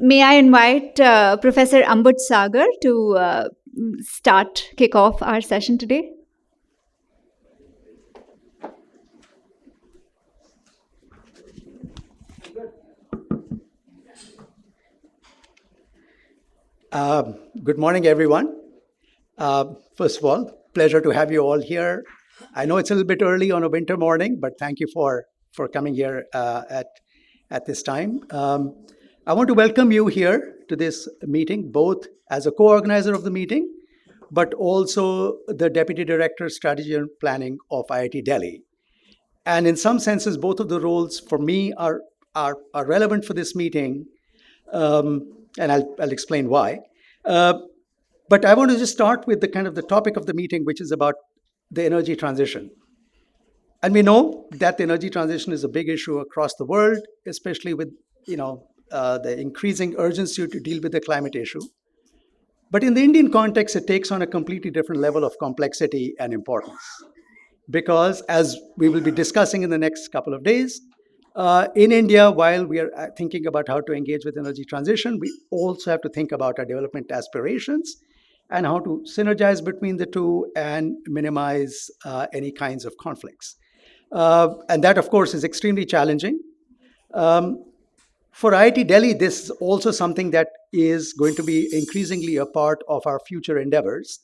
May I invite Professor Ambut Sagar to kick off our session today? Good morning, everyone. First of all, pleasure to have you all here. I know it's a little bit early on a winter morning, but thank you for coming here at this time. I want to welcome you here to this meeting, both as a co-organizer of the meeting, but also the Deputy Director, Strategy and Planning of IIT Delhi. And in some senses, both of the roles for me are relevant for this meeting, and I'll explain why. But I want to just start with the topic of the meeting, which is about the energy transition. And we know that the energy transition is a big issue across the world, especially with the increasing urgency to deal with the climate issue. But in the Indian context, it takes on a completely different level of complexity and importance. Because as we will be discussing in the next couple of days, in India, while we are thinking about how to engage with energy transition, we also have to think about our development aspirations and how to synergize between the two and minimize any kinds of conflicts. And that, of course, is extremely challenging. For IIT Delhi, this is also something that is going to be increasingly a part of our future endeavors.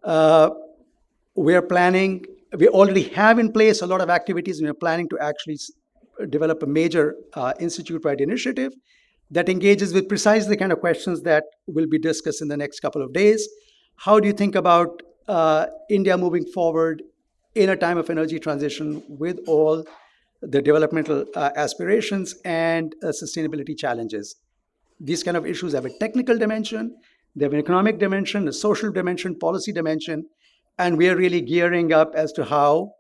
We already have in place a lot of activities, and we're planning to actually develop a major institute-wide initiative that engages with precisely the kind of questions that will be discussed in the next couple of days. How do you think about India moving forward in a time of energy transition with all the developmental aspirations and sustainability challenges? These kind of issues have a technical dimension, they have an economic dimension, a social dimension, policy dimension, and we are really gearing up as to how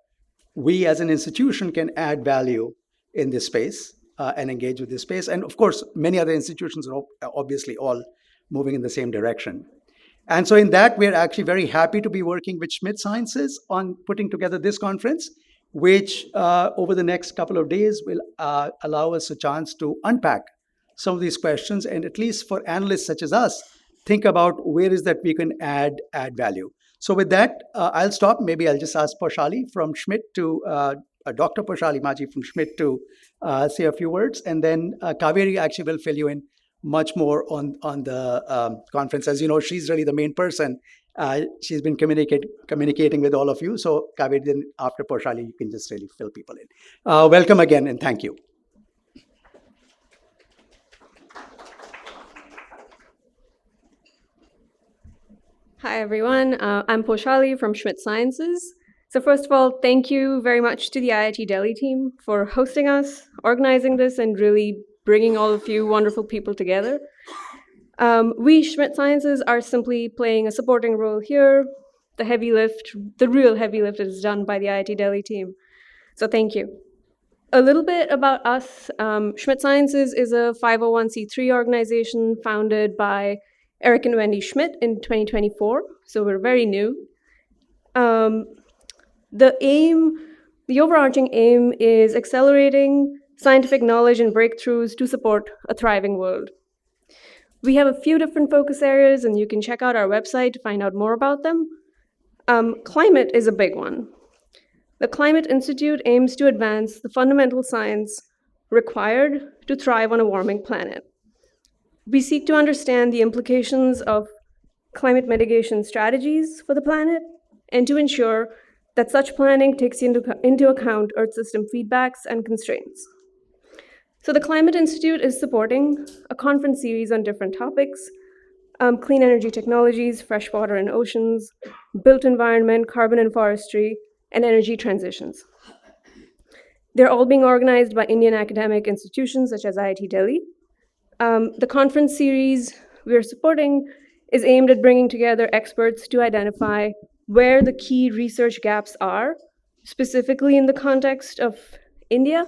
we as an institution can add value in this space and engage with this space. And of course, many other institutions are obviously all moving in the same direction. And so in that, we're actually very happy to be working with Schmidt Sciences on putting together this conference, which over the next couple of days will allow us a chance to unpack some of these questions, and at least for analysts such as us, think about where is that we can add value. So with that, I'll stop. Maybe I'll just ask Poshali from Schmidt to, Dr. Poshali Maji from Schmidt to say a few words. And then Kaveri actually will fill you in much more on the conference. As you know, she's really the main person. She's been communicating with all of you. So Kaveri, then after Poshali, you can just really fill people in. Welcome again, and thank you. Hi, everyone. I'm Poshali from Schmidt Sciences. So first of all, thank you very much to the IIT Delhi team for hosting us, organizing this, and really bringing all of you wonderful people together. We, Schmidt Sciences, are simply playing a supporting role here. The real heavy lift is done by the IIT Delhi team. So thank you. A little bit about us. Schmidt Sciences is a 501c3 organization founded by Eric and Wendy Schmidt in 2024, so we're very new. The overarching aim is accelerating scientific knowledge and breakthroughs to support a thriving world. We have a few different focus areas, and you can check out our website to find out more about them. Climate is a big one. The Climate Institute aims to advance the fundamental science required to thrive on a warming planet. We seek to understand the implications of climate mitigation strategies for the planet and to ensure that such planning takes into account Earth system feedbacks and constraints. So the Climate Institute is supporting a conference series on different topics: clean energy technologies, freshwater and oceans, built environment, carbon and forestry, and energy transitions. They're all being organized by Indian academic institutions such as IIT Delhi. The conference series we're supporting is aimed at bringing together experts to identify where the key research gaps are, specifically in the context of India,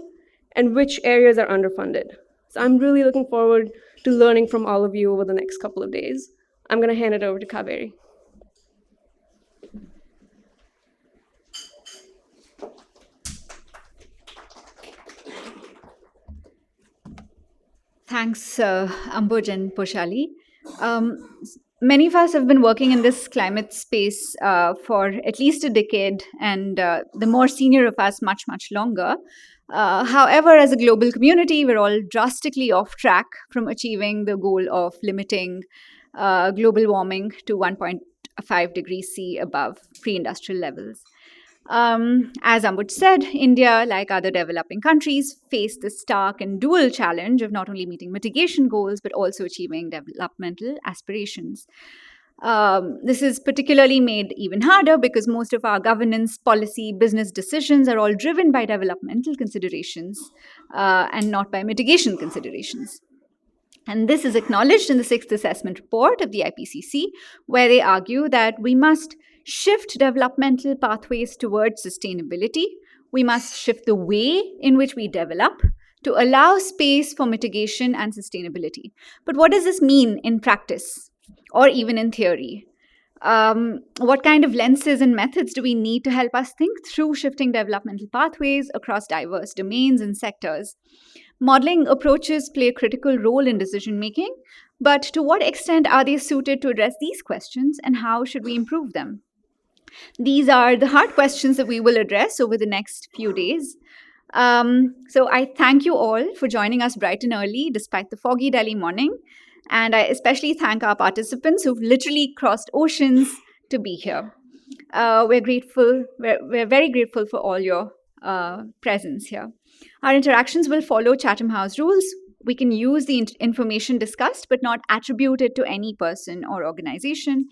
and which areas are underfunded. So I'm really looking forward to learning from all of you over the next couple of days. I'm going to hand it over to Kaveri. Thanks, Ambuj and Poshali. Many of us have been working in this climate space for at least a decade, and the more senior of us, much, much longer. However, as a global community, we're all drastically off track from achieving the goal of limiting global warming to 1.5 degrees C above pre-industrial levels. As Ambuj said, India, like other developing countries, face the stark and dual challenge of not only meeting mitigation goals, but also achieving developmental aspirations. This is particularly made even harder because most of our governance, policy, business decisions are all driven by developmental considerations and not by mitigation considerations. And this is acknowledged in the sixth assessment report of the IPCC, where they argue that we must shift developmental pathways towards sustainability. We must shift the way in which we develop to allow space for mitigation and sustainability. But what does this mean in practice or even in theory? What kind of lenses and methods do we need to help us think through shifting developmental pathways across diverse domains and sectors? Modeling approaches play a critical role in decision making, but to what extent are they suited to address these questions, and how should we improve them? These are the hard questions that we will address over the next few days. So I thank you all for joining us bright and early despite the foggy Delhi morning. And I especially thank our participants who've literally crossed oceans to be here. We're grateful. We're very grateful for all your presence here. Our interactions will follow Chatham House rules. We can use the information discussed, but not attribute it to any person or organization.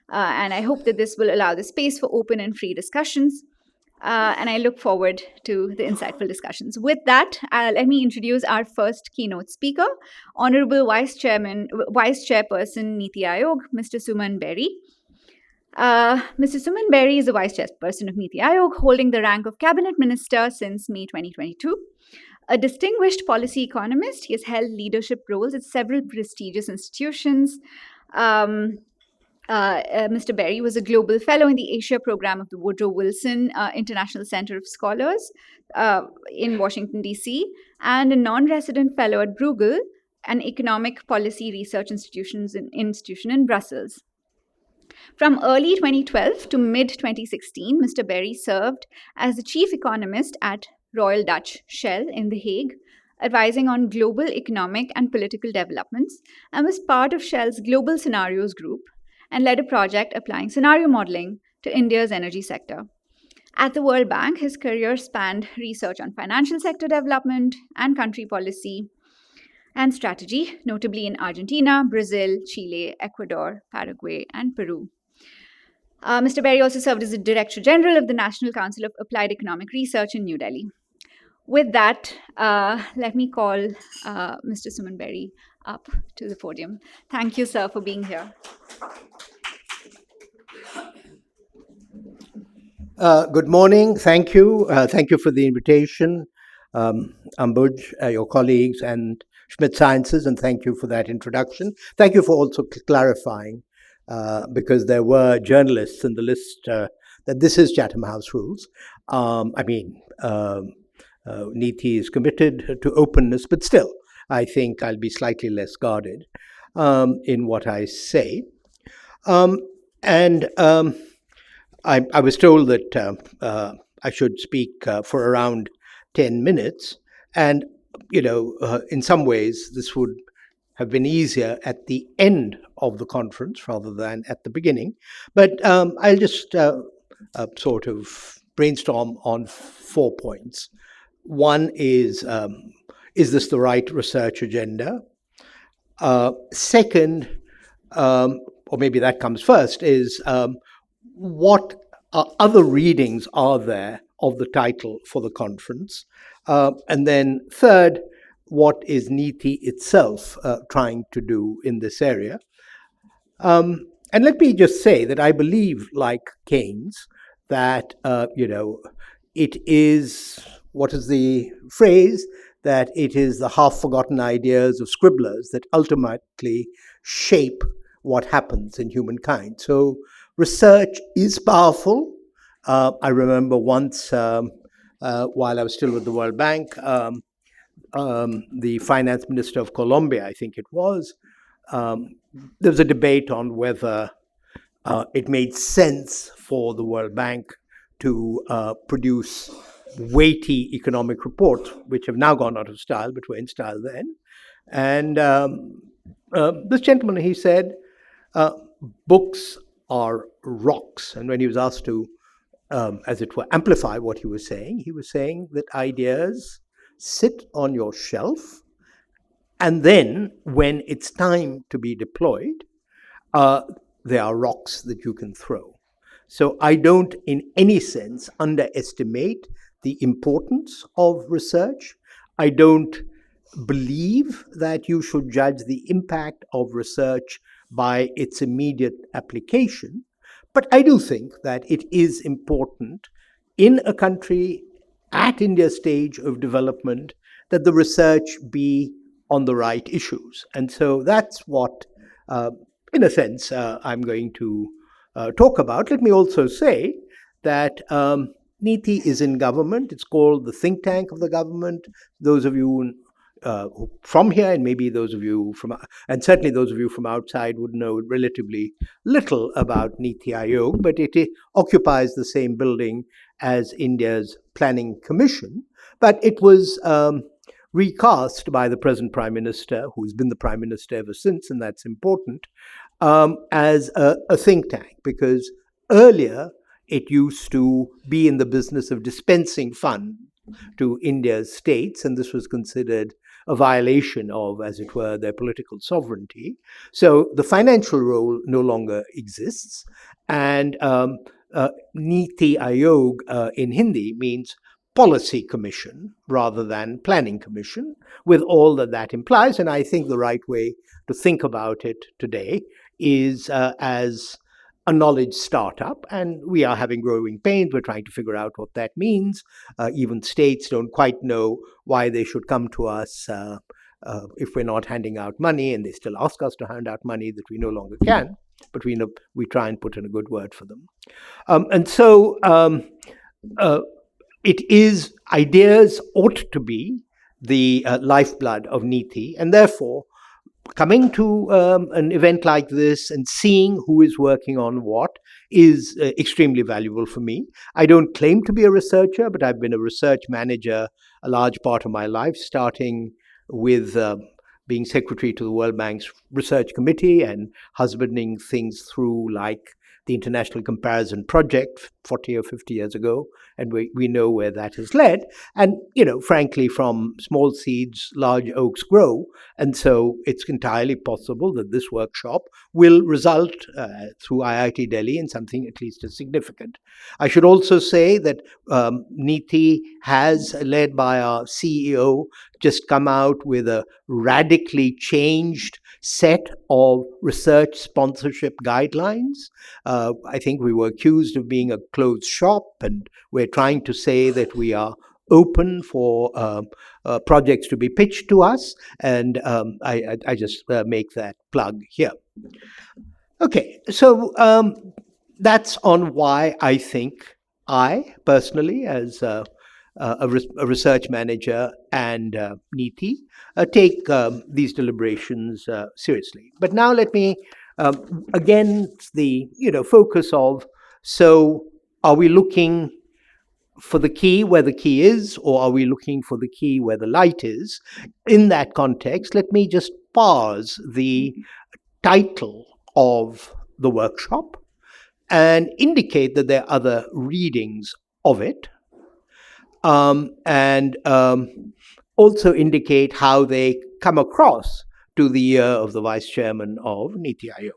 And I hope that this will allow the space for open and free discussions. And I look forward to the insightful discussions. With that, let me introduce our first keynote speaker, Honorable Vice Chairperson NITI Aayog, Mr. Suman Berry. Mr. Suman Berry is the Vice Chairperson of NITI Aayog, holding the rank of Cabinet Minister since May 2022. A distinguished policy economist, he has held leadership roles at several prestigious institutions. Mr. Berry was a global fellow in the Asia program of the Woodrow Wilson International Center of Scholars in Washington, D.C., and a non-resident fellow at Bruegel, an economic policy research institution in Brussels. From early 2012 to mid-2016, Mr. Berry served as the chief economist at Royal Dutch Shell in The Hague, advising on global economic and political developments, and was part of Shell's Global Scenarios Group, and led a project applying scenario modeling to India's energy sector. At the World Bank, his career spanned research on financial sector development and country policy and strategy, notably in Argentina, Brazil, Chile, Ecuador, Paraguay, and Peru. Mr. Berry also served as the Director General of the National Council of Applied Economic Research in New Delhi. With that, let me call Mr. Suman Berry up to the podium. Thank you, sir, for being here. Good morning. Thank you. Thank you for the invitation, Ambuj, your colleagues, and Schmidt Sciences, and thank you for that introduction. Thank you for also clarifying, because there were journalists in the list that this is Chatham House rules. NITI is committed to openness, but still, I think I'll be slightly less guarded in what I say. I was told that I should speak for around 10 minutes. And, in some ways, this would have been easier at the end of the conference rather than at the beginning. But I'll just sort of brainstorm on 4 points. One is this the right research agenda? Second, or maybe that comes first, is what other readings are there of the title for the conference? And then third, what is NITI itself trying to do in this area? And let me just say that I believe, like Keynes, that, it is, what is the phrase? That it is the half-forgotten ideas of scribblers that ultimately shape what happens in humankind. So research is powerful. I remember once, while I was still with the World Bank, the finance minister of Colombia, I think it was, there was a debate on whether it made sense for the World Bank to produce weighty economic reports, which have now gone out of style, but were in style then. And this gentleman, he said, books are rocks. And when he was asked to, as it were, amplify what he was saying that ideas sit on your shelf, and then when it's time to be deployed, there are rocks that you can throw. So I don't in any sense underestimate the importance of research. I don't believe that you should judge the impact of research by its immediate application. But I do think that it is important in a country at India's stage of development that the research be on the right issues. And so that's what, in a sense, I'm going to talk about. Let me also say that NITI is in government. It's called the think tank of the government. Those of you from here, and maybe those of you from, and certainly those of you from outside would know relatively little about NITI Aayog, but it occupies the same building as India's Planning Commission. But it was recast by the present Prime Minister, who's been the Prime Minister ever since, and that's important, as a think tank, because earlier it used to be in the business of dispensing funds to India's states, and this was considered a violation of, as it were, their political sovereignty. So the financial role no longer exists, and NITI Aayog in Hindi means policy commission rather than planning commission, with all that that implies. And I think the right way to think about it today is as a knowledge startup, and we are having growing pains. We're trying to figure out what that means. Even states don't quite know why they should come to us if we're not handing out money, and they still ask us to hand out money that we no longer can, but we try and put in a good word for them. And so it is, ideas ought to be the lifeblood of NITI, and therefore coming to an event like this and seeing who is working on what is extremely valuable for me. I don't claim to be a researcher, but I've been a research manager a large part of my life, starting with being secretary to the World Bank's Research Committee and husbanding things through like the International Comparison Project 40 or 50 years ago, and we know where that has led. And, frankly, from small seeds, large oaks grow, and so it's entirely possible that this workshop will result through IIT Delhi in something at least as significant. I should also say that NITI has, led by our CEO, just come out with a radically changed set of research sponsorship guidelines. I think we were accused of being a closed shop, and we're trying to say that we are open for projects to be pitched to us, and I just make that plug here. Okay, so that's on why I think I personally, as a research manager and NITI, take these deliberations seriously. But now let me, again, the focus of, so are we looking for the key where the key is, or are we looking for the key where the light is? In that context, let me just parse the title of the workshop and indicate that there are other readings of it, and also indicate how they come across to the ear of the Vice Chairman of NITI Aayog.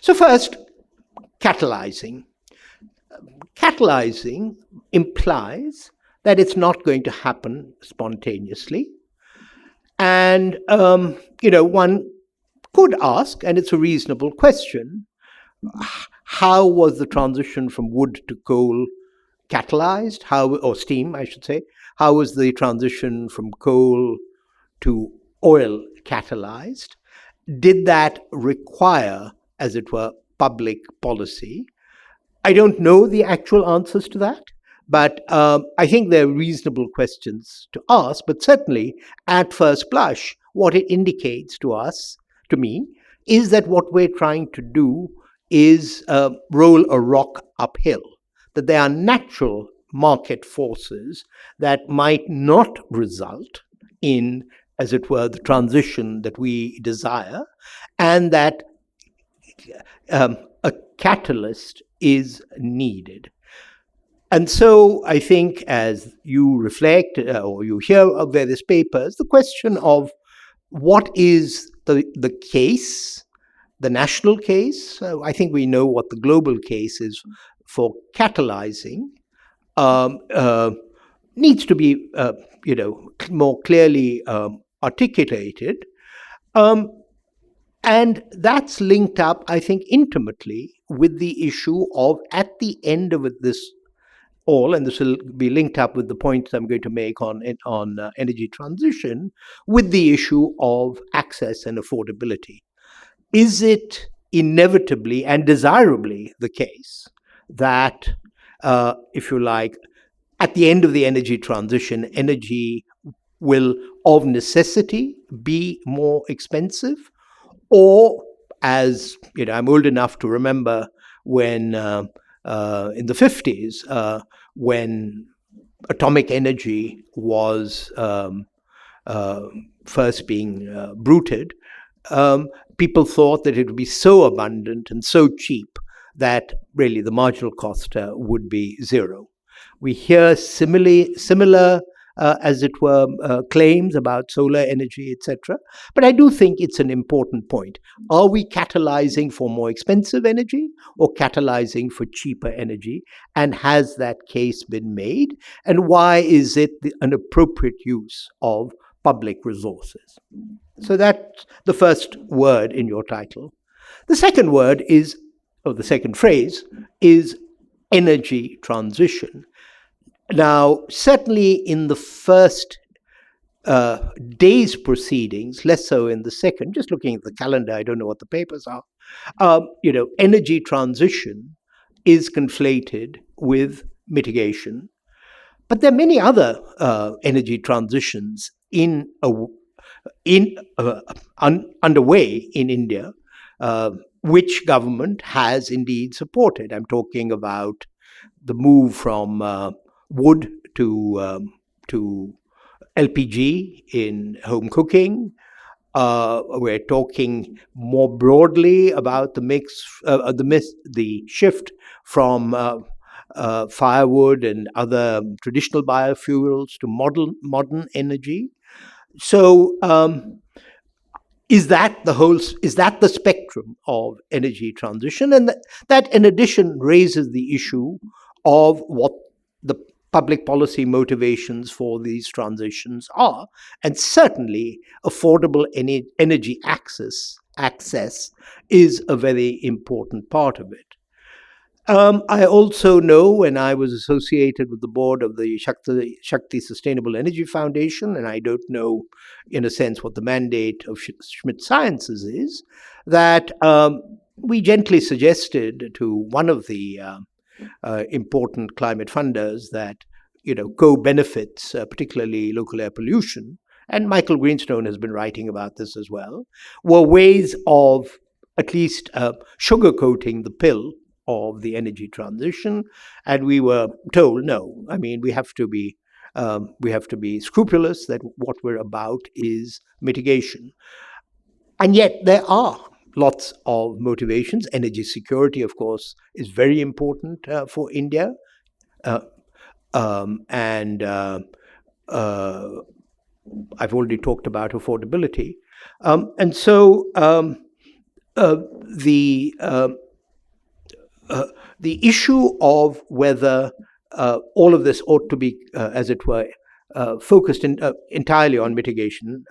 So first, catalyzing. Catalyzing implies that it's not going to happen spontaneously. And, one could ask, and it's a reasonable question, how was the transition from wood to coal catalyzed? Or steam, I should say. How was the transition from coal to oil catalyzed? Did that require, as it were, public policy? I don't know the actual answers to that, But I think they're reasonable questions to ask. But certainly, at first blush, what it indicates to us, to me, is that what we're trying to do is roll a rock uphill, that there are natural market forces that might not result in, as it were, the transition that we desire, and that a catalyst is needed. And so I think as you reflect or you hear of various papers, the question of what is the case, the national case, I think we know what the global case is for catalyzing, needs to be more clearly articulated. And that's linked up, I think, intimately with the issue of, at the end of this all, and this will be linked up with the points I'm going to make on energy transition, with the issue of access and affordability. Is it inevitably and desirably the case that, if you like, at the end of the energy transition, energy will of necessity be more expensive? Or, as you know, I'm old enough to remember when in the 50s, when atomic energy was first being bruited, people thought that it would be so abundant and so cheap that really the marginal cost would be zero. We hear similar as it were, claims about solar energy, etc. But I do think it's an important point. Are we catalyzing for more expensive energy or catalyzing for cheaper energy? And has that case been made? And why is it an appropriate use of public resources? So that's the first word in your title. The second word is, or the second phrase, is energy transition. Now, certainly in the first day's proceedings, less so in the second, just looking at the calendar, I don't know what the papers are, energy transition is conflated with mitigation. But there are many other energy transitions underway in India, which government has indeed supported. I'm talking about the move from wood to LPG in home cooking. We're talking more broadly about the shift from firewood and other traditional biofuels to modern energy. So, is that the spectrum of energy transition? And that in addition raises the issue of what the public policy motivations for these transitions are. And certainly affordable energy access is a very important part of it. I also know, when I was associated with the board of the Shakti Sustainable Energy Foundation, and I don't know in a sense what the mandate of Schmidt Sciences is, that we gently suggested to one of the important climate funders that co-benefits, particularly local air pollution, and Michael Greenstone has been writing about this as well, were ways of at least sugarcoating the pill of the energy transition. And we were told, no, I mean, we have to be scrupulous, that what we're about is mitigation. And yet there are lots of motivations. Energy security, of course, is very important for India. And I've already talked about affordability. And so the issue of whether all of this ought to be, as it were, focused entirely on mitigation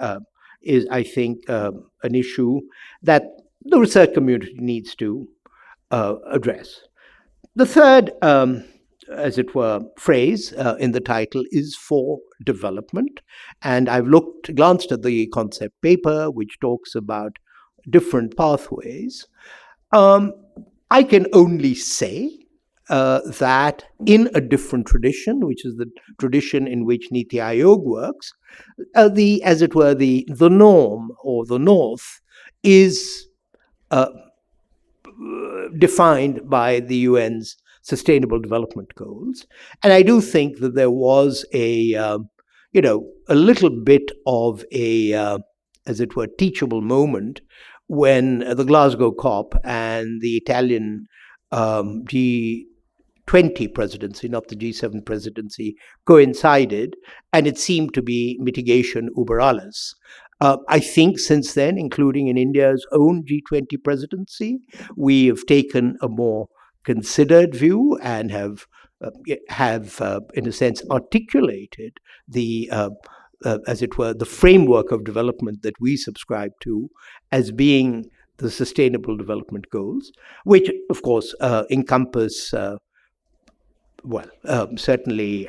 is, I think, an issue that the research community needs to address. The third, as it were, phrase in the title is for development. And I've glanced at the concept paper, which talks about different pathways. I can only say that in a different tradition, which is the tradition in which NITI Aayog works, as it were, the norm or the north is defined by the UN's Sustainable Development Goals. And I do think that there was a little bit of a, as it were, teachable moment when the Glasgow COP and the Italian G20 presidency, not the G7 presidency, coincided, and it seemed to be mitigation uber alles. I think since then, including in India's own G20 presidency, we have taken a more considered view and have in a sense, articulated the, as it were, the framework of development that we subscribe to as being the Sustainable Development Goals, which, of course, encompass, certainly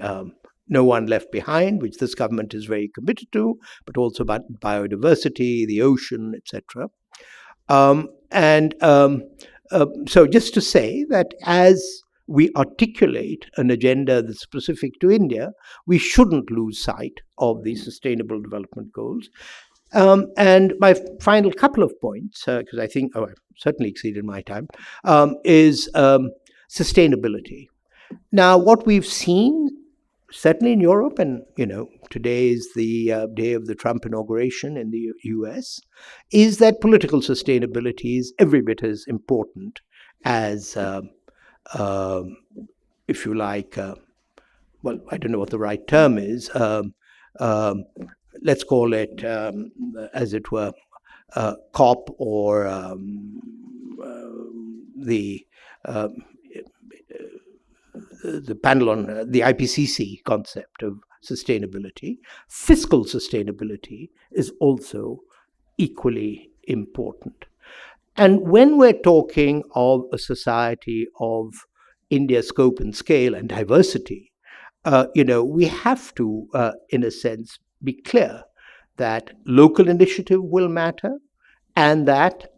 no one left behind, which this government is very committed to, but also about biodiversity, the ocean, etc. So just to say that as we articulate an agenda that's specific to India, we shouldn't lose sight of the Sustainable Development Goals. And my final couple of points, because I think I've certainly exceeded my time, is sustainability. Now, what we've seen, certainly in Europe, and today is the day of the Trump inauguration in the US, is that political sustainability is every bit as important as, if you like, well, I don't know what the right term is. Let's call it, as it were, COP or the panel on the IPCC concept of sustainability. Fiscal sustainability is also equally important. And when we're talking of a society of India's scope and scale and diversity, we have to, in a sense, be clear that local initiative will matter and that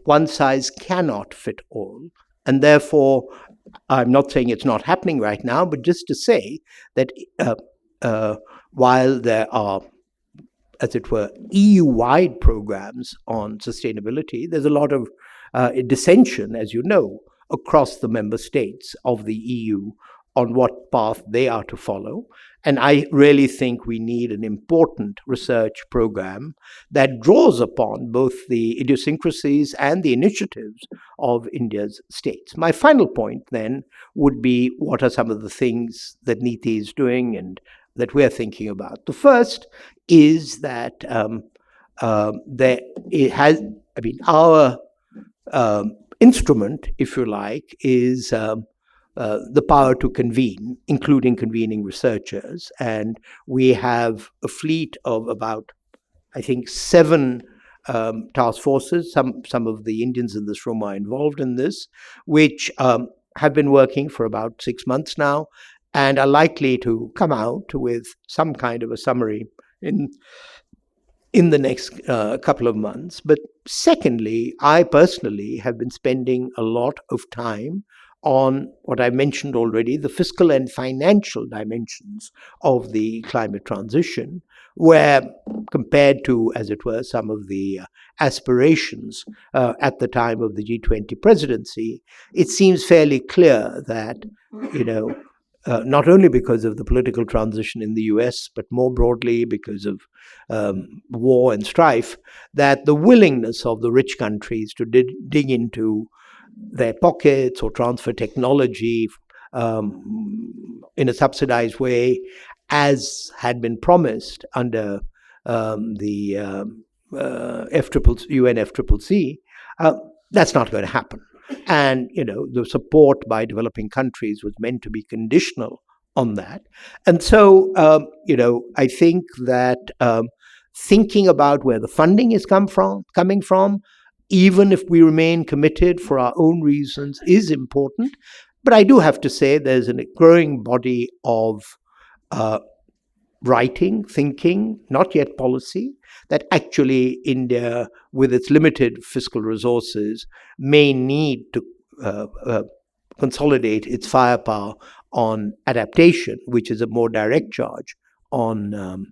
one size cannot fit all. And therefore, I'm not saying it's not happening right now, but just to say that while there are, as it were, EU-wide programs on sustainability, there's a lot of dissension, as you know, across the member states of the EU on what path they are to follow. And I really think we need an important research program that draws upon both the idiosyncrasies and the initiatives of India's states. My final point then would be, what are some of the things that NITI is doing and that we're thinking about? The first is that our instrument, if you like, is the power to convene, including convening researchers. And we have a fleet of about, I think, 7 task forces. Some of the Indians in this room are involved in this, which have been working for about 6 months now and are likely to come out with some kind of a summary in the next couple of months. But secondly, I personally have been spending a lot of time on what I mentioned already, the fiscal and financial dimensions of the climate transition, where compared to, as it were, some of the aspirations at the time of the G20 presidency, it seems fairly clear that, not only because of the political transition in the US, but more broadly because of war and strife, that the willingness of the rich countries to dig into their pockets or transfer technology in a subsidized way, as had been promised under the UN FCCC, that's not going to happen. And, the support by developing countries was meant to be conditional on that. And so, I think that thinking about where the funding is coming from, even if we remain committed for our own reasons, is important. But I do have to say there's a growing body of writing, thinking, not yet policy, that actually India, with its limited fiscal resources, may need to consolidate its firepower on adaptation, which is a more direct charge on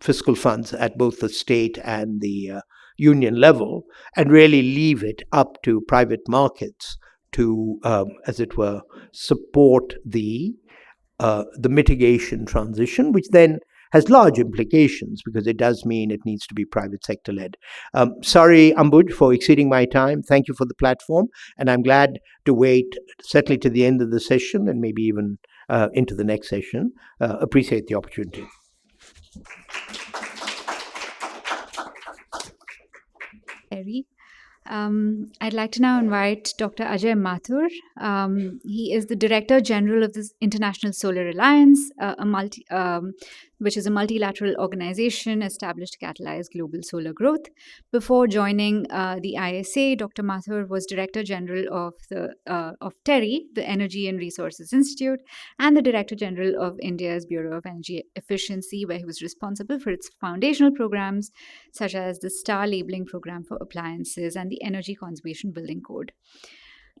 fiscal funds at both the state and the union level, and really leave it up to private markets to, as it were, support the mitigation transition, which then has large implications because it does mean it needs to be private sector led. Sorry, Ambuj, for exceeding my time. Thank you for the platform. And I'm glad to wait certainly to the end of the session and maybe even into the next session. Appreciate the opportunity. TERI. I'd like to now invite Dr. Ajay Mathur. He is the Director General of the International Solar Alliance, which is a multilateral organization established to catalyze global solar growth. Before joining the ISA, Dr. Mathur was Director General of TERI, the Energy and Resources Institute, and the Director General of India's Bureau of Energy Efficiency, where he was responsible for its foundational programs, such as the STAR labeling program for appliances and the Energy Conservation Building Code.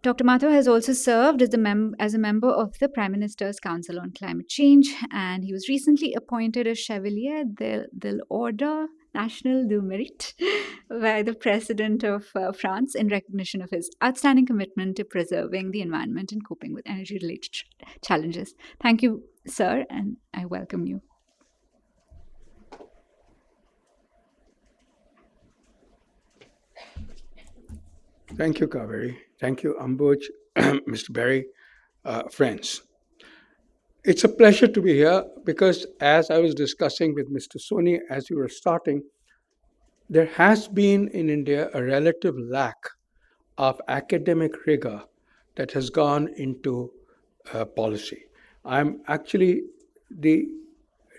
Dr. Mathur has also served as a member of the Prime Minister's Council on Climate Change, and he was recently appointed a Chevalier de l'Ordre National du Mérite by the President of France in recognition of his outstanding commitment to preserving the environment and coping with energy-related challenges. Thank you, sir, and I welcome you. Thank you, Kaveri. Thank you, Ambuj, Mr. Berry, friends. It's a pleasure to be here because as I was discussing with Mr. Soni as we were starting, there has been in India a relative lack of academic rigor that has gone into policy. I'm actually, the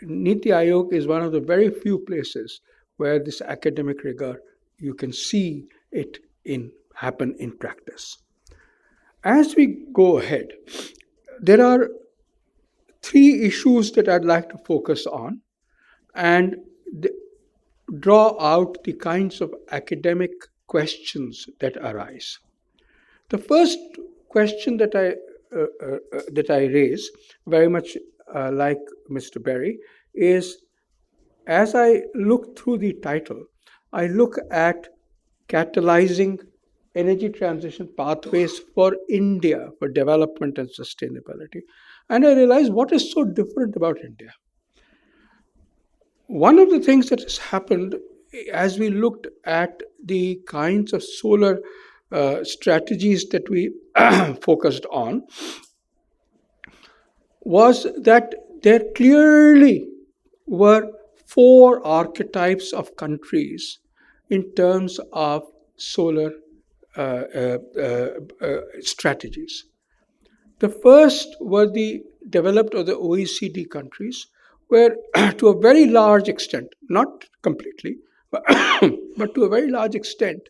NITI Aayog is one of the very few places where this academic rigor, you can see it happen in practice. As we go ahead, there are three issues that I'd like to focus on and draw out the kinds of academic questions that arise. The first question that I raise, very much like Mr. Berry, is as I look through the title, I look at catalyzing energy transition pathways for India for development and sustainability. And I realize what is so different about India. One of the things that has happened as we looked at the kinds of solar strategies that we focused on was that there clearly were four archetypes of countries in terms of solar strategies. The first were the developed or the OECD countries, where to a very large extent, not completely, but to a very large extent,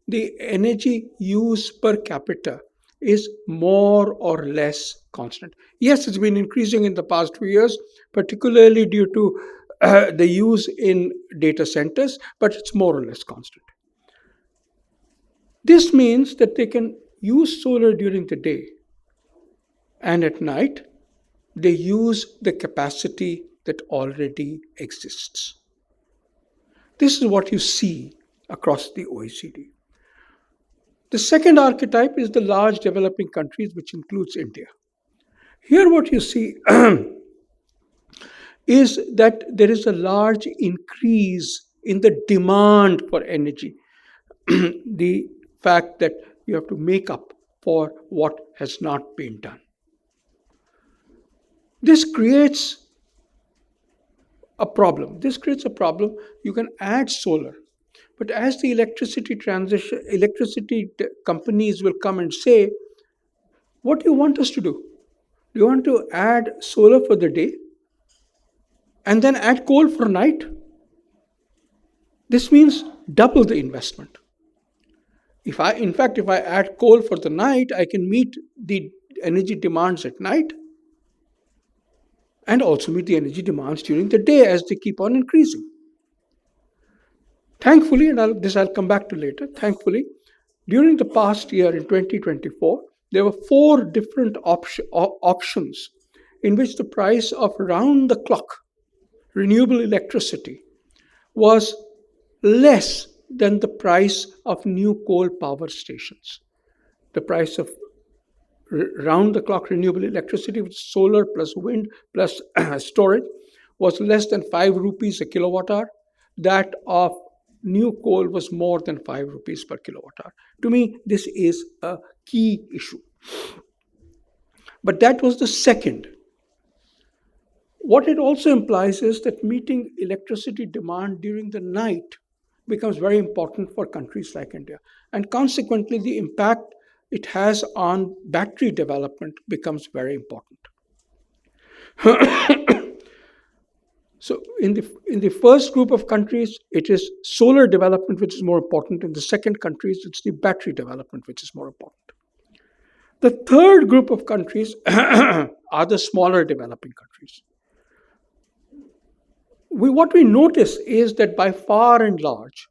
the energy use per capita is more or less constant. Yes, it's been increasing in the past few years, particularly due to the use in data centers, but it's more or less constant. This means that they can use solar during the day, and at night, they use the capacity that already exists. This is what you see across the OECD. The second archetype is the large developing countries, which includes India. Here what you see is that there is a large increase in the demand for energy. The fact that you have to make up for what has not been done. This creates a problem. You can add solar, but as the electricity companies will come and say, what do you want us to do? Do you want to add solar for the day and then add coal for night? This means double the investment. If I add coal for the night, I can meet the energy demands at night and also meet the energy demands during the day as they keep on increasing. Thankfully, and I'll come back to later, thankfully, During the past year in 2024, there were 4 different auctions in which the price of round-the-clock renewable electricity was less than the price of new coal power stations. The price of round-the-clock renewable electricity, with solar plus wind plus storage, was less than 5 rupees a kilowatt hour. That of new coal was more than 5 rupees per kilowatt hour. To me, this is a key issue. But that was the second. What it also implies is that meeting electricity demand during the night becomes very important for countries like India. And consequently, the impact it has on battery development becomes very important. So in the first group of countries, it is solar development which is more important. In the second countries, it's the battery development which is more important. The third group of countries are the smaller developing countries. What we notice is that by far and large,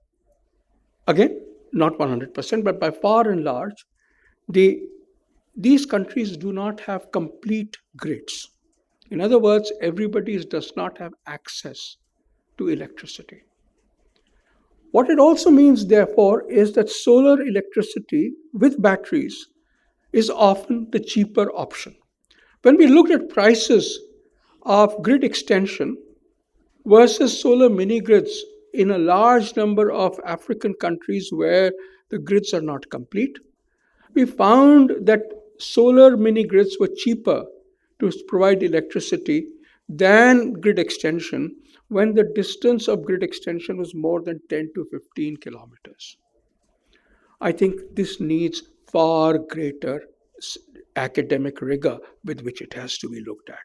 again, not 100%, but by far and large, these countries do not have complete grids. In other words, everybody does not have access to electricity. What it also means, therefore, is that solar electricity with batteries is often the cheaper option. When we looked at prices of grid extension versus solar mini grids in a large number of African countries where the grids are not complete, we found that solar mini grids were cheaper to provide electricity than grid extension when the distance of grid extension was more than 10 to 15 kilometers. I think this needs far greater academic rigor with which it has to be looked at.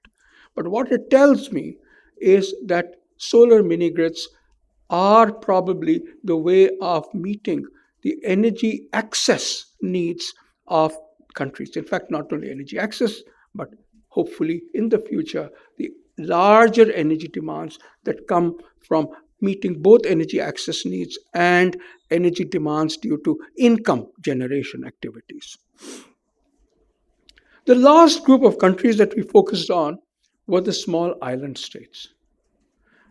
But what it tells me is that solar mini grids are probably the way of meeting the energy access needs of countries. In fact, not only energy access, but hopefully in the future, the larger energy demands that come from meeting both energy access needs and energy demands due to income generation activities. The last group of countries that we focused on were the small island states.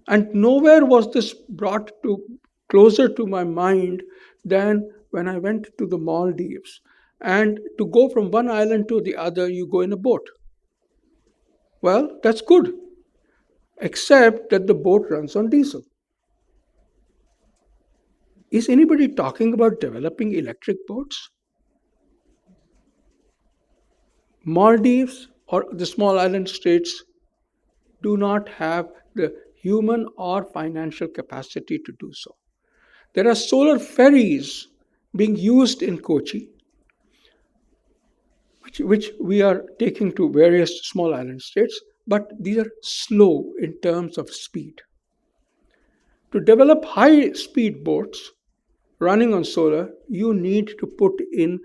And nowhere was this brought closer to my mind than when I went to the Maldives. And to go from one island to the other, you go in a boat. Well, that's good, except that the boat runs on diesel. Is anybody talking about developing electric boats? Maldives or the small island states do not have the human or financial capacity to do so. There are solar ferries being used in Kochi, which we are taking to various small island states, but these are slow in terms of speed. To develop high-speed boats running on solar, you need to put in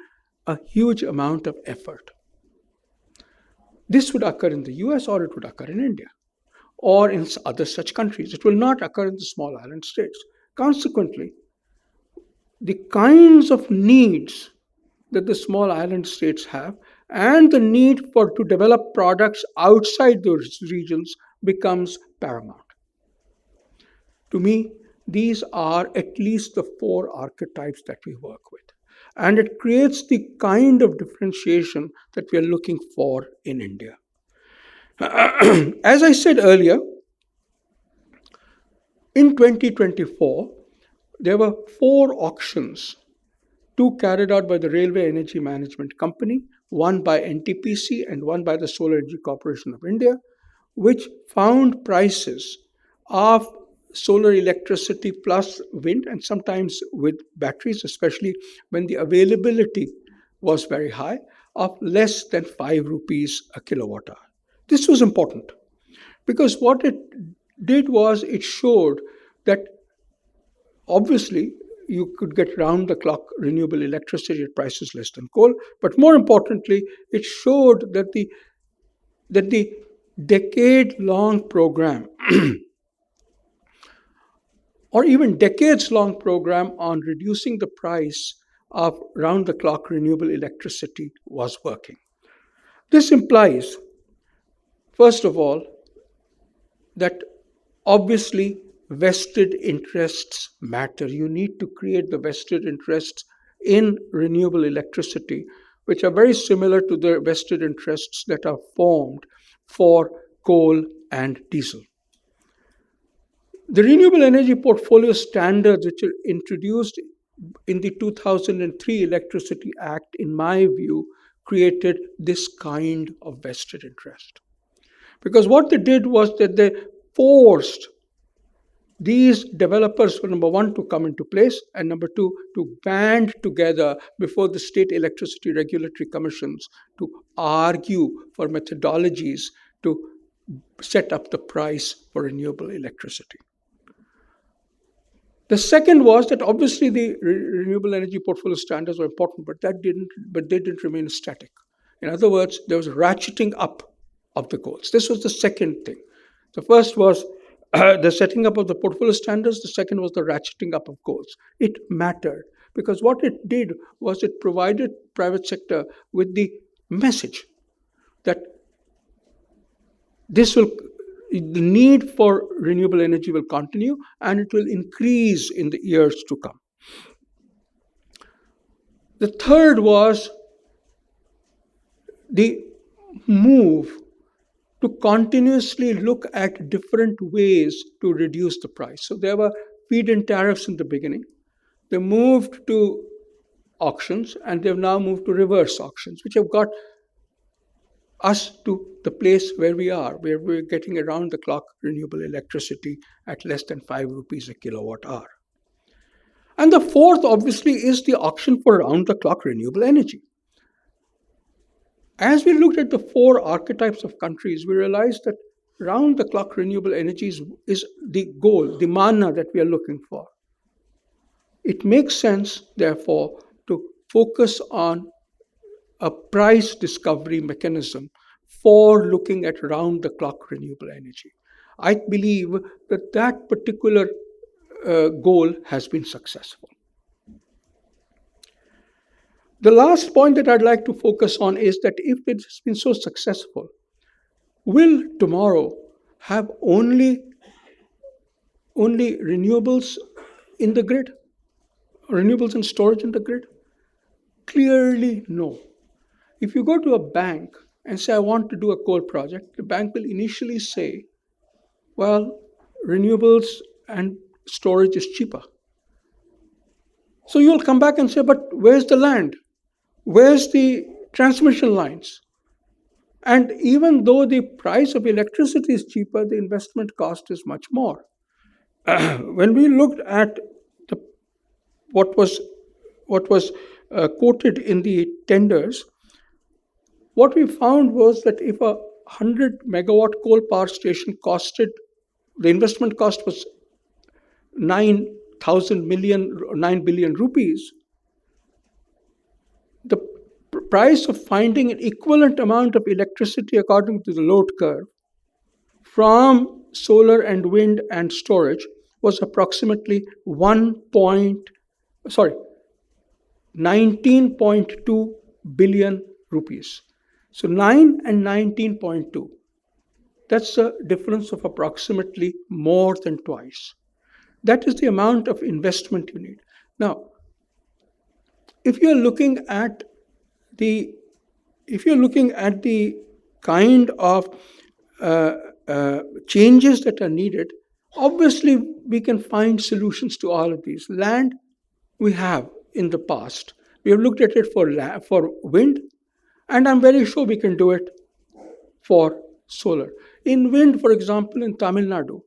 a huge amount of effort. This would occur in the US or it would occur in India or in other such countries. It will not occur in the small island states. Consequently, the kinds of needs that the small island states have and the need to develop products outside those regions becomes paramount. To me, these are at least the 4 archetypes that we work with. And it creates the kind of differentiation that we are looking for in India. As I said earlier, in 2024, there were 4 auctions, 2 carried out by the Railway Energy Management Company, one by NTPC and one by the Solar Energy Corporation of India, which found prices of solar electricity plus wind and sometimes with batteries, especially when the availability was very high, of less than 5 rupees a kilowatt hour. This was important because what it did was it showed that obviously you could get round-the-clock renewable electricity at prices less than coal, but more importantly, it showed that the decade-long program or even decades-long program on reducing the price of round-the-clock renewable electricity was working. This implies, first of all, that obviously vested interests matter. You need to create the vested interests in renewable electricity, which are very similar to the vested interests that are formed for coal and diesel. The renewable energy portfolio standards, which are introduced in the 2003 Electricity Act, in my view, created this kind of vested interest. Because what they did was that they forced these developers, number one, to come into place, and number two, to band together before the state electricity regulatory commissions to argue for methodologies to set up the price for renewable electricity. The second was that obviously the renewable energy portfolio standards were important, but they didn't remain static. In other words, there was ratcheting up of the goals. This was the second thing. The first was the setting up of the portfolio standards. The second was the ratcheting up of goals. It mattered because what it did was it provided private sector with the message that the need for renewable energy will continue and it will increase in the years to come. The third was the move to continuously look at different ways to reduce the price. So there were feed-in tariffs in the beginning. They moved to auctions, and they've now moved to reverse auctions, which have got us to the place where we are, where we're getting around-the-clock renewable electricity at less than 5 rupees a kilowatt hour. And the fourth, obviously, is the auction for round-the-clock renewable energy. As we looked at the four archetypes of countries, we realized that round-the-clock renewable energy is the goal, the manna that we are looking for. It makes sense, therefore, to focus on a price discovery mechanism for looking at round-the-clock renewable energy. I believe that that particular goal has been successful. The last point that I'd like to focus on is that if it's been so successful, will tomorrow have only renewables in the grid? Renewables and storage in the grid? Clearly, no. If you go to a bank and say, I want to do a coal project, the bank will initially say, well, renewables and storage is cheaper. So you'll come back and say, but where's the land? Where's the transmission lines? And even though the price of electricity is cheaper, the investment cost is much more. When we looked at what was quoted in the tenders, what we found was that if a 100 megawatt coal power station costed, the investment cost was 9 billion rupees, the price of finding an equivalent amount of electricity according to the load curve from solar and wind and storage was approximately 19.2 billion rupees. So 9 and 19.2. That's a difference of approximately more than twice. That is the amount of investment you need. Now, if you're looking at the kind of changes that are needed, obviously we can find solutions to all of these. Land we have in the past. We have looked at it for wind, and I'm very sure we can do it for solar. In wind, for example, in Tamil Nadu,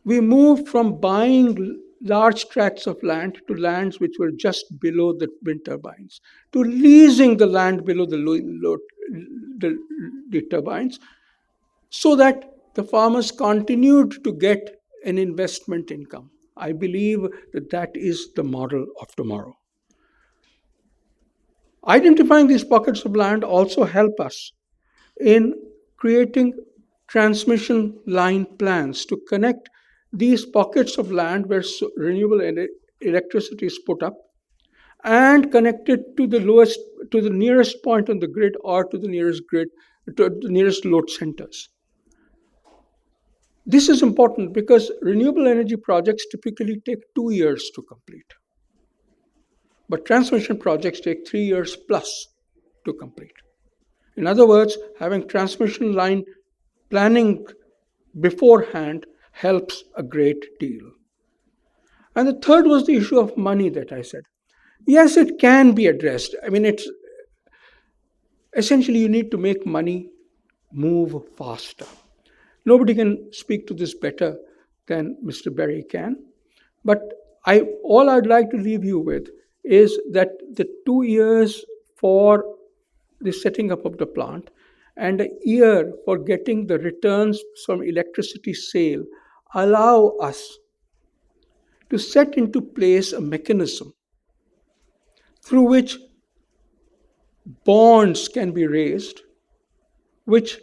we moved from buying large tracts of land to lands which were just below the wind turbines, to leasing the land below the turbines, so that the farmers continued to get an investment income. I believe that is the model of tomorrow. Identifying these pockets of land also help us in creating transmission line plans to connect these pockets of land where renewable electricity is put up and connected to the nearest point on the grid or to the nearest load centers. This is important because renewable energy projects typically take 2 years to complete. But transmission projects take 3 years plus to complete. In other words, having transmission line planning beforehand helps a great deal. And the third was the issue of money that I said. Yes, it can be addressed. I mean, it's essentially you need to make money move faster. Nobody can speak to this better than Mr. Berry can. But all I'd like to leave you with is that the 2 years for the setting up of the plant and a year for getting the returns from electricity sale allow us to set into place a mechanism through which bonds can be raised, which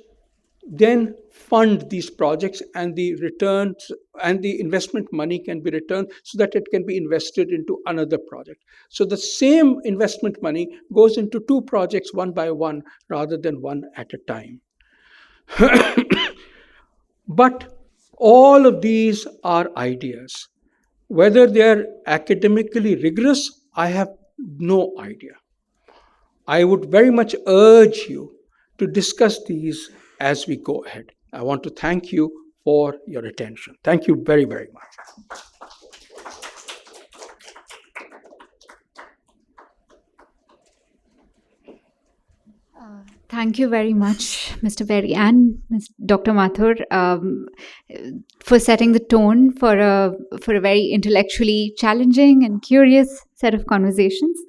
then fund these projects, and the returns and the investment money can be returned so that it can be invested into another project. So the same investment money goes into 2 projects one by one rather than one at a time. But all of these are ideas. Whether they're academically rigorous, I have no idea. I would very much urge you to discuss these as we go ahead. I want to thank you for your attention. Thank you very, very much. Thank you very much, Mr. Berry and Dr. Mathur, for setting the tone for a very intellectually challenging and curious set of conversations.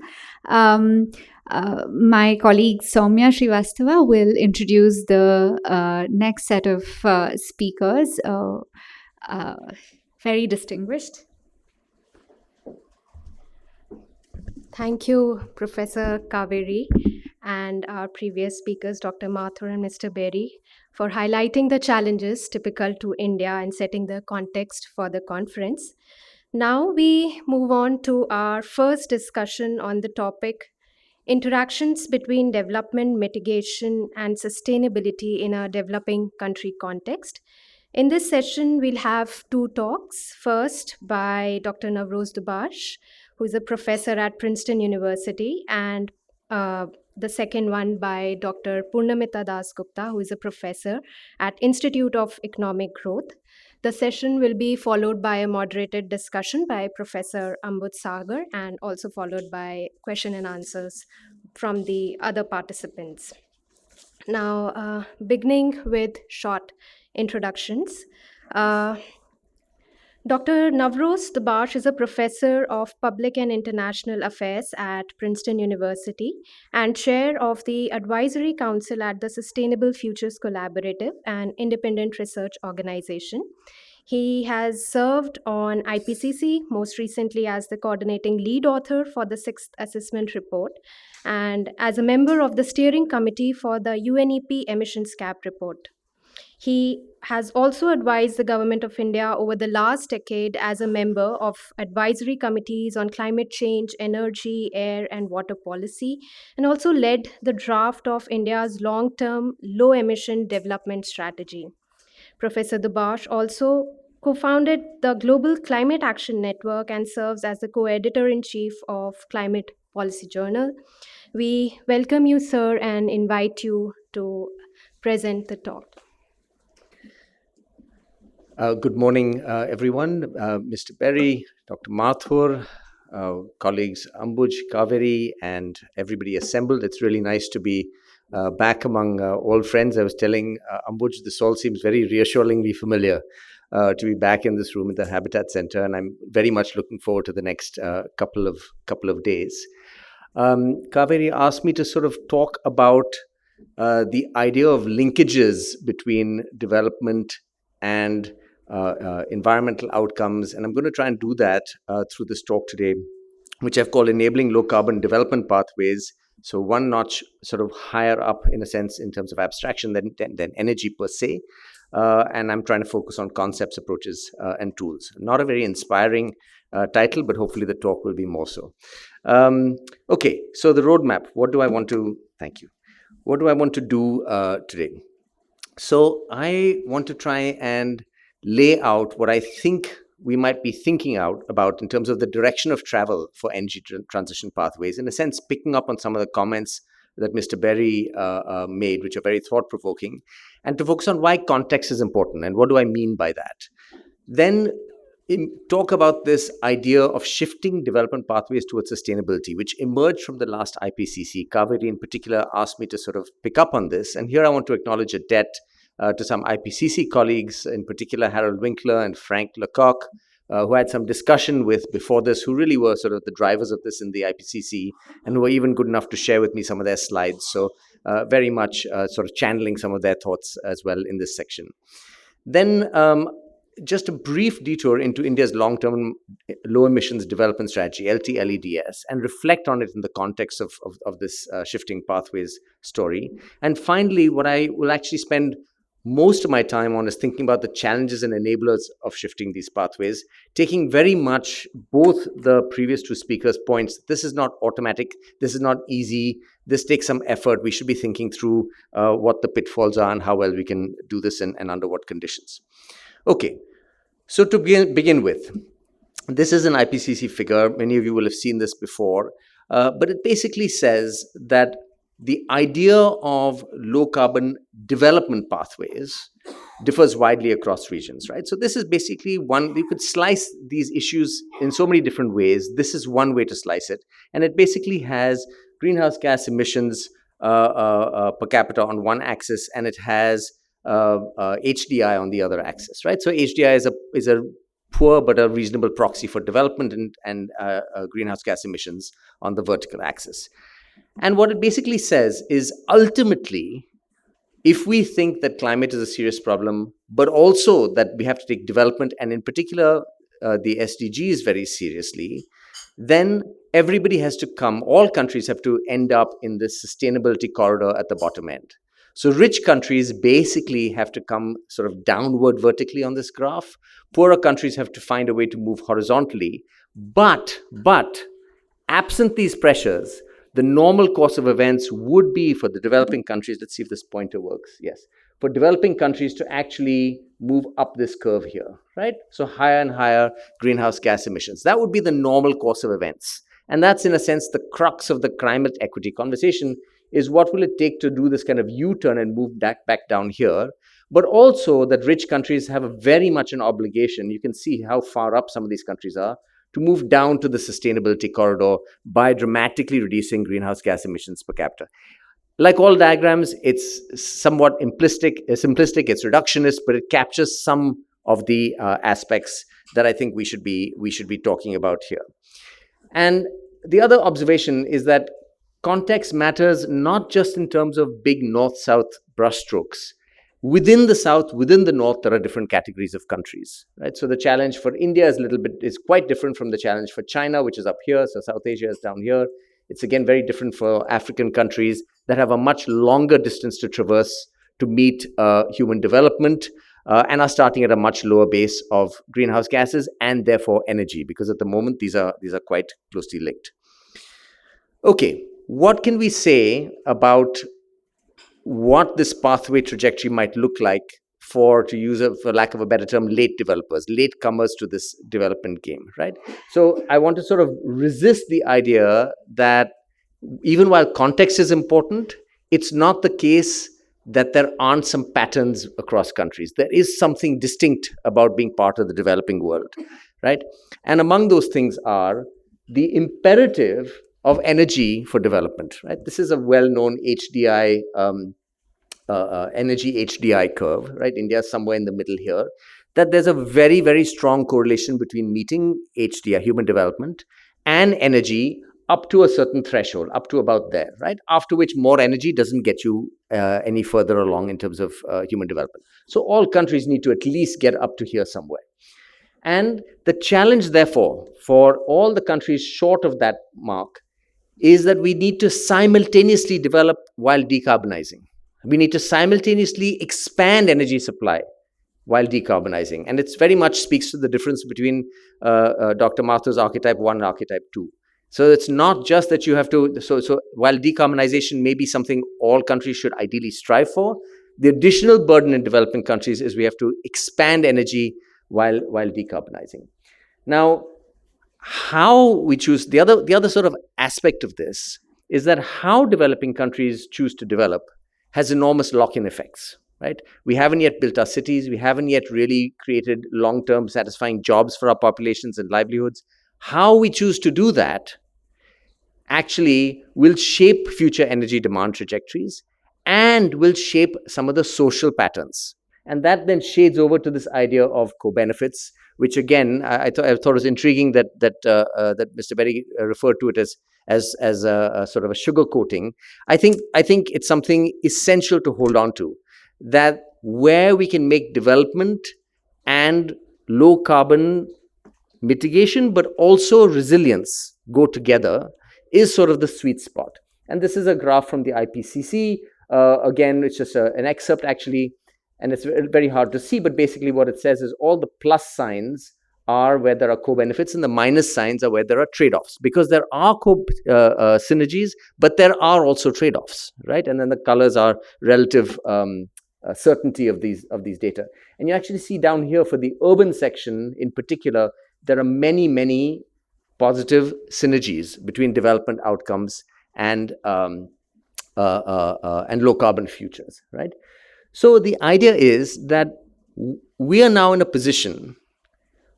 My colleague Soumya Srivastava will introduce the next set of speakers, very distinguished. Thank you, Professor Kaveri, and our previous speakers, Dr. Mathur and Mr. Berry, for highlighting the challenges typical to India and setting the context for the conference. Now we move on to our first discussion on the topic, interactions between development, mitigation, and sustainability in a developing country context. In this session, we'll have 2 talks. First, by Dr. Navroz Dubash, who is a professor at Princeton University, and the second one by Dr. Purnamita Dasgupta, who is a professor at Institute of Economic Growth. The session will be followed by a moderated discussion by Professor Ambut Sagar, and also followed by question and answers from the other participants. Now, beginning with short introductions. Dr. Navroz Dubash is a professor of Public and International Affairs at Princeton University and chair of the Advisory Council at the Sustainable Futures Collaborative, an independent research organization. He has served on IPCC, most recently as the coordinating lead author for the 6th assessment report, and as a member of the steering committee for the UNEP emissions cap report. He has also advised the Government of India over the last decade as a member of advisory committees on climate change, energy, air, and water policy, and also led the draft of India's long-term low-emission development strategy. Professor Dubash also co-founded the Global Climate Action Network and serves as the co-editor-in-chief of Climate Policy Journal. We welcome you, sir, and invite you to present the talk. Good morning, everyone. Mr. Berry, Dr. Mathur, colleagues Ambuj, Kaveri, and everybody assembled. It's really nice to be back among old friends. I was telling Ambuj, this all seems very reassuringly familiar to be back in this room at the Habitat Center, and I'm very much looking forward to the next couple of days. Kaveri asked me to sort of talk about the idea of linkages between development and environmental outcomes, and I'm going to try and do that through this talk today, which I've called Enabling Low Carbon Development Pathways. So one notch sort of higher up, in a sense, in terms of abstraction than energy per se. And I'm trying to focus on concepts, approaches, and tools. Not a very inspiring title, but hopefully the talk will be more so. Okay, so the roadmap. Thank you. What do I want to do today? So I want to try and lay out what I think we might be thinking about in terms of the direction of travel for energy transition pathways, in a sense, picking up on some of the comments that Mr. Berry made, which are very thought-provoking, and to focus on why context is important and what do I mean by that. Then talk about this idea of shifting development pathways towards sustainability, which emerged from the last IPCC. Kaveri in particular asked me to sort of pick up on this. And here I want to acknowledge a debt to some IPCC colleagues, in particular Harold Winkler and Frank Lecoq, who had some discussion with before this, who really were sort of the drivers of this in the IPCC and who were even good enough to share with me some of their slides. So very much sort of channeling some of their thoughts as well in this section. Then just a brief detour into India's long-term low emissions development strategy, LTLEDS, and reflect on it in the context of this shifting pathways story. And finally, what I will actually spend most of my time on is thinking about the challenges and enablers of shifting these pathways, taking very much both the previous two speakers' points. This is not automatic. This is not easy. This takes some effort. We should be thinking through what the pitfalls are and how well we can do this and under what conditions. Okay, so to begin with, this is an IPCC figure. Many of you will have seen this before, but it basically says that the idea of low carbon development pathways differs widely across regions, right? So this is basically you could slice these issues in so many different ways. This is one way to slice it. And it basically has greenhouse gas emissions per capita on one axis, and it has HDI on the other axis, right? So HDI is a poor but a reasonable proxy for development and greenhouse gas emissions on the vertical axis. And what it basically says is ultimately, if we think that climate is a serious problem, but also that we have to take development and in particular the SDGs very seriously, then everybody has to come, all countries have to end up in this sustainability corridor at the bottom end. So rich countries basically have to come sort of downward vertically on this graph. Poorer countries have to find a way to move horizontally. But absent these pressures, the normal course of events would be for the developing countries, let's see if this pointer works, yes, for developing countries to actually move up this curve here, right? So higher and higher greenhouse gas emissions. That would be the normal course of events. And that's in a sense the crux of the climate equity conversation, is what will it take to do this kind of U-turn and move back down here, but also that rich countries have very much an obligation. You can see how far up some of these countries are to move down to the sustainability corridor by dramatically reducing greenhouse gas emissions per capita. Like all diagrams, it's somewhat simplistic, it's reductionist, but it captures some of the aspects that I think we should be talking about here. And the other observation is that context matters not just in terms of big north-south brushstrokes. Within the south, within the north, there are different categories of countries, right? So the challenge for India is quite different from the challenge for China, which is up here. So South Asia is down here. It's again very different for African countries that have a much longer distance to traverse to meet human development and are starting at a much lower base of greenhouse gases and therefore energy, because at the moment these are quite closely linked. Okay, what can we say about what this pathway trajectory might look like for lack of a better term, late developers, late comers to this development game, right? So I want to sort of resist the idea that even while context is important, it's not the case that there aren't some patterns across countries. There is something distinct about being part of the developing world, right? And among those things are the imperative of energy for development, right? This is a well-known HDI, energy HDI curve, right? India is somewhere in the middle here, that there's a very, very strong correlation between meeting HDI, human development, and energy up to a certain threshold, up to about there, right? After which more energy doesn't get you any further along in terms of human development. So all countries need to at least get up to here somewhere. And the challenge, therefore, for all the countries short of that mark is that we need to simultaneously develop while decarbonizing. We need to simultaneously expand energy supply while decarbonizing. And it's very much speaks to the difference between Dr. Mathur's archetype 1 and archetype 2. So it's not just that you have to, so while decarbonization may be something all countries should ideally strive for, the additional burden in developing countries is we have to expand energy while decarbonizing. Now, how we choose, the other sort of aspect of this is that how developing countries choose to develop has enormous lock-in effects, right? We haven't yet built our cities. We haven't yet really created long-term satisfying jobs for our populations and livelihoods. How we choose to do that actually will shape future energy demand trajectories and will shape some of the social patterns. And that then shades over to this idea of co-benefits, which again, I thought it was intriguing that Mr. Berry referred to it as a sort of a sugar coating. I think it's something essential to hold on to, that where we can make development and low carbon mitigation, but also resilience go together is sort of the sweet spot. And this is a graph from the IPCC. Again, it's just an excerpt actually, and it's very hard to see, but basically what it says is all the plus signs are where there are co-benefits and the minus signs are where there are trade-offs, because there are synergies, but there are also trade-offs, right? And then the colors are relative certainty of these data. And you actually see down here for the urban section in particular, there are many, many positive synergies between development outcomes and low carbon futures, right? So the idea is that we are now in a position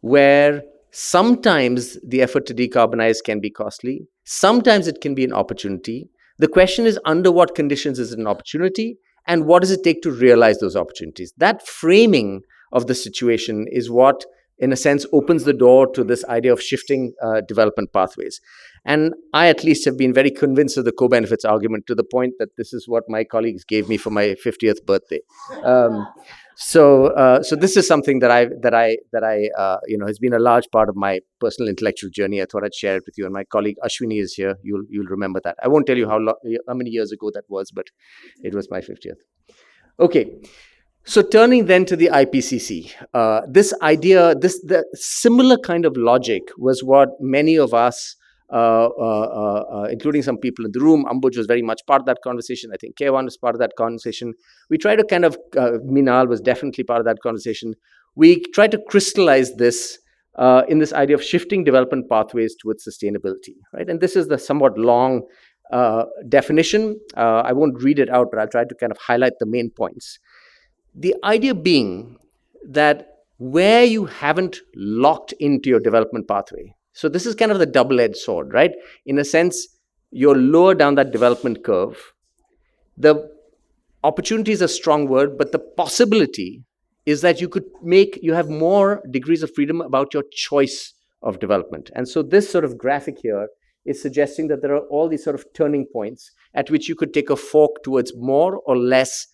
where sometimes the effort to decarbonize can be costly, sometimes it can be an opportunity. The question is, under what conditions is it an opportunity, and what does it take to realize those opportunities? That framing of the situation is what, in a sense, opens the door to this idea of shifting development pathways. And I at least have been very convinced of the co-benefits argument, to the point that this is what my colleagues gave me for my 50th birthday. So this is something that I has been a large part of my personal intellectual journey. I thought I'd share it with you. And my colleague Ashwini is here. You'll remember that. I won't tell you how many years ago that was, but it was my 50th. Okay. So turning then to the IPCC, this idea, the similar kind of logic was what many of us, including some people in the room, Ambuj was very much part of that conversation. I think Kevan was part of that conversation. We try to kind of, Minal was definitely part of that conversation. We try to crystallize this in this idea of shifting development pathways towards sustainability, right? And this is the somewhat long definition. I won't read it out, but I'll try to kind of highlight the main points. The idea being that where you haven't locked into your development pathway, so this is kind of the double-edged sword, right? In a sense, you're lower down that development curve. The opportunity is a strong word, but the possibility is that you have more degrees of freedom about your choice of development. And so this sort of graphic here is suggesting that there are all these sort of turning points at which you could take a fork towards more or less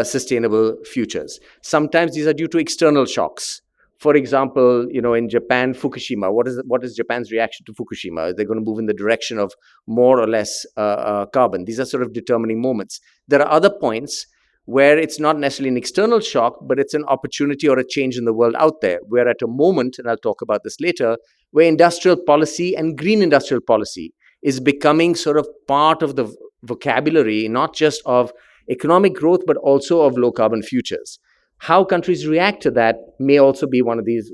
sustainable futures. Sometimes these are due to external shocks. For example, in Japan, Fukushima, what is Japan's reaction to Fukushima? They're going to move in the direction of more or less carbon. These are sort of determining moments. There are other points where it's not necessarily an external shock, but it's an opportunity or a change in the world out there. We're at a moment, and I'll talk about this later, where industrial policy and green industrial policy is becoming sort of part of the vocabulary, not just of economic growth, but also of low carbon futures. How countries react to that may also be one of these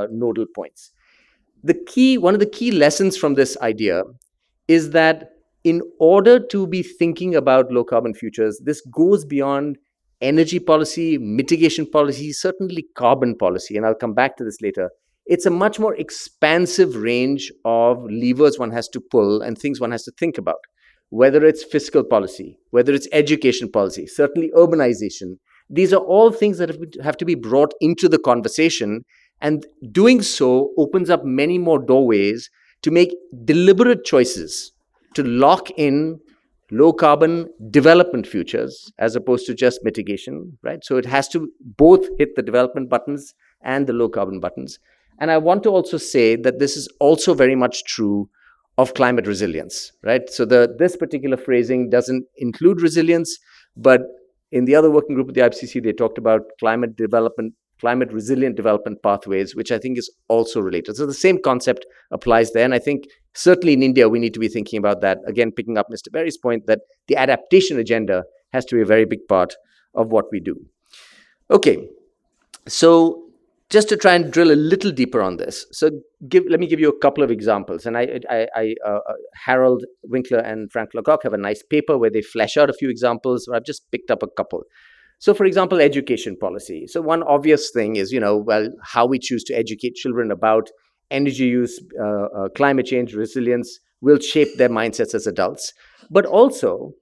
nodal points. One of the key lessons from this idea is that in order to be thinking about low carbon futures, this goes beyond energy policy, mitigation policy, certainly carbon policy, and I'll come back to this later. It's a much more expansive range of levers one has to pull and things one has to think about. Whether it's fiscal policy, whether it's education policy, certainly urbanization. These are all things that have to be brought into the conversation, and doing so opens up many more doorways to make deliberate choices to lock in low carbon development futures as opposed to just mitigation, right? So it has to both hit the development buttons and the low carbon buttons. And I want to also say that this is also very much true of climate resilience, right? So this particular phrasing doesn't include resilience, but In the other working group of the IPCC, they talked about climate development, climate resilient development pathways, which I think is also related. So the same concept applies there. And I think certainly in India, we need to be thinking about that. Again, picking up Mr. Berry's point that the adaptation agenda has to be a very big part of what we do. Okay, so just to try and drill a little deeper on this. So let me give you a couple of examples. And Harold Winkler and Frank Lecoq have a nice paper where they flesh out a few examples. I've just picked up a couple. So for example, education policy. So one obvious thing is, how we choose to educate children about energy use, climate change, resilience will shape their mindsets as adults. But also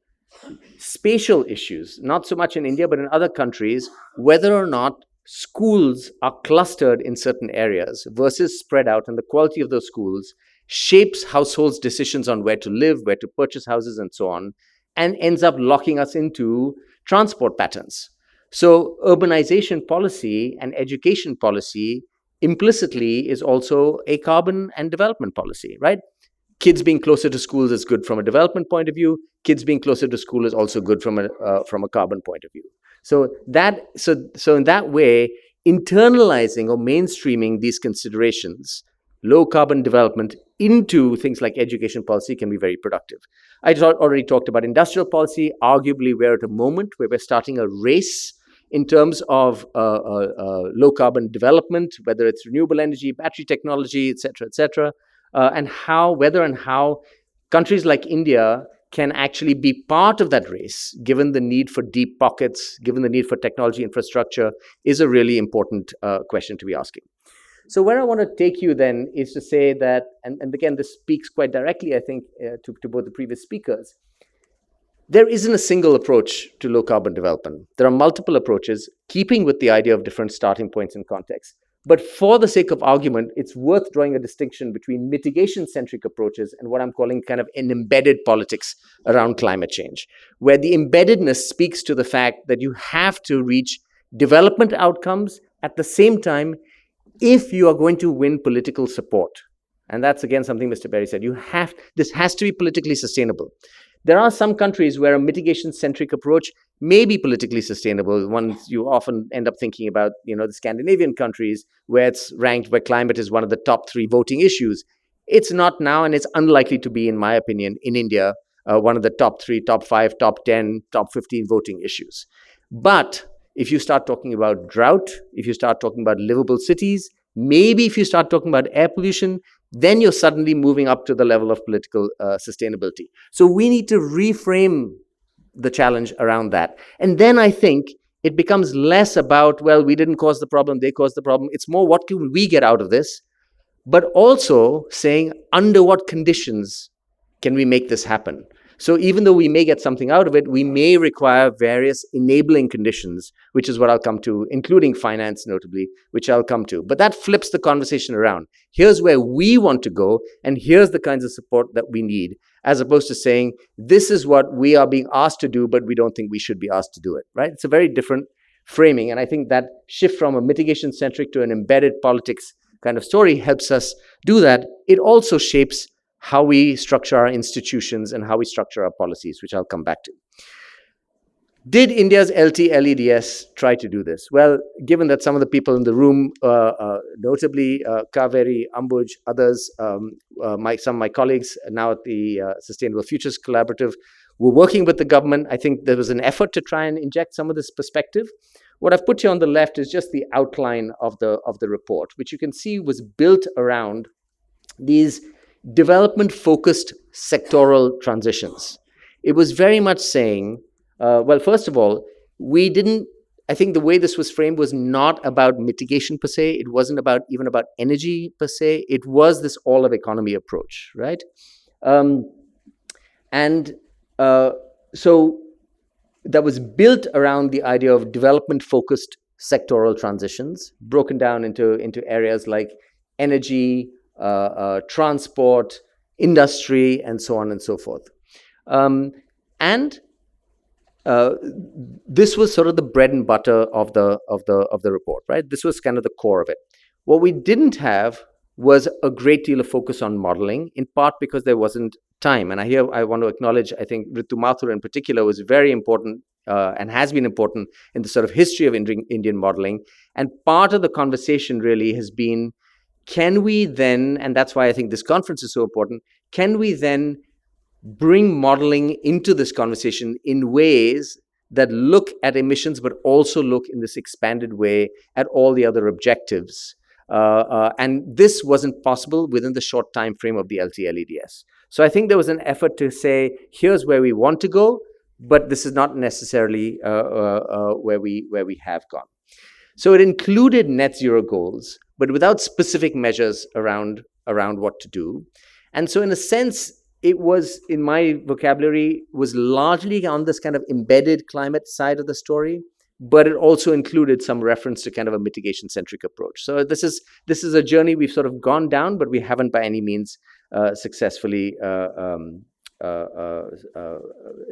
spatial issues, not so much in India, but in other countries, whether or not schools are clustered in certain areas versus spread out, and the quality of those schools shapes households' decisions on where to live, where to purchase houses, and so on, and ends up locking us into transport patterns. So urbanization policy and education policy implicitly is also a carbon and development policy, right? Kids being closer to schools is good from a development point of view. Kids being closer to school is also good from a carbon point of view. So in that way, internalizing or mainstreaming these considerations, low carbon development, into things like education policy can be very productive. I already talked about industrial policy. Arguably, we're at a moment where we're starting a race in terms of low carbon development, whether it's renewable energy, battery technology, et cetera, and whether and how countries like India can actually be part of that race, given the need for deep pockets, given the need for technology infrastructure, is a really important question to be asking. So where I want to take you then is to say that, and again, this speaks quite directly, I think, to both the previous speakers, there isn't a single approach to low carbon development. There are multiple approaches, keeping with the idea of different starting points and contexts. But for the sake of argument, it's worth drawing a distinction between mitigation-centric approaches and what I'm calling kind of an embedded politics around climate change, where the embeddedness speaks to the fact that you have to reach development outcomes at the same time if you are going to win political support. And that's, again, something Mr. Berry said. This has to be politically sustainable. There are some countries where a mitigation-centric approach may be politically sustainable. Ones you often end up thinking about, the Scandinavian countries, where it's ranked where climate is one of the top 3 voting issues. It's not now, and it's unlikely to be, in my opinion, in India, one of the top 3, top 5, top 10, top 15 voting issues. But if you start talking about drought, if you start talking about livable cities, maybe if you start talking about air pollution, then you're suddenly moving up to the level of political sustainability. So we need to reframe the challenge around that. And then I think it becomes less about, well, we didn't cause the problem, they caused the problem. It's more, what can we get out of this? But also saying, under what conditions can we make this happen? So even though we may get something out of it, we may require various enabling conditions, which is what I'll come to, including finance notably, which I'll come to. But that flips the conversation around. Here's where we want to go, and here's the kinds of support that we need, as opposed to saying, this is what we are being asked to do, but we don't think we should be asked to do it, right? It's a very different framing. And I think that shift from a mitigation-centric to an embedded politics kind of story helps us do that. It also shapes how we structure our institutions and how we structure our policies, which I'll come back to. Did India's LT-LEDs try to do this? Well, given that some of the people in the room, notably Kaveri, Ambuj, others, some of my colleagues now at the Sustainable Futures Collaborative were working with the government, I think there was an effort to try and inject some of this perspective. What I've put here on the left is just the outline of the report, which you can see was built around these development-focused sectoral transitions. It was very much saying, well, first of all, I think the way this was framed was not about mitigation per se. It wasn't even about energy per se. It was this all-of-economy approach, right? So that was built around the idea of development-focused sectoral transitions, broken down into areas like energy, transport, industry, and so on and so forth. This was sort of the bread and butter of the report, right? This was kind of the core of it. What we didn't have was a great deal of focus on modeling, in part because there wasn't time. And I want to acknowledge, I think Ritu Mathur in particular was very important and has been important in the sort of history of Indian modeling. And part of the conversation really has been, can we then, and that's why I think this conference is so important, can we then bring modeling into this conversation in ways that look at emissions, but also look in this expanded way at all the other objectives. And this wasn't possible within the short time frame of the LTLEDS. So I think there was an effort to say, here's where we want to go, but this is not necessarily where we have gone. So it included net zero goals, but without specific measures around what to do. And so in a sense, it was, in my vocabulary, was largely on this kind of embedded climate side of the story, but it also included some reference to kind of a mitigation-centric approach. So this is a journey we've sort of gone down, but we haven't by any means successfully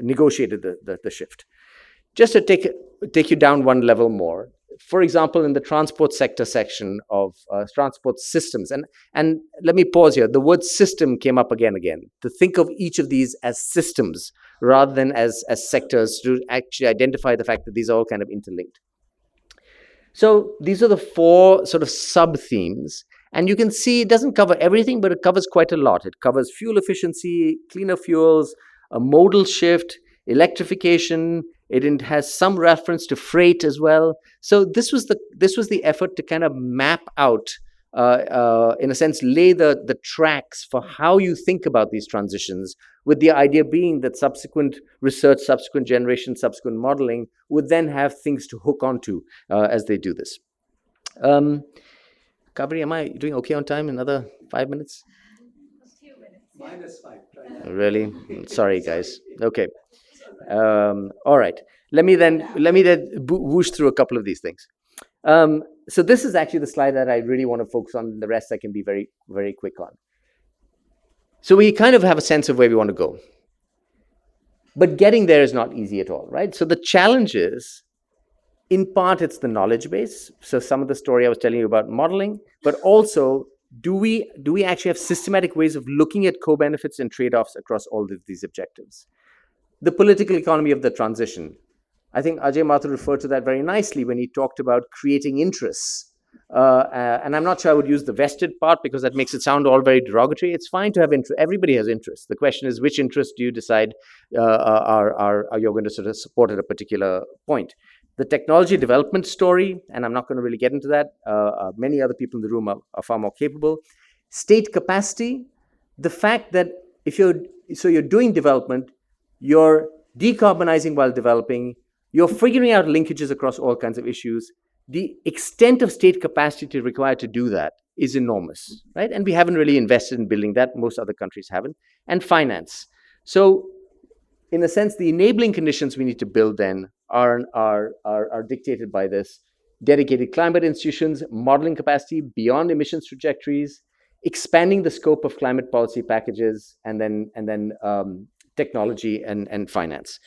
negotiated the shift. Just to take you down one level more, for example, in the transport sector section of transport systems, and let me pause here, the word system came up again, to think of each of these as systems rather than as sectors, to actually identify the fact that these are all kind of interlinked. So these are the four sort of sub-themes, and you can see it doesn't cover everything, but it covers quite a lot. It covers fuel efficiency, cleaner fuels, a modal shift, electrification. It has some reference to freight as well. So this was the effort to kind of map out, in a sense, lay the tracks for how you think about these transitions, with the idea being that subsequent research, subsequent generation, subsequent modeling would then have things to hook onto as they do this. Kaveri, am I doing okay on time? Another 5 minutes? -5. Really? Sorry, guys. Okay. All right. Let me then whoosh through a couple of these things. So this is actually the slide that I really want to focus on. The rest I can be very, very quick on. So we kind of have a sense of where we want to go. But getting there is not easy at all, right? So the challenge is, in part, it's the knowledge base. So some of the story I was telling you about modeling, but also, do we actually have systematic ways of looking at co-benefits and trade-offs across all of these objectives? The political economy of the transition. I think Ajay Mathur referred to that very nicely when he talked about creating interests. And I'm not sure I would use the vested part because that makes it sound all very derogatory. It's fine to have interest. Everybody has interests. The question is, which interests do you decide are you going to sort of support at a particular point? The technology development story, and I'm not going to really get into that. Many other people in the room are far more capable. State capacity, the fact that if you're doing development, you're decarbonizing while developing, you're figuring out linkages across all kinds of issues. The extent of state capacity required to do that is enormous, right? And we haven't really invested in building that. Most other countries haven't. And finance. So in a sense, the enabling conditions we need to build then are dictated by this. Dedicated climate institutions, modeling capacity beyond emissions trajectories, expanding the scope of climate policy packages, and then technology and finance.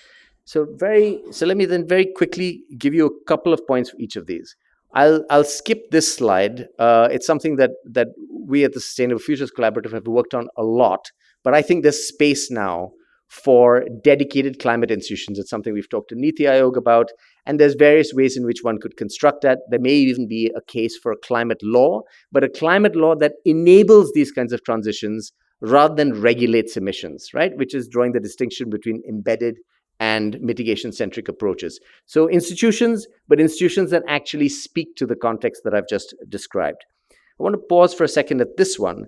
So let me then very quickly give you a couple of points for each of these. I'll skip this slide. It's something that we at the Sustainable Futures Collaborative have worked on a lot, but I think there's space now for dedicated climate institutions. It's something we've talked to NITI Aayog about, and there's various ways in which one could construct that. There may even be a case for a climate law, but a climate law that enables these kinds of transitions rather than regulates emissions, right? Which is drawing the distinction between embedded and mitigation-centric approaches. So institutions, but institutions that actually speak to the context that I've just described. I want to pause for a second at this one.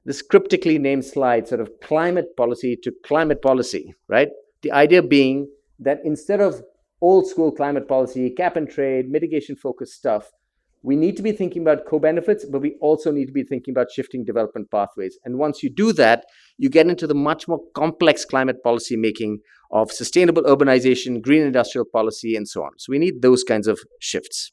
This cryptically named slide, sort of climate policy to climate policy, right? The idea being that instead of old school climate policy, cap and trade, mitigation-focused stuff, we need to be thinking about co-benefits, but we also need to be thinking about shifting development pathways. And once you do that, you get into the much more complex climate policy making of sustainable urbanization, green industrial policy, and so on. So we need those kinds of shifts.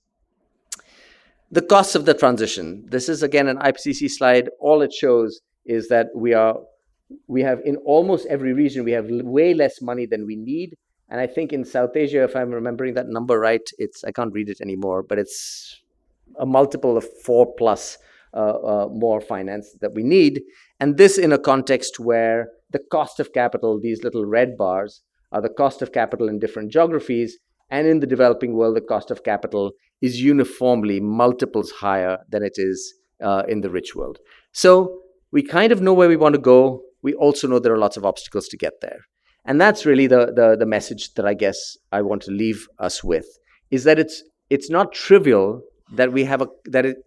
The costs of the transition. This is, again, an IPCC slide. All it shows is that we have in almost every region, we have way less money than we need. And I think in South Asia, if I'm remembering that number right, I can't read it anymore, but it's a multiple of 4+ more finance that we need. And this in a context where the cost of capital, these little red bars, are the cost of capital in different geographies. And in the developing world, the cost of capital is uniformly multiples higher than it is in the rich world. So we kind of know where we want to go. We also know there are lots of obstacles to get there. And that's really the message that I guess I want to leave us with, is that it's not trivial that we have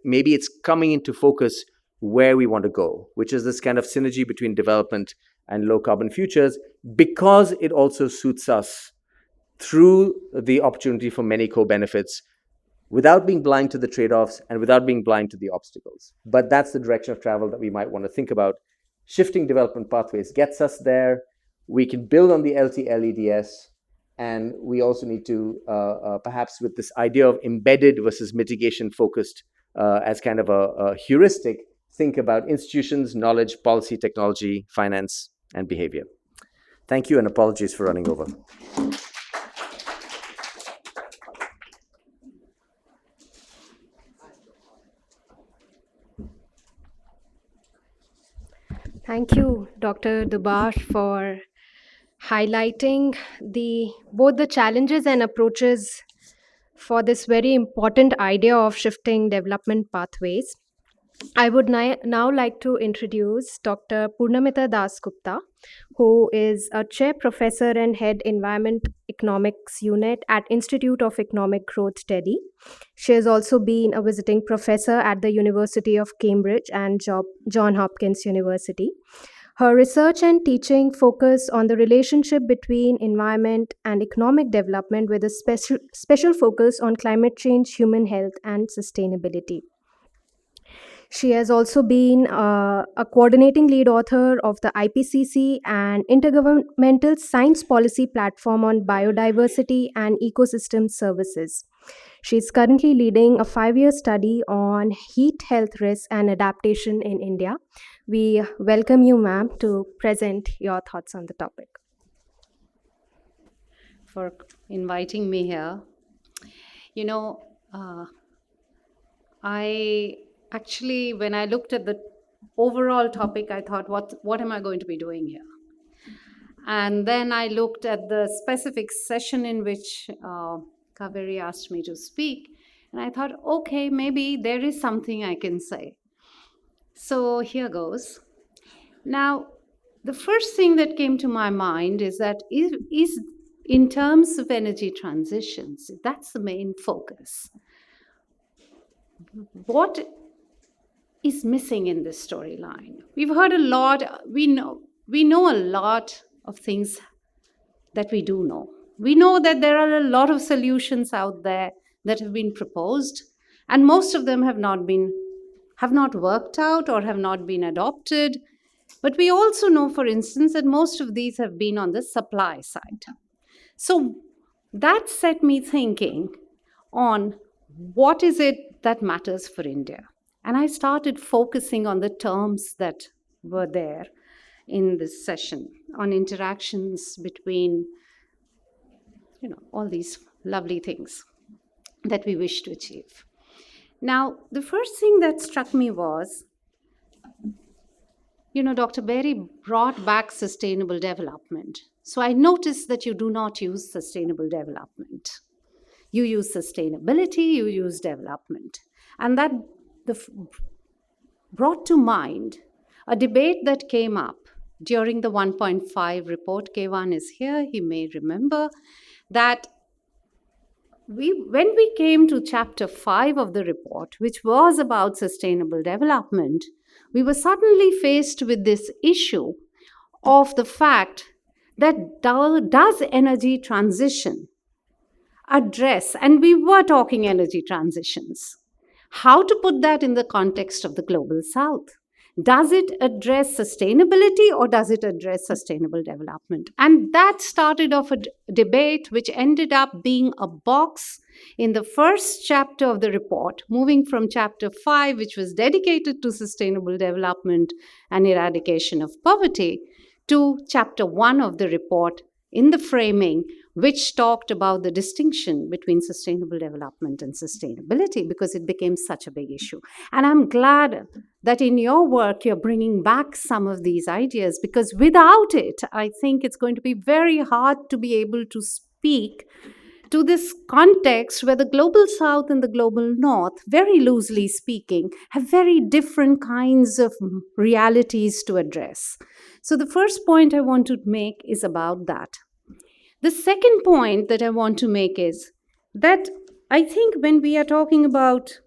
maybe it's coming into focus where we want to go, which is this kind of synergy between development and low carbon futures, because it also suits us through the opportunity for many co-benefits, without being blind to the trade-offs and without being blind to the obstacles. But that's the direction of travel that we might want to think about. Shifting development pathways gets us there. We can build on the LTLEDS, and we also need to, perhaps with this idea of embedded versus mitigation focused as kind of a heuristic, think about institutions, knowledge, policy, technology, finance, and behavior. Thank you, and apologies for running over. Thank you, Dr. Dubash, for highlighting both the challenges and approaches for this very important idea of shifting development pathways. I would now like to introduce Dr. Purnamita Dasgupta, who is a chair professor and head Environment Economics Unit at Institute of Economic Growth, TERI. She has also been a visiting professor at the University of Cambridge and Johns Hopkins University. Her research and teaching focus on the relationship between environment and economic development, with a special focus on climate change, human health, and sustainability. She has also been a coordinating lead author of the IPCC and Intergovernmental Science Policy Platform on Biodiversity and Ecosystem Services. She is currently leading a 5-year study on heat health risks and adaptation in India. We welcome you, ma'am, to present your thoughts on the topic. For inviting me here. You know, Actually, when I looked at the overall topic, I thought, what am I going to be doing here? And then I looked at the specific session in which Kaveri asked me to speak, and I thought, okay, maybe there is something I can say. So here goes. Now, the first thing that came to my mind is that is in terms of energy transitions, that's the main focus. What is missing in this storyline? We've heard a lot, we know a lot of things that we do know. We know that there are a lot of solutions out there that have been proposed, and most of them have not worked out or have not been adopted. But we also know, for instance, that most of these have been on the supply side. So that set me thinking on what is it that matters for India. And I started focusing on the terms that were there in this session, on interactions between, all these lovely things that we wish to achieve. Now, the first thing that struck me was, Dr. Berry brought back sustainable development. So I noticed that you do not use sustainable development. You use sustainability, you use development. And that brought to mind a debate that came up during the 1.5 report. Kevan is here, he may remember that when we came to chapter 5 of the report, which was about sustainable development, we were suddenly faced with this issue of the fact that does energy transition address, and we were talking energy transitions, how to put that in the context of the global south. Does it address sustainability or does it address sustainable development? And that started off a debate which ended up being a box in the first chapter of the report, moving from chapter 5, which was dedicated to sustainable development and eradication of poverty, to chapter 1 of the report in the framing, which talked about the distinction between sustainable development and sustainability, because it became such a big issue. And I'm glad that in your work, you're bringing back some of these ideas, because without it, I think it's going to be very hard to be able to speak to this context where the global south and the global north, very loosely speaking, have very different kinds of realities to address. So the first point I want to make is about that. The second point that I want to make is that I think when we are talking about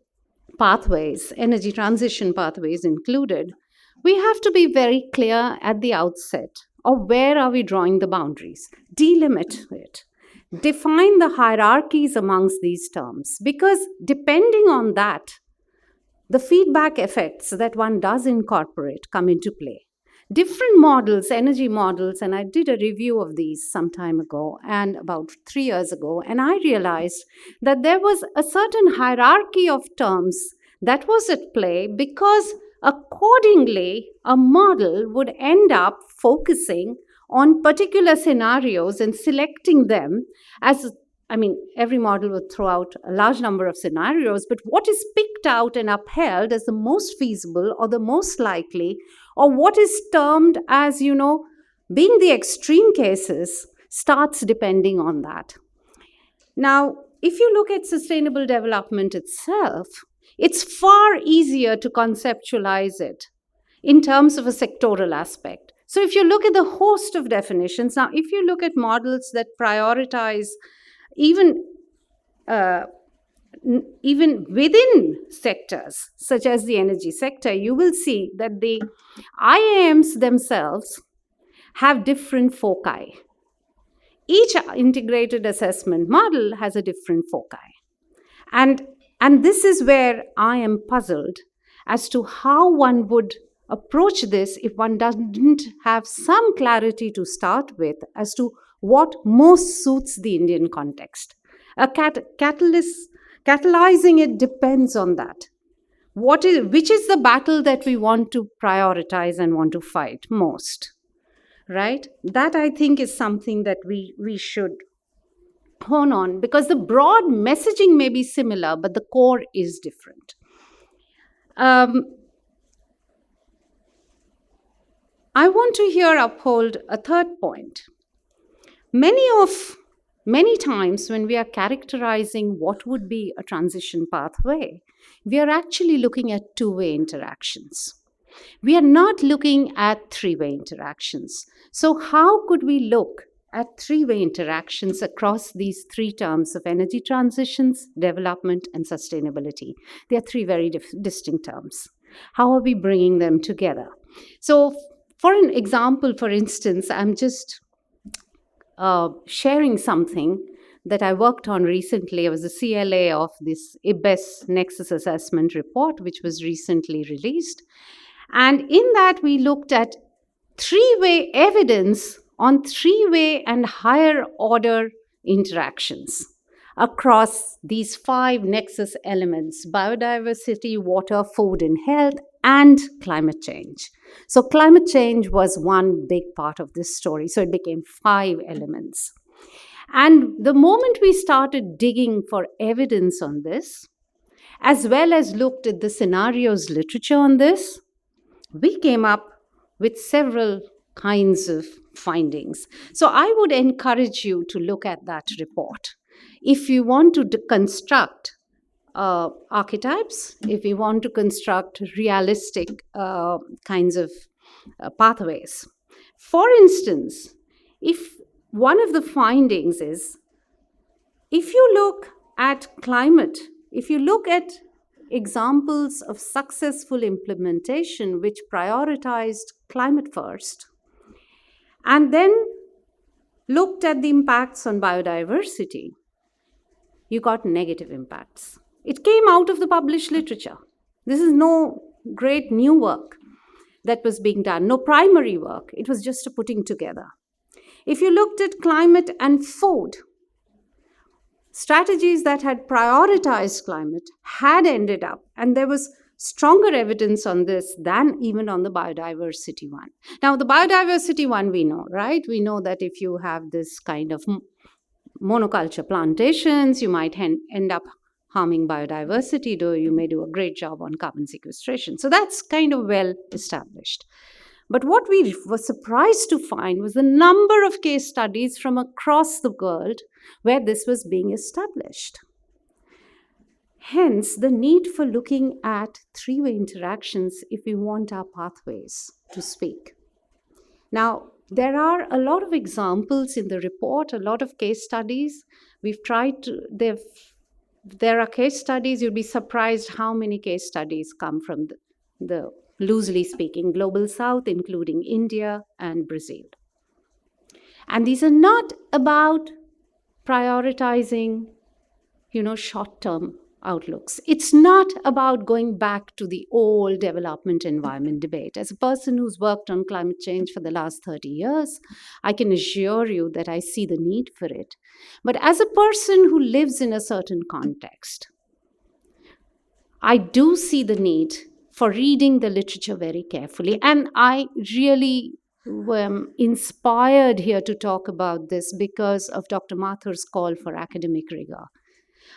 pathways, energy transition pathways included, we have to be very clear at the outset of where are we drawing the boundaries, delimit it, define the hierarchies amongst these terms, because depending on that, the feedback effects that one does incorporate come into play. Different models, energy models, and I did a review of these some time ago and about 3 years ago, and I realized that there was a certain hierarchy of terms that was at play because accordingly, a model would end up focusing on particular scenarios and selecting them as, I mean, every model would throw out a large number of scenarios, but what is picked out and upheld as the most feasible or the most likely, or what is termed as, being the extreme cases, starts depending on that. Now, if you look at sustainable development itself, it's far easier to conceptualize it in terms of a sectoral aspect. So if you look at the host of definitions, now if you look at models that prioritize even within sectors, such as the energy sector, you will see that the IAMs themselves have different foci. Each integrated assessment model has a different foci. And this is where I am puzzled as to how one would approach this if one doesn't have some clarity to start with as to what most suits the Indian context. Catalyzing it depends on that. Which is the battle that we want to prioritize and want to fight most, right? That I think is something that we should hone on, because the broad messaging may be similar, but the core is different. I want to here uphold a third point. Many times when we are characterizing what would be a transition pathway, we are actually looking at two-way interactions. We are not looking at three-way interactions. So how could we look at three-way interactions across these three terms of energy transitions, development, and sustainability? They are three very distinct terms. How are we bringing them together? So for an example, for instance, I'm just sharing something that I worked on recently. I was the CLA of this IBES Nexus assessment report, which was recently released. And in that, we looked at three-way evidence on three-way and higher order interactions across these 5 nexus elements: biodiversity, water, food and health, and climate change. So climate change was one big part of this story. So it became 5 elements. And the moment we started digging for evidence on this, as well as looked at the scenarios literature on this, we came up with several kinds of findings. So I would encourage you to look at that report. If you want to construct archetypes, if you want to construct realistic kinds of pathways. For instance, if one of the findings is, if you look at climate, if you look at examples of successful implementation which prioritized climate first, and then looked at the impacts on biodiversity, you got negative impacts. It came out of the published literature. This is no great new work that was being done, no primary work. It was just a putting together. If you looked at climate and food, strategies that had prioritized climate had ended up, and there was stronger evidence on this than even on the biodiversity one. Now, the biodiversity one we know, right? We know that if you have this kind of monoculture plantations, you might end up harming biodiversity, though you may do a great job on carbon sequestration. So that's kind of well established. But what we were surprised to find was the number of case studies from across the world where this was being established. Hence, the need for looking at three-way interactions if we want our pathways to speak. Now, there are a lot of examples in the report, a lot of case studies. We've tried to, there are case studies, you'll be surprised how many case studies come from the loosely speaking, Global South, including India and Brazil. And these are not about prioritizing, short-term outlooks. It's not about going back to the old development environment debate. As a person who's worked on climate change for the last 30 years, I can assure you that I see the need for it. But as a person who lives in a certain context, I do see the need for reading the literature very carefully. And I really am inspired here to talk about this because of Dr. Mathur's call for academic rigor.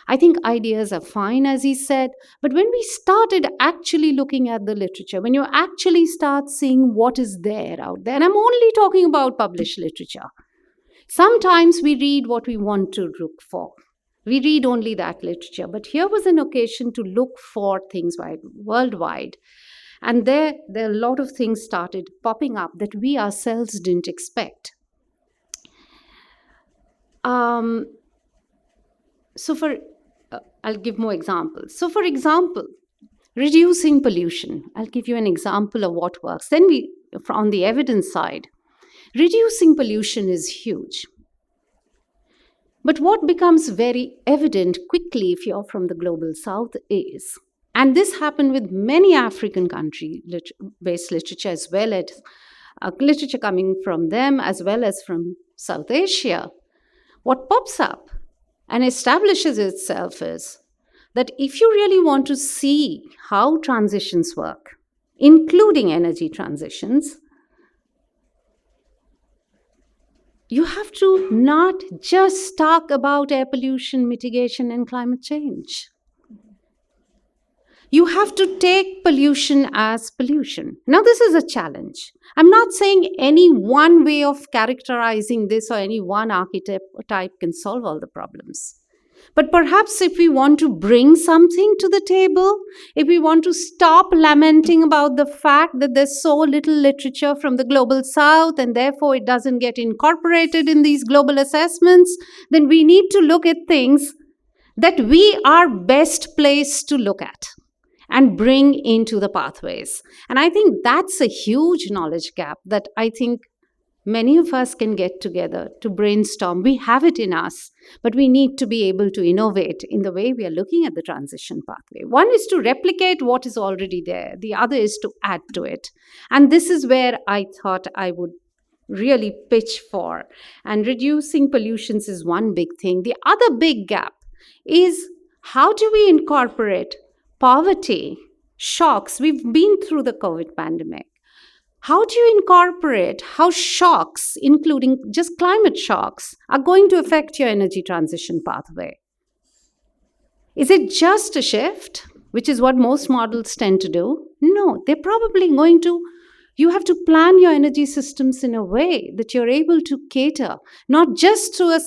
I think ideas are fine, as he said, but when we started actually looking at the literature, when you actually start seeing what is there out there, and I'm only talking about published literature, sometimes we read what we want to look for. We read only that literature, but here was an occasion to look for things worldwide. And there are a lot of things started popping up that we ourselves didn't expect. I'll give more examples. So for example, reducing pollution. I'll give you an example of what works. Then on the evidence side, reducing pollution is huge. But what becomes very evident quickly if you're from the Global South is, and this happened with many African country-based literature as well as literature coming from them as well as from South Asia, what pops up and establishes itself is that if you really want to see how transitions work, including energy transitions, you have to not just talk about air pollution mitigation and climate change. You have to take pollution as pollution. Now, this is a challenge. I'm not saying any one way of characterizing this or any one archetype can solve all the problems. But perhaps if we want to bring something to the table, if we want to stop lamenting about the fact that there's so little literature from the Global South and therefore it doesn't get incorporated in these global assessments, then we need to look at things that we are best placed to look at and bring into the pathways. And I think that's a huge knowledge gap that I think many of us can get together to brainstorm. We have it in us, but we need to be able to innovate in the way we are looking at the transition pathway. One is to replicate what is already there. The other is to add to it. And this is where I thought I would really pitch for. And reducing pollutions is one big thing. The other big gap is how do we incorporate poverty, shocks? We've been through the COVID pandemic. How do you incorporate how shocks, including just climate shocks, are going to affect your energy transition pathway? Is it just a shift, which is what most models tend to do? No, they're probably going to, you have to plan your energy systems in a way that you're able to cater, not just to a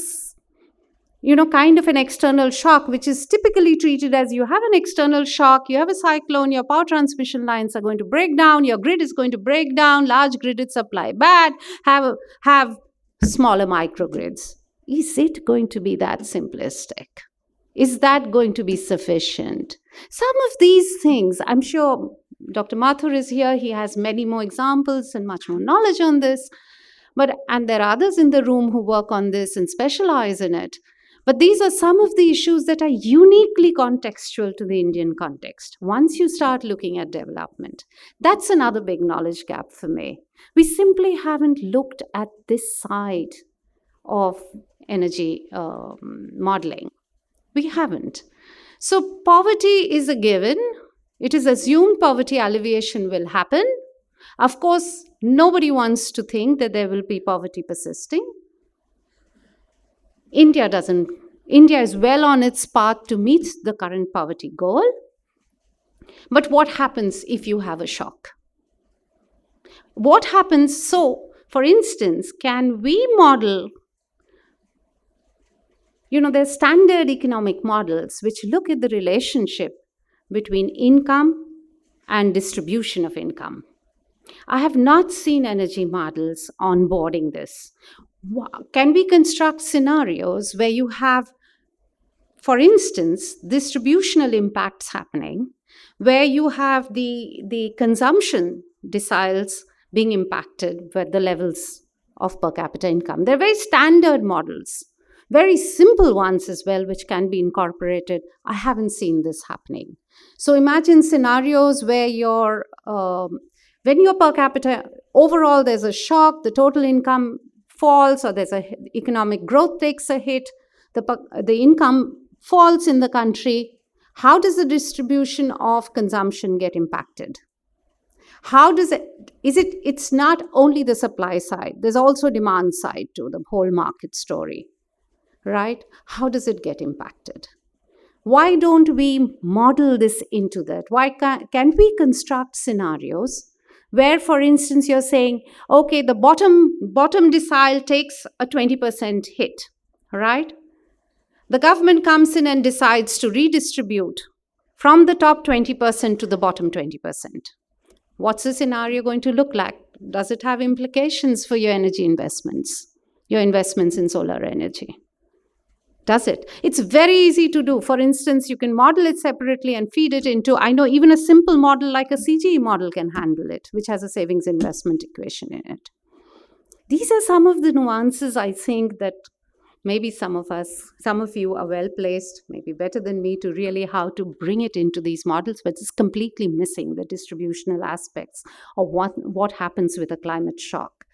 kind of an external shock, which is typically treated as you have an external shock, you have a cyclone, your power transmission lines are going to break down, your grid is going to break down, large gridded supply bad, have smaller microgrids. Is it going to be that simplistic? Is that going to be sufficient? Some of these things, I'm sure Dr. Mathur is here, he has many more examples and much more knowledge on this, and there are others in the room who work on this and specialize in it. But these are some of the issues that are uniquely contextual to the Indian context. Once you start looking at development, that's another big knowledge gap for me. We simply haven't looked at this side of energy modeling. We haven't. So poverty is a given. It is assumed poverty alleviation will happen. Of course, nobody wants to think that there will be poverty persisting. India is well on its path to meet the current poverty goal. But what happens if you have a shock? What happens? So, for instance, can we model, there's standard economic models which look at the relationship between income and distribution of income. I have not seen energy models onboarding this. Can we construct scenarios where you have, for instance, distributional impacts happening, where you have the consumption deciles being impacted by the levels of per capita income? They're very standard models, very simple ones as well, which can be incorporated. I haven't seen this happening. So imagine scenarios where when your per capita, overall there's a shock, the total income falls, or there's economic growth takes a hit, the income falls in the country. How does the distribution of consumption get impacted? It's not only the supply side, there's also demand side to the whole market story, right? How does it get impacted? Why don't we model this into that? Why can we construct scenarios where, for instance, you're saying, okay, the bottom decile takes a 20% hit, right? The government comes in and decides to redistribute from the top 20% to the bottom 20%. What's the scenario going to look like? Does it have implications for your energy investments, your investments in solar energy? Does it? It's very easy to do. For instance, you can model it separately and feed it into, I know even a simple model like a CGE model can handle it, which has a savings investment equation in it. These are some of the nuances, I think, that maybe some of you are well placed, maybe better than me, to really how to bring it into these models, but it's completely missing the distributional aspects of what happens with a climate shock.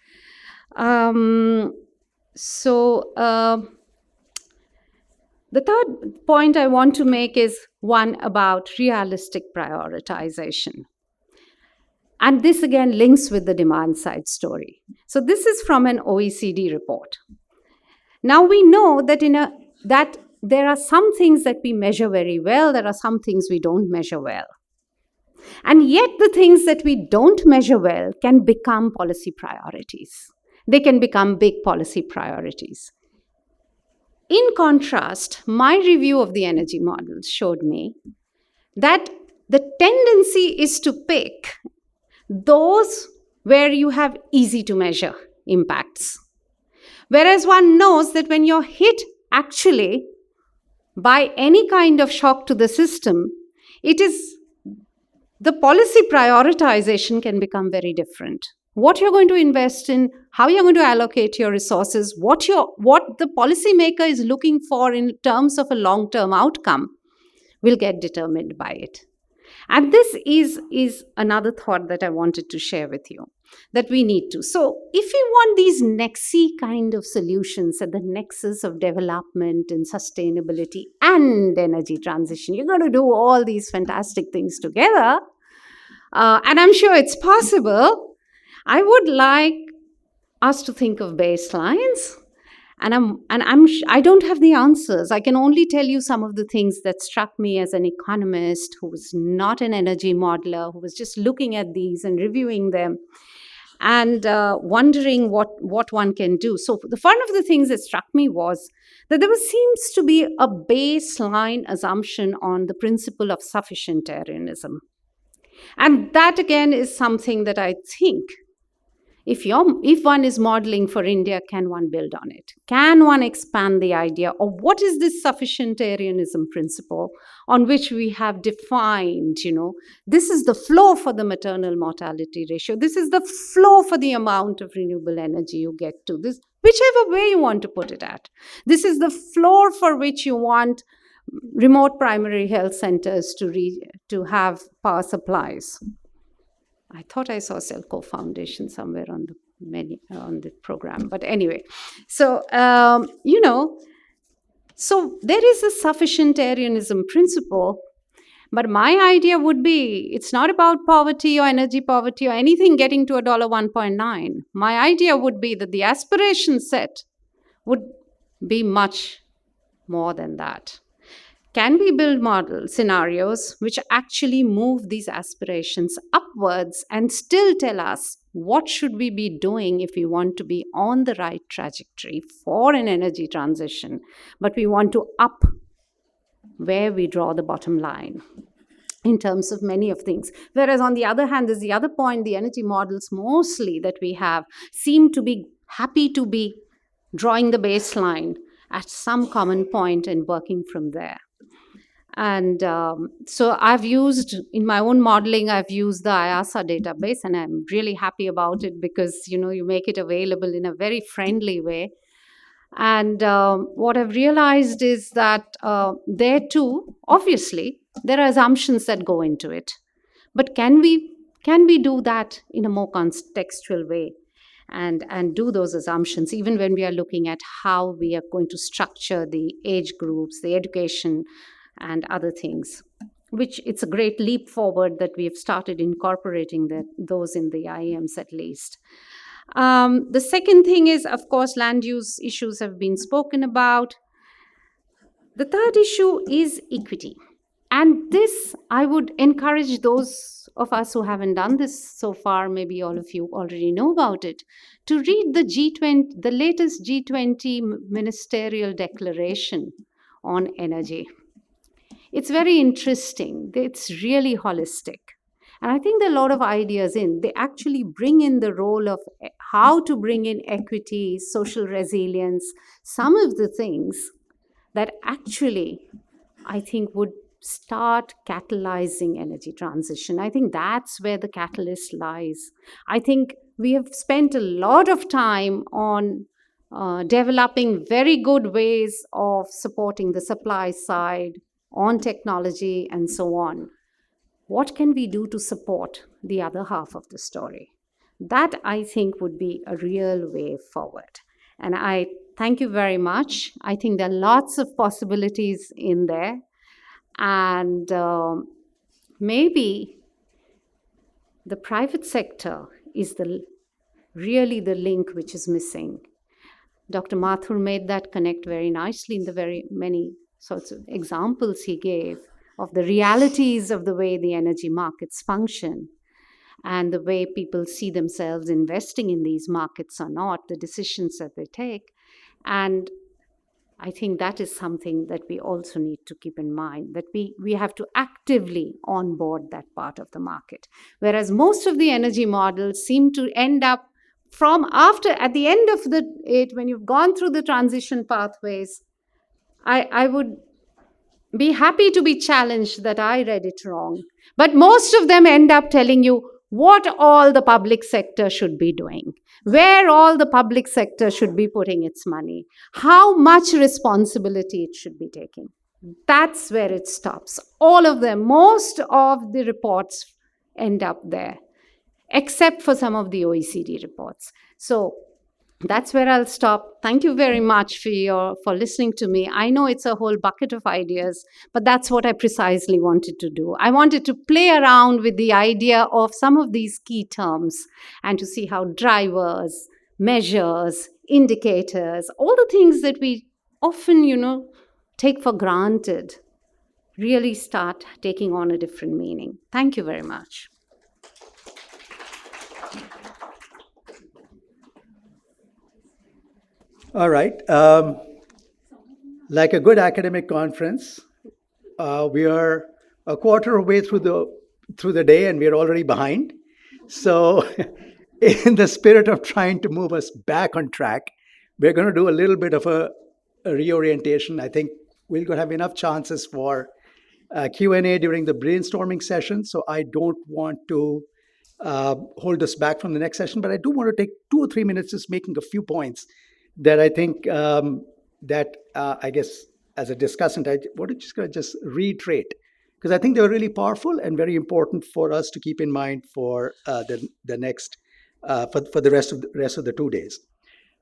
The third point I want to make is one about realistic prioritization. And this again links with the demand side story. So this is from an OECD report. Now we know that that there are some things that we measure very well, there are some things we don't measure well. And yet the things that we don't measure well can become policy priorities. They can become big policy priorities. In contrast, my review of the energy models showed me that the tendency is to pick those where you have easy to measure impacts. Whereas one knows that when you're hit actually by any kind of shock to the system, the policy prioritization can become very different. What you're going to invest in, how you're going to allocate your resources, what the policymaker is looking for in terms of a long-term outcome will get determined by it. And this is another thought that I wanted to share with you, that we need to. So if we want these nexi kind of solutions at the nexus of development and sustainability and energy transition, you're going to do all these fantastic things together. And I'm sure it's possible. I would like us to think of baselines, and I don't have the answers. I can only tell you some of the things that struck me as an economist who was not an energy modeler, who was just looking at these and reviewing them and wondering what one can do. So one of the things that struck me was that there seems to be a baseline assumption on the principle of sufficientarianism. And that again is something that I think if one is modeling for India, can one build on it? Can one expand the idea of what is this sufficientarianism principle on which we have defined, this is the floor for the maternal mortality ratio. This is the floor for the amount of renewable energy you get to. This, whichever way you want to put it at. This is the floor for which you want remote primary health centers to have power supplies. I thought I saw Selco Foundation somewhere on the menu, on the program. But anyway, so, so there is a sufficientarianism principle. But my idea would be, it's not about poverty or energy poverty or anything getting to $1.9. My idea would be that the aspiration set would be much more than that. Can we build model scenarios which actually move these aspirations upwards and still tell us what should we be doing if we want to be on the right trajectory for an energy transition, but we want to up where we draw the bottom line in terms of many of things. Whereas on the other hand, there's the other point, the energy models mostly that we have seem to be happy to be drawing the baseline at some common point and working from there. And so I've used, in my own modeling, I've used the IASA database, and I'm really happy about it because, you make it available in a very friendly way. And what I've realized is that there too, obviously, there are assumptions that go into it. But can we do that in a more contextual way and do those assumptions, even when we are looking at how we are going to structure the age groups, the education, and other things, which it's a great leap forward that we have started incorporating those in the IEMs at least. The second thing is, of course, land use issues have been spoken about. The third issue is equity. And this, I would encourage those of us who haven't done this so far, maybe all of you already know about it, to read the latest G20 ministerial declaration on energy. It's very interesting. It's really holistic. And I think there are a lot of ideas in. They actually bring in the role of how to bring in equity, social resilience, some of the things that actually, I think, would start catalyzing energy transition. I think that's where the catalyst lies. I think we have spent a lot of time on developing very good ways of supporting the supply side, on technology, and so on. What can we do to support the other half of the story? That, I think, would be a real way forward. And I thank you very much. I think there are lots of possibilities in there. And maybe the private sector is really the link which is missing. Dr. Mathur made that connect very nicely in the very many sorts of examples he gave of the realities of the way the energy markets function and the way people see themselves investing in these markets or not, the decisions that they take. And I think that is something that we also need to keep in mind, that we have to actively onboard that part of the market. Whereas most of the energy models seem to end up at the end of it, when you've gone through the transition pathways, I would be happy to be challenged that I read it wrong. But most of them end up telling you what all the public sector should be doing, where all the public sector should be putting its money, how much responsibility it should be taking. That's where it stops. All of them, most of the reports end up there, except for some of the OECD reports. So that's where I'll stop. Thank you very much for listening to me. I know it's a whole bucket of ideas, but that's what I precisely wanted to do. I wanted to play around with the idea of some of these key terms and to see how drivers, measures, indicators, all the things that we often, take for granted really start taking on a different meaning. Thank you very much. All right. Like a good academic conference, we are a quarter of the way through the day, and we are already behind. So, in the spirit of trying to move us back on track, we're going to do a little bit of a reorientation. I think we're going to have enough chances for Q&A during the brainstorming session. So I don't want to hold us back from the next session, but I do want to take 2 or 3 minutes just making a few points that I think I guess as a discussant, I want to just reiterate, because I think they were really powerful and very important for us to keep in mind for the next for the rest of the 2 days.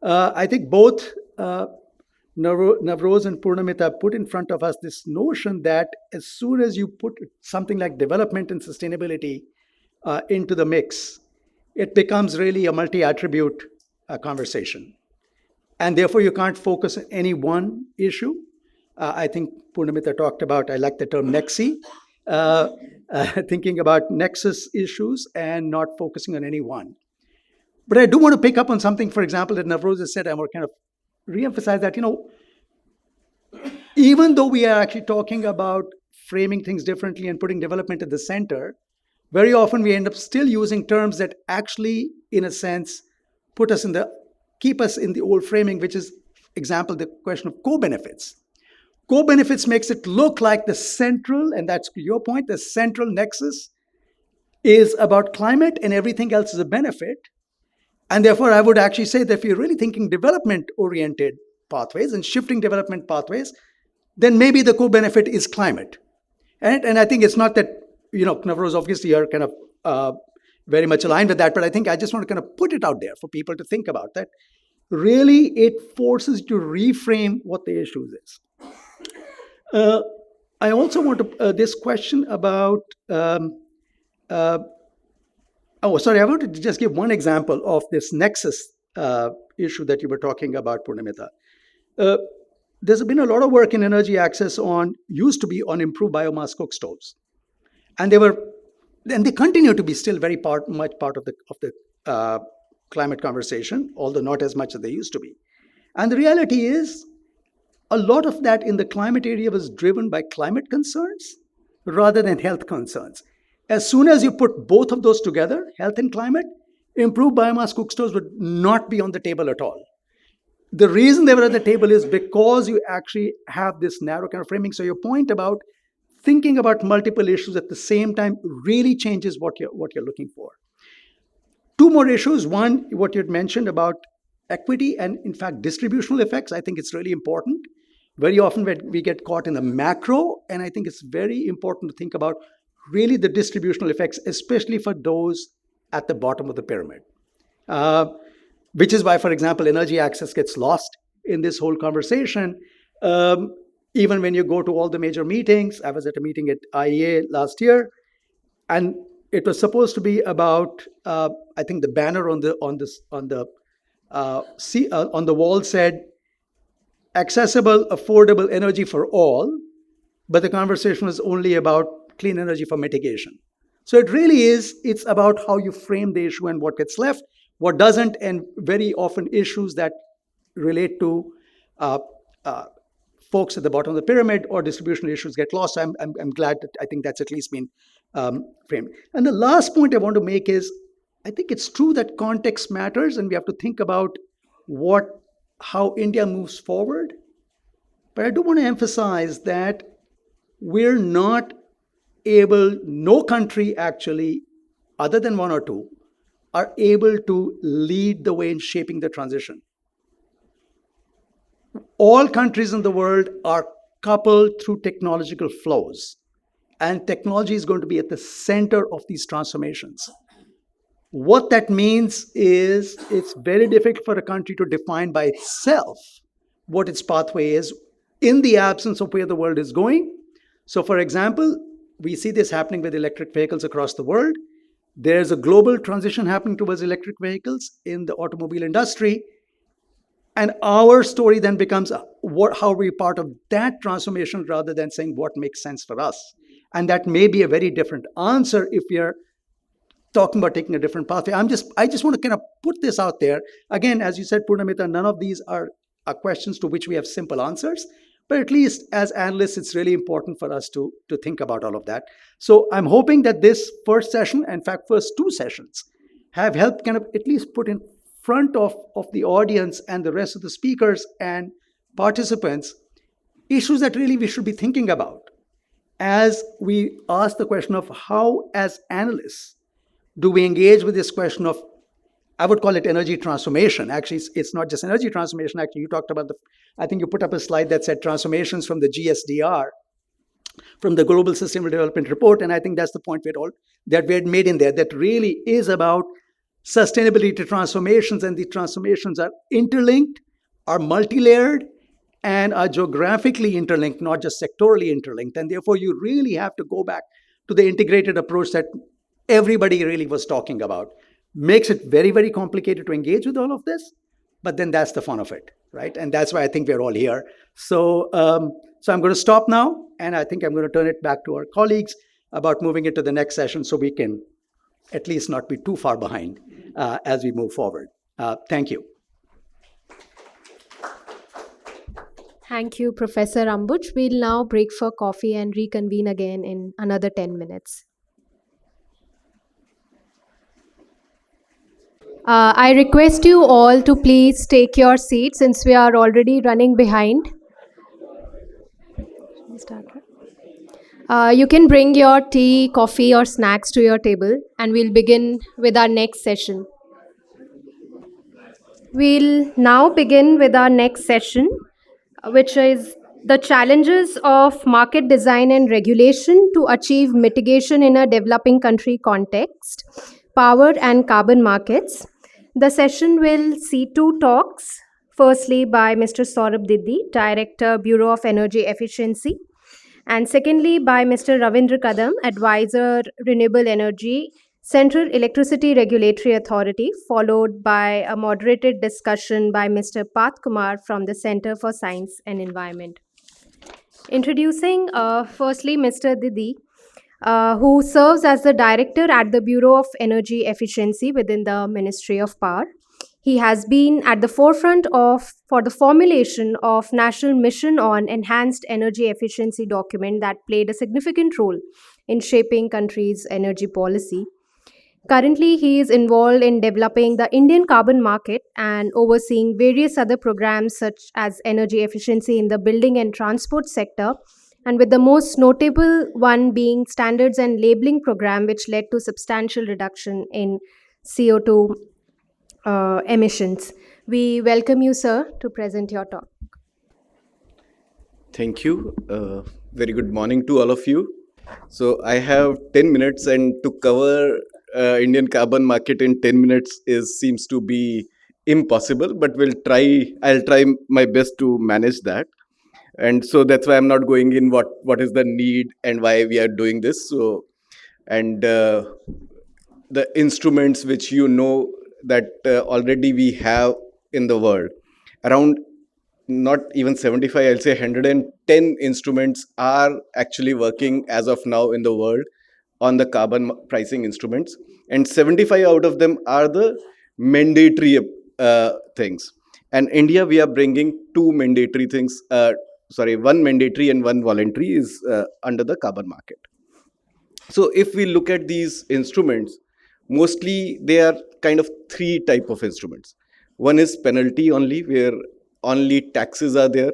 I think both Navroz and Purnamita put in front of us this notion that as soon as you put something like development and sustainability into the mix, it becomes really a multi-attribute conversation. And therefore, you can't focus on any one issue. I think Purnamita talked about, I like the term nexi, thinking about nexus issues and not focusing on any one. But I do want to pick up on something, for example, that Navroz has said. I want to kind of reemphasize that, even though we are actually talking about framing things differently and putting development at the center, very often we end up still using terms that actually, in a sense, keep us in the old framing, which is, example, the question of co-benefits. Co-benefits makes it look like the central, and that's your point, the central nexus is about climate and everything else is a benefit. And therefore, I would actually say that if you're really thinking development-oriented pathways and shifting development pathways, then maybe the co-benefit is climate. And I think it's not that, Navroz, obviously you're kind of very much aligned with that, but I think I just want to kind of put it out there for people to think about that. Really, it forces you to reframe what the issue is. I also want to, this question about, I wanted to just give one example of this Nexus issue that you were talking about, Purnamita. There's been a lot of work in energy access used to be on improved biomass cook stoves. And they continue to be still very much part of the climate conversation, although not as much as they used to be. And the reality is, a lot of that in the climate area was driven by climate concerns rather than health concerns. As soon as you put both of those together, health and climate, improved biomass cook stoves would not be on the table at all. The reason they were at the table is because you actually have this narrow kind of framing. So your point about thinking about multiple issues at the same time really changes what you're looking for. Two more issues. One, what you'd mentioned about equity and, in fact, distributional effects. I think it's really important. Very often we get caught in the macro, and I think it's very important to think about really the distributional effects, especially for those at the bottom of the pyramid. Which is why, for example, energy access gets lost in this whole conversation. Even when you go to all the major meetings, I was at a meeting at IEA last year, and it was supposed to be about, I think the banner on the wall said, accessible, affordable energy for all, but the conversation was only about clean energy for mitigation. So it really is, it's about how you frame the issue and what gets left, what doesn't, and very often issues that relate to folks at the bottom of the pyramid or distributional issues get lost. I'm glad that I think that's at least been framed. And the last point I want to make is, I think it's true that context matters, and we have to think about how India moves forward. But I do want to emphasize that we're not able, no country actually, other than one or two, are able to lead the way in shaping the transition. All countries in the world are coupled through technological flows, and technology is going to be at the center of these transformations. What that means is it's very difficult for a country to define by itself what its pathway is in the absence of where the world is going. So, for example, we see this happening with electric vehicles across the world. There's a global transition happening towards electric vehicles in the automobile industry. And our story then becomes how we're part of that transformation rather than saying what makes sense for us. And that may be a very different answer if we are talking about taking a different pathway. I just want to kind of put this out there. Again, as you said, Purnamita, none of these are questions to which we have simple answers. But at least as analysts, it's really important for us to think about all of that. So I'm hoping that this first session, in fact, first two sessions, have helped kind of at least put in front of the audience and the rest of the speakers and participants issues that really we should be thinking about as we ask the question of how, as analysts, do we engage with this question of, I would call it energy transformation. Actually, it's not just energy transformation. Actually, you talked about I think you put up a slide that said transformations from the GSDR, from the Global Sustainable Development Report. And I think that's the point that we had made in there, that really is about sustainability transformations. And the transformations are interlinked, are multi-layered, and are geographically interlinked, not just sectorally interlinked. And therefore, you really have to go back to the integrated approach that everybody really was talking about. Makes it very, very complicated to engage with all of this, but then that's the fun of it, right? And that's why I think we're all here. So I'm going to stop now, and I think I'm going to turn it back to our colleagues about moving into the next session so we can at least not be too far behind. as we move forward. Thank you. Thank you, Professor Ambuj. We'll now break for coffee and reconvene again in another 10 minutes. I request you all to please take your seats since we are already running behind. You can bring your tea, coffee, or snacks to your table, and we'll begin with our next session. We'll now begin with our next session, which is the challenges of market design and regulation to achieve mitigation in a developing country context, power and carbon markets. The session will see two talks. Firstly, by Mr. Saurabh Diddi, Director, Bureau of Energy Efficiency, and secondly, by Mr. Ravindra Kadam, Advisor, Renewable Energy, Central Electricity Regulatory Authority, followed by a moderated discussion by Mr. Path Kumar from the Center for Science and Environment. Introducing firstly Mr. Diddi, who serves as the Director at the Bureau of Energy Efficiency within the Ministry of Power. He has been at the forefront for the formulation of National Mission on Enhanced Energy Efficiency document that played a significant role in shaping country's energy policy. Currently, he is involved in developing the Indian carbon market and overseeing various other programs such as energy efficiency in the building and transport sector, and with the most notable one being standards and labeling program, which led to substantial reduction in CO2 emissions. We welcome you, sir, to present your talk. Thank you. Very good morning to all of you. So I have 10 minutes, and to cover Indian carbon market in 10 minutes seems to be impossible, but I'll try my best to manage that. And so that's why I'm not going in what is the need and why we are doing this. So, and the instruments which that already we have in the world, around not even 75, I'll say 110 instruments are actually working as of now in the world on the carbon pricing instruments, and 75 out of them are the mandatory things. And India, we are bringing two mandatory things, one mandatory and one voluntary is under the carbon market. So if we look at these instruments, mostly they are kind of three type of instruments. One is penalty only, where only taxes are there.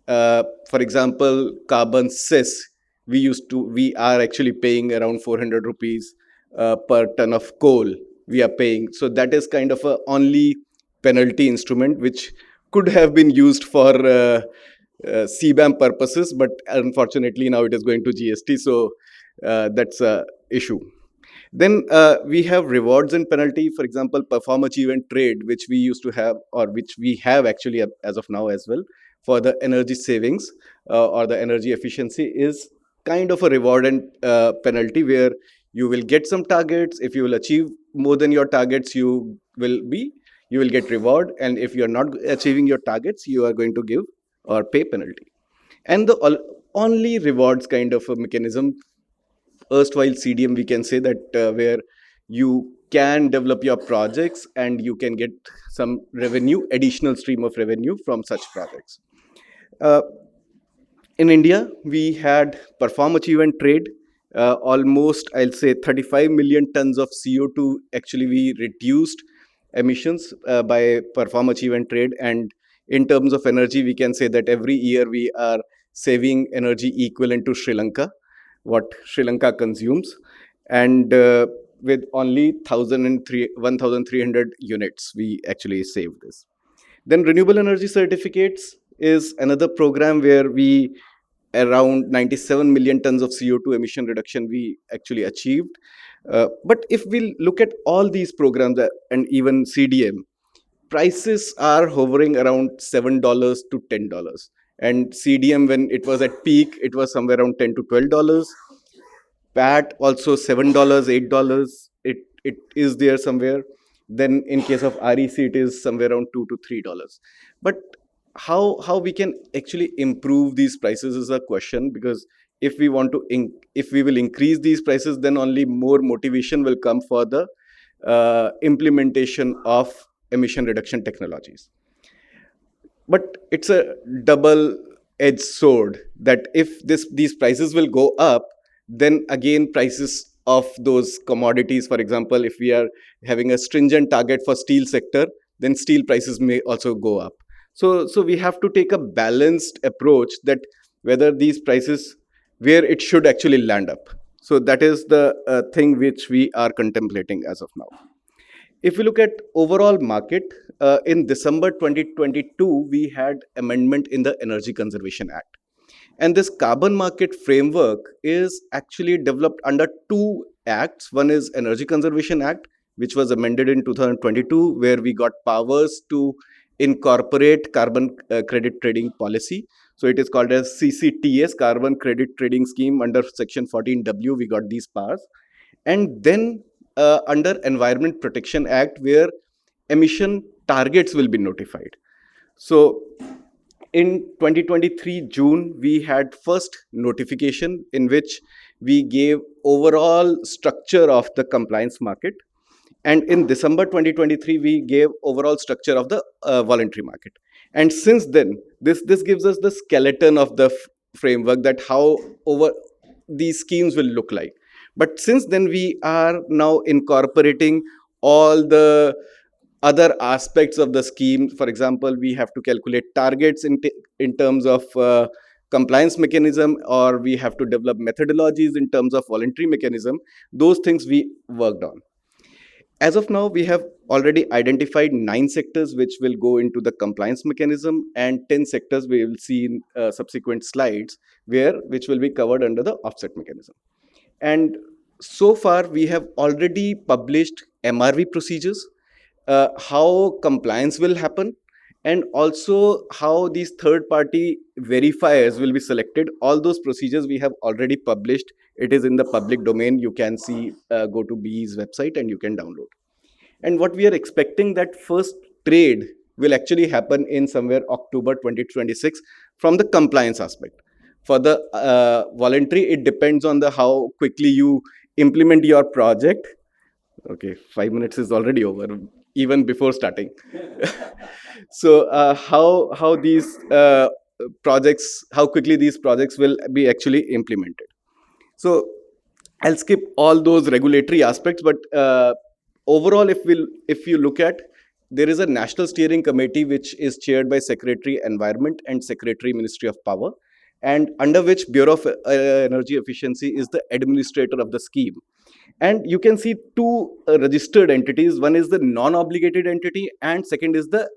For example, carbon cess, we are actually paying around 400 rupees per ton of coal we are paying. So that is kind of a only penalty instrument, which could have been used for CBAM purposes, but unfortunately now it is going to GST. So that's a issue. Then we have rewards and penalty. For example, perform, achieve, and trade, which we used to have, or which we have actually as of now as well, for the energy savings or the energy efficiency, is kind of a reward and penalty, where you will get some targets. If you will achieve more than your targets, you will get reward, and if you are not achieving your targets, you are going to give or pay penalty. And the only rewards kind of a mechanism, erstwhile CDM, we can say that, where you can develop your projects and you can get some revenue, additional stream of revenue from such projects. In India, we had perform, achieve, and trade. Almost, I'll say 35 million tons of CO2 actually we reduced emissions by perform, achieve, and trade. And in terms of energy, we can say that every year we are saving energy equivalent to Sri Lanka, what Sri Lanka consumes, and with only 1,300 units, we actually saved this. Then renewable energy certificates is another program where we around 97 million tons of CO2 emission reduction we actually achieved. But if we look at all these programs and even CDM, prices are hovering around $7 to $10. And CDM, when it was at peak, it was somewhere around $10 to $12. PAT also $7, $8. It is there somewhere. Then in case of REC, it is somewhere around $2 to $3. But how we can actually improve these prices is a question, because if we want to if we will increase these prices, then only more motivation will come for the implementation of emission reduction technologies. But it's a double-edged sword that if these prices will go up, then again prices of those commodities, for example, if we are having a stringent target for steel sector, then steel prices may also go up. So we have to take a balanced approach that whether these prices, where it should actually land up. So that is the thing which we are contemplating as of now. If we look at overall market, in December 2022, we had amendment in the Energy Conservation Act. And this carbon market framework is actually developed under two acts. One is Energy Conservation Act, which was amended in 2022, where we got powers to incorporate carbon credit trading policy. So it is called as CCTS, Carbon Credit Trading Scheme. Under Section 14W, we got these powers. And then under Environment Protection Act, where emission targets will be notified. So in 2023 June, we had first notification in which we gave overall structure of the compliance market. And in December 2023, we gave overall structure of the voluntary market. And since then, this gives us the skeleton of the framework, that how over these schemes will look like. But since then, we are now incorporating all the other aspects of the scheme. For example, we have to calculate targets in terms of compliance mechanism, or we have to develop methodologies in terms of voluntary mechanism. Those things we worked on. As of now, we have already identified 9 sectors which will go into the compliance mechanism, and 10 sectors we will see in subsequent slides which will be covered under the offset mechanism. And so far, we have already published MRV procedures, how compliance will happen, and also how these third-party verifiers will be selected. All those procedures we have already published. It is in the public domain. You can see, go to BE's website and you can download. And what we are expecting, that first trade will actually happen in somewhere October 2026 from the compliance aspect. For the voluntary, it depends on how quickly you implement your project. Okay, 5 minutes is already over, even before starting. So how these projects, how quickly these projects will be actually implemented. So I'll skip all those regulatory aspects, but overall, if you look at, there is a National Steering Committee which is chaired by Secretary Environment and Secretary Ministry of Power, and under which Bureau of Energy Efficiency is the administrator of the scheme. And you can see 2 registered entities. One is the non-obligated entity, and second is the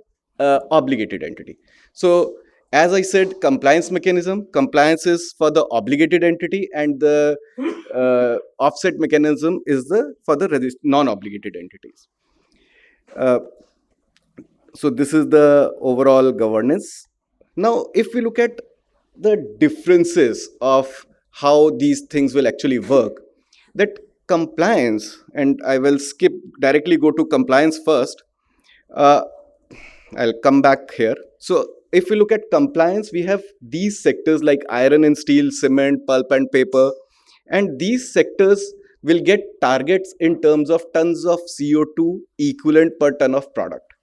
obligated entity. So as I said, compliance mechanism, compliance is for the obligated entity, and the offset mechanism is for the non-obligated entities. So this is the overall governance. Now, if we look at the differences of how these things will actually work, that compliance, and I will directly go to compliance first. I'll come back here. So if we look at compliance, we have these sectors like iron and steel, cement, pulp and paper, and these sectors will get targets in terms of tons of CO2 equivalent per ton of product.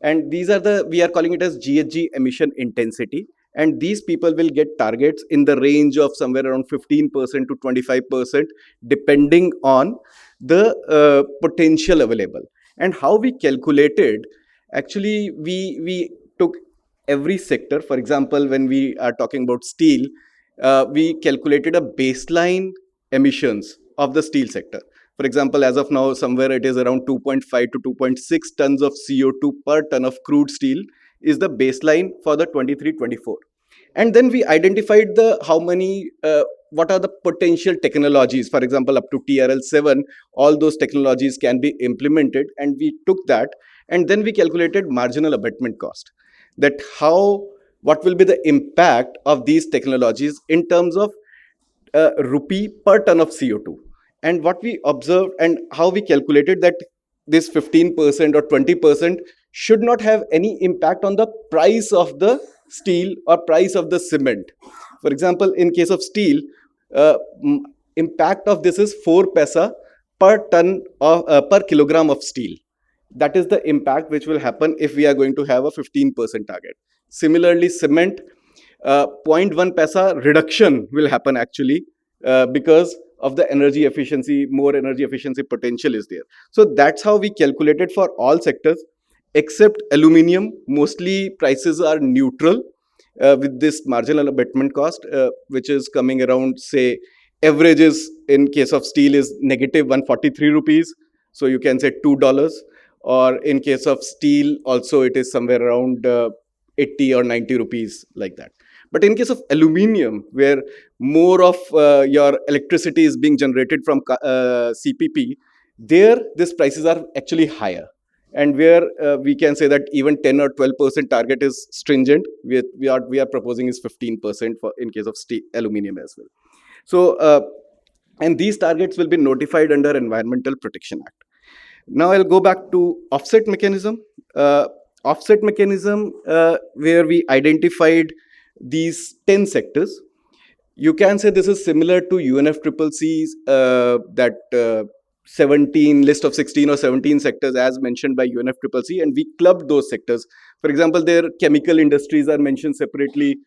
And these are we are calling it as GHG emission intensity. And these people will get targets in the range of somewhere around 15% to 25%, depending on the potential available. And how we calculated, actually, we took every sector. For example, when we are talking about steel, we calculated a baseline emissions of the steel sector. For example, as of now, somewhere it is around 2.5 to 2.6 tons of CO2 per ton of crude steel is the baseline for the 23-24. And then we identified what are the potential technologies. For example, up to TRL7, all those technologies can be implemented, and we took that, and then we calculated marginal abatement cost, that what will be the impact of these technologies in terms of rupee per ton of CO2. And what we observed and how we calculated that this 15% or 20% should not have any impact on the price of the steel or price of the cement. For example, in case of steel, impact of this is 4 paisa per ton of per kilogram of steel. That is the impact which will happen if we are going to have a 15% target. Similarly, cement, 0.1 paisa reduction will happen actually because of the energy efficiency, more energy efficiency potential is there. So that's how we calculated for all sectors except aluminium. Mostly prices are neutral with this marginal abatement cost, which is coming around, say, averages in case of steel is negative 143 rupees. So you can say $2. Or in case of steel, also it is somewhere around 80 or 90 rupees, like that. But in case of aluminium, where more of your electricity is being generated from CPP, there these prices are actually higher. And where we can say that even 10 or 12% target is stringent, we are proposing is 15% for in case of steel, aluminium as well. So, and these targets will be notified under Environmental Protection Act. Now I'll go back to offset mechanism. Offset mechanism where we identified these 10 sectors. You can say this is similar to UNFCCC's that 17 list of 16 or 17 sectors as mentioned by UNFCCC, and we clubbed those sectors. For example, their chemical industries are mentioned separately,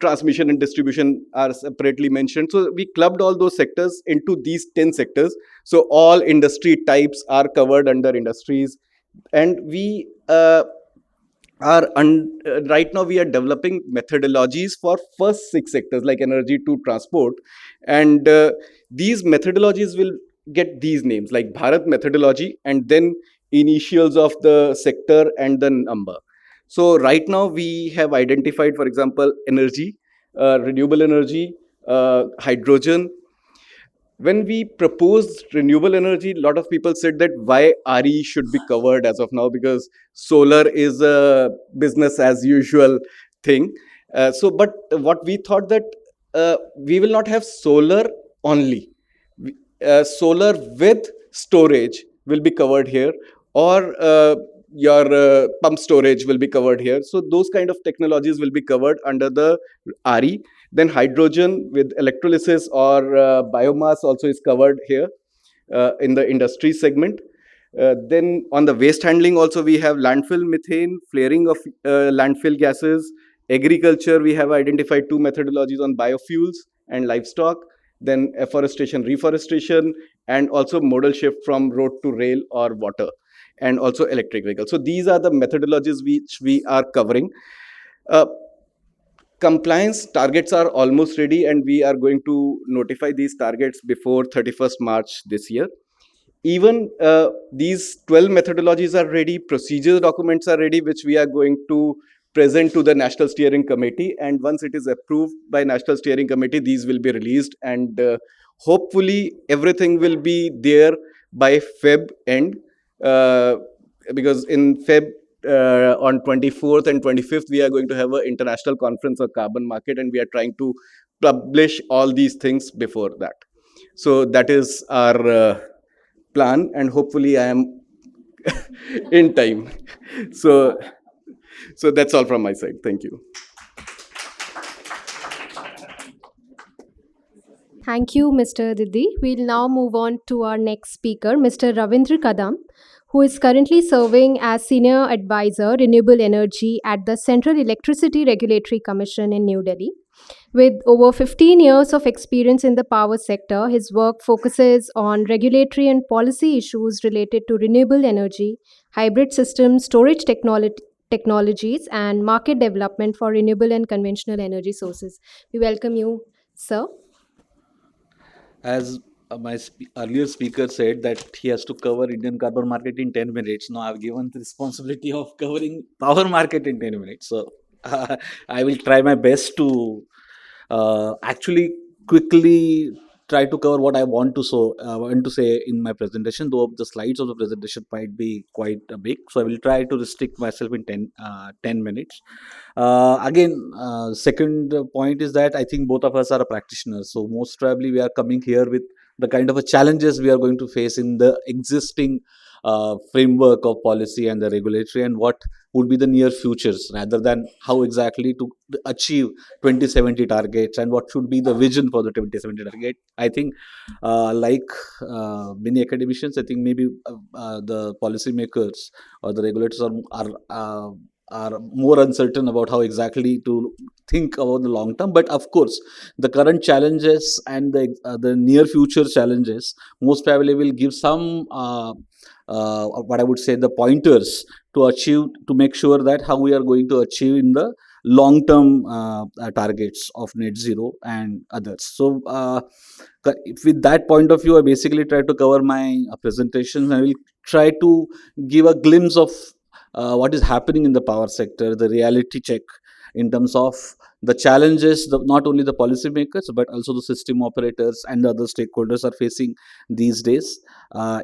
transmission and distribution are separately mentioned. So we clubbed all those sectors into these 10 sectors. So all industry types are covered under industries. And we right now we are developing methodologies for first 6 sectors like energy to transport. And these methodologies will get these names like Bharat methodology and then initials of the sector and the number. So right now we have identified, for example, energy, renewable energy, hydrogen. When we proposed renewable energy, a lot of people said that why RE should be covered as of now, because solar is a business as usual thing. But what we thought that we will not have solar only. Solar with storage will be covered here, or your pump storage will be covered here. So those kind of technologies will be covered under the RE. Then hydrogen with electrolysis or biomass also is covered here in the industry segment. Then on the waste handling also we have landfill methane, flaring of landfill gases. Agriculture, we have identified 2 methodologies on biofuels and livestock. Then afforestation, reforestation, and also modal shift from road to rail or water, and also electric vehicles. So these are the methodologies which we are covering. Compliance targets are almost ready, and we are going to notify these targets before 31st March this year. Even these 12 methodologies are ready, procedure documents are ready, which we are going to present to the National Steering Committee. And once it is approved by National Steering Committee, these will be released, and hopefully everything will be there by Feb end, because in Feb on 24th and 25th, we are going to have an international conference on carbon market, and we are trying to publish all these things before that. So that is our plan, and hopefully I am in time. So that's all from my side. Thank you. Thank you, Mr. Diddi. We'll now move on to our next speaker, Mr. Ravindra Kadam, who is currently serving as Senior Advisor, Renewable Energy at the Central Electricity Regulatory Commission in New Delhi. With over 15 years of experience in the power sector, his work focuses on regulatory and policy issues related to renewable energy, hybrid systems, storage technologies, and market development for renewable and conventional energy sources. We welcome you, sir. As my earlier speaker said that he has to cover Indian carbon market in 10 minutes. Now I've given the responsibility of covering power market in 10 minutes. So I will try my best to actually quickly try to cover what I want to say in my presentation, though the slides of the presentation might be quite big. So I will try to restrict myself in 10 minutes. Second point is that I think both of us are practitioners. So most probably we are coming here with the kind of challenges we are going to face in the existing framework of policy and the regulatory, and what would be the near futures, rather than how exactly to achieve 2070 targets and what should be the vision for the 2070 target. I think, like many academicians, I think maybe the policymakers or the regulators are more uncertain about how exactly to think about the long term. But of course, the current challenges and the near future challenges most probably will give some what I would say the pointers to achieve, to make sure that how we are going to achieve in the long term targets of net zero and others. So with that point of view, I basically try to cover my presentation. I will try to give a glimpse of what is happening in the power sector, the reality check in terms of the challenges not only the policymakers but also the system operators and the other stakeholders are facing these days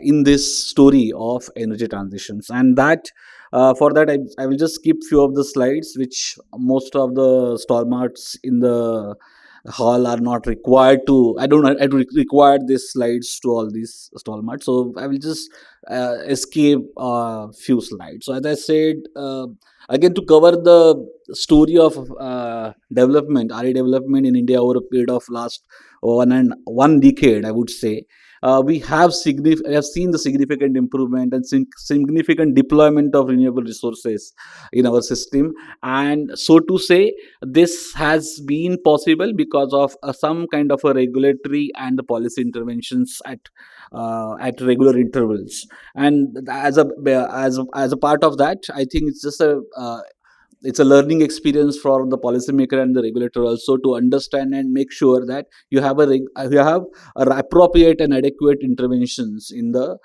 in this story of energy transitions. And that for that, I will just skip few of the slides, which most of the stalwarts in the hall are not required to. I don't require these slides to all these stalwarts, so I will just escape a few slides. So as I said, again, to cover the story of development, RE development in India over a period of last one decade, I would say, we have seen the significant improvement and significant deployment of renewable resources in our system. And so to say, this has been possible because of some kind of a regulatory and the policy interventions at regular intervals. And as a part of that, I think it's just it's a learning experience for the policymaker and the regulator also to understand and make sure that you have appropriate and adequate interventions in the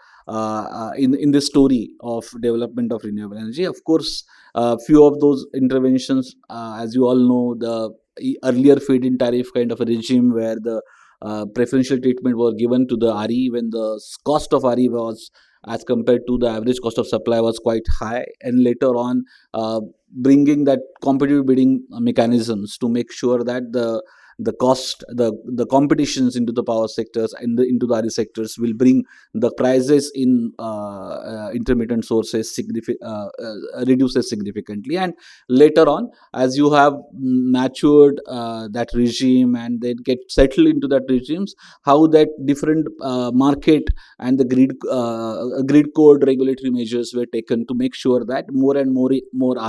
in this story of development of renewable energy. Of course, few of those interventions, as you all know, the earlier feed-in tariff kind of a regime where the preferential treatment was given to the RE when the cost of RE was, as compared to the average cost of supply, was quite high, and later on bringing that competitive bidding mechanisms to make sure that the cost, the competitions into the power sectors and into the RE sectors will bring the prices in intermittent sources reduces significantly. And later on, as you have matured that regime and then get settled into that regimes, how that different market and the grid code regulatory measures were taken to make sure that more and more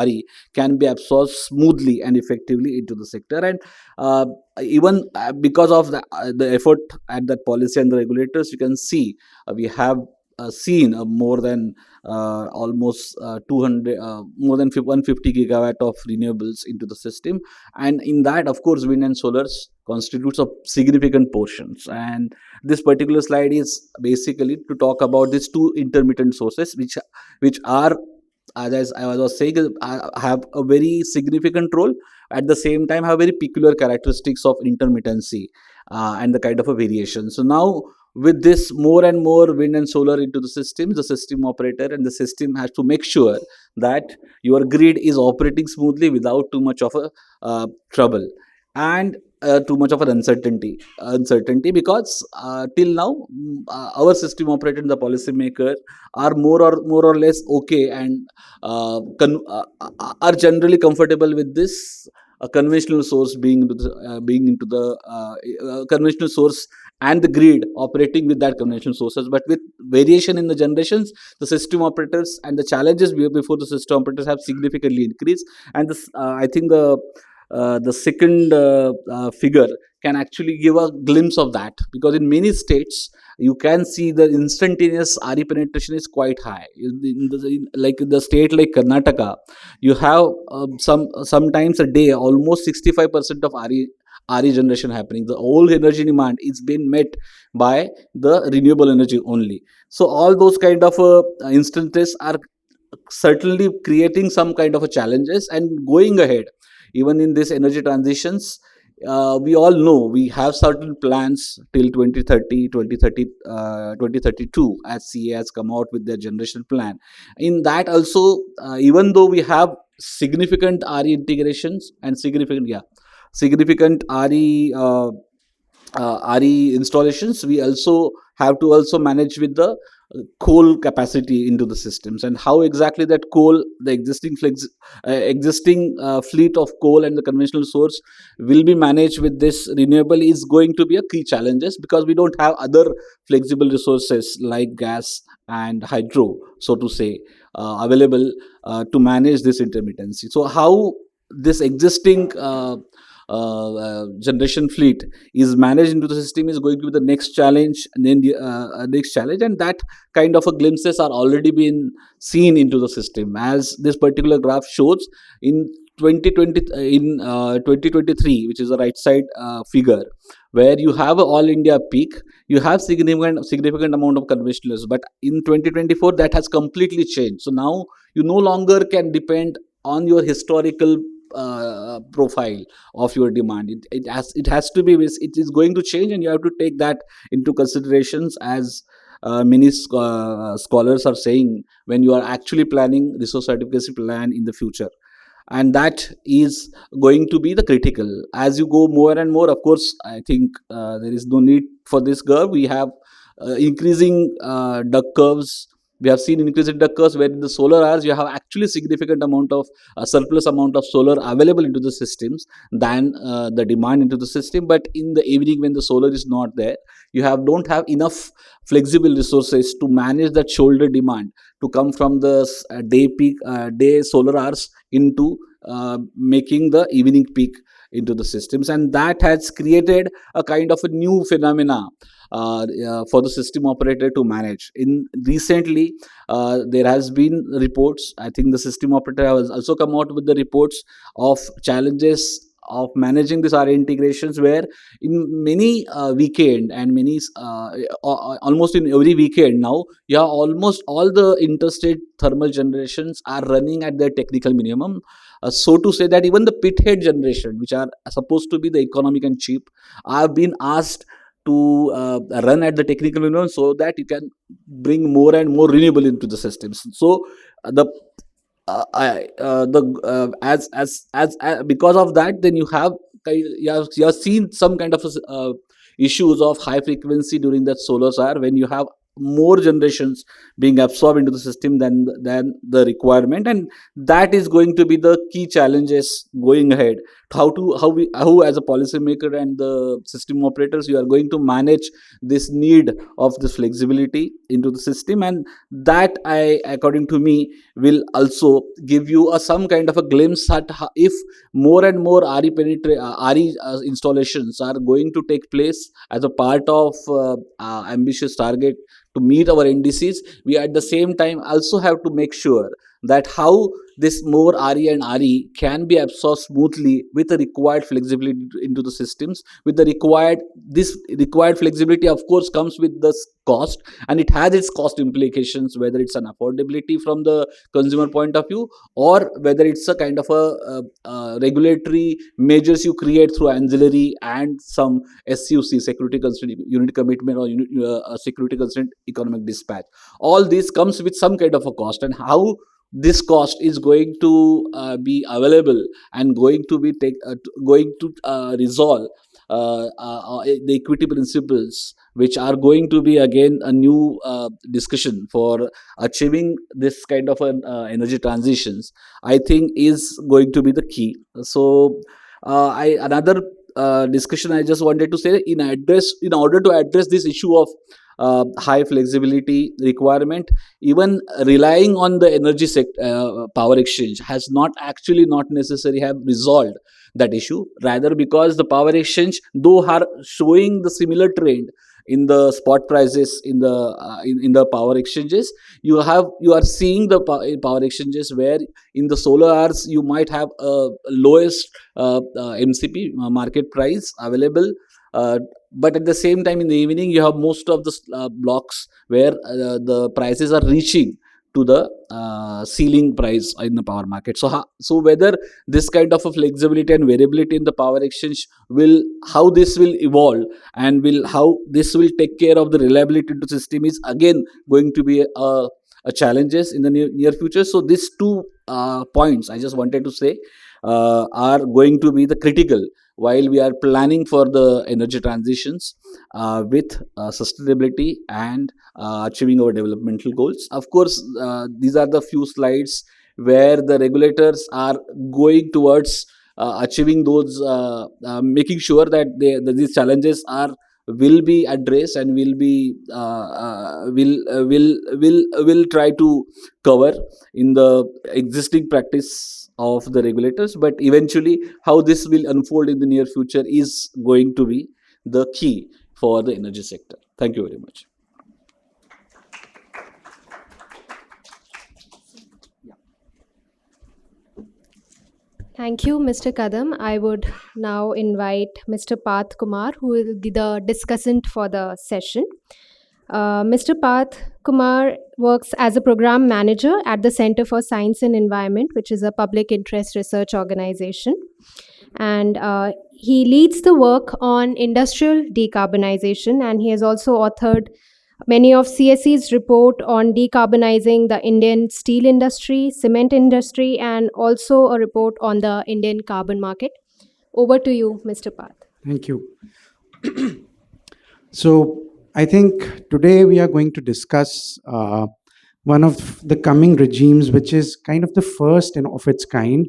RE can be absorbed smoothly and effectively into the sector. And even because of the effort at that policy and the regulators, you can see we have seen more than almost 200 more than 150 gigawatt of renewables into the system, and in that, of course, wind and solars constitutes a significant portions. And this particular slide is basically to talk about these two intermittent sources which are, as I was saying, have a very significant role, at the same time have very peculiar characteristics of intermittency and the kind of a variation. So now, with this more and more wind and solar into the system operator and the system has to make sure that your grid is operating smoothly without too much of a trouble and too much of an uncertainty, because till now our system operator and the policymaker are more or less okay and are generally comfortable with this conventional source being into the conventional source and the grid operating with that conventional sources. But with variation in the generations, the system operators and the challenges before the system operators have significantly increased. And this, I think the second figure can actually give a glimpse of that, because in many states you can see the instantaneous RE penetration is quite high. Like the state like Karnataka, you have sometimes a day almost 65% of RE generation happening. The whole energy demand is being met by the renewable energy only. So all those kind of instances are certainly creating some kind of a challenges. And going ahead, even in this energy transitions, we all know we have certain plans till 2032, as CA has come out with their generation plan. In that also, even though we have significant RE integrations and significant RE installations, we also have to also manage with the coal capacity into the systems, and how exactly that coal, the existing fleet of coal and the conventional source will be managed with this renewable is going to be a key challenges, because we don't have other flexible resources like gas and hydro, so to say, available to manage this intermittency. So how this existing generation fleet is managed into the system is going to be the next challenge, and then the next challenge, and that kind of a glimpses are already been seen into the system, as this particular graph shows in 2020 in 2023, which is the right side figure, where you have a all India peak, you have significant amount of conventionals, but in 2024 that has completely changed. So now you no longer can depend on your historical profile of your demand. It has to be, it is going to change, and you have to take that into considerations, as many scholars are saying, when you are actually planning resource certificacy plan in the future. And that is going to be the critical. As you go more and more, of course, I think there is no need for this curve. We have increasing duck curves. We have seen increasing duck curves where in the solar hours you have actually significant amount of surplus amount of solar available into the systems than the demand into the system. But in the evening, when the solar is not there, you don't have enough flexible resources to manage that shoulder demand to come from the day peak day solar hours into making the evening peak into the systems, and that has created a kind of a new phenomena for the system operator to manage. In recently, there has been reports. I think the system operator has also come out with the reports of challenges of managing these RA integrations, where in many weekend and many almost in every weekend now, yeah, almost all the interstate thermal generations are running at their technical minimum. So to say that even the pithead generation, which are supposed to be the economic and cheap, are being asked to run at the technical minimum, so that you can bring more and more renewable into the systems. So the because of that, then you have seen some kind of issues of high frequency during that solar hour, when you have more generations being absorbed into the system than the requirement, and that is going to be the key challenges going ahead. How as a policymaker and the system operators, you are going to manage this need of this flexibility into the system, and that, according to me, will also give you some kind of a glimpse at if more and more RE installations are going to take place as a part of ambitious target to meet our NDCs. We at the same time also have to make sure that how this more RE and RE can be absorbed smoothly with the required flexibility into the systems. With the this required flexibility, of course, comes with the cost, and it has its cost implications, whether it's an affordability from the consumer point of view, or whether it's a kind of a regulatory measures you create through ancillary and some SUC, security constraint unit commitment, or security constraint economic dispatch. All this comes with some kind of a cost, and how this cost is going to be available and going to be resolve the equity principles, which are going to be again a new discussion for achieving this kind of an energy transitions, I think is going to be the key. So I another discussion I just wanted to say, in order to address this issue of high flexibility requirement, even relying on the power exchange has not necessarily have resolved that issue. Rather, because the power exchange, though are showing the similar trend in the spot prices in the power exchanges, you are seeing the power exchanges where in the solar hours you might have a lowest MCP market price available, but at the same time in the evening you have most of the blocks where the prices are reaching to the ceiling price in the power market. So whether this kind of a flexibility and variability in the power exchange how this will evolve, and how this will take care of the reliability to system, is again going to be a challenges in the near future. So these two points I just wanted to say. are going to be the critical while we are planning for the energy transitions with sustainability and achieving our developmental goals. Of course, these are the few slides where the regulators are going towards achieving those, making sure that these challenges are will be addressed and will try to cover in the existing practice of the regulators. But eventually, how this will unfold in the near future is going to be the key for the energy sector. Thank you very much. Thank you, Mr. Kadam. I would now invite Mr. Path Kumar, who will be the discussant for the session. Mr. Path Kumar works as a program manager at the Center for Science and Environment, which is a public interest research organization. And he leads the work on industrial decarbonization, and he has also authored many of CSE's report on decarbonizing the Indian steel industry, cement industry, and also a report on the Indian carbon market. Over to you, Mr. Path. Thank you. So I think today we are going to discuss one of the coming regimes, which is kind of the first and of its kind.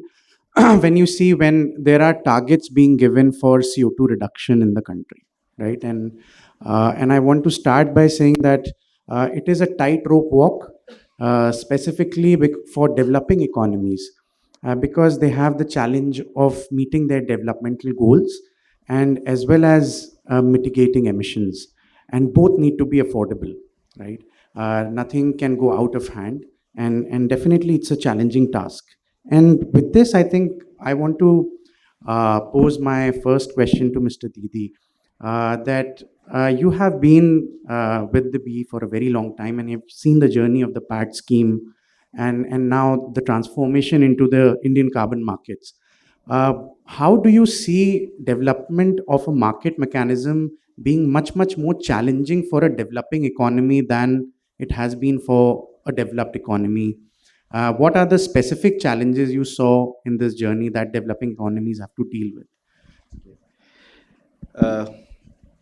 when there are targets being given for CO2 reduction in the country, right? And I want to start by saying that it is a tightrope walk, specifically for developing economies, because they have the challenge of meeting their developmental goals and as well as mitigating emissions. And both need to be affordable, right? Nothing can go out of hand, and definitely it's a challenging task. And with this, I think I want to pose my first question to Mr. Didi, that you have been with the BE for a very long time, and you've seen the journey of the PAT scheme and now the transformation into the Indian carbon markets. How do you see development of a market mechanism being much, much more challenging for a developing economy than it has been for a developed economy? What are the specific challenges you saw in this journey that developing economies have to deal with?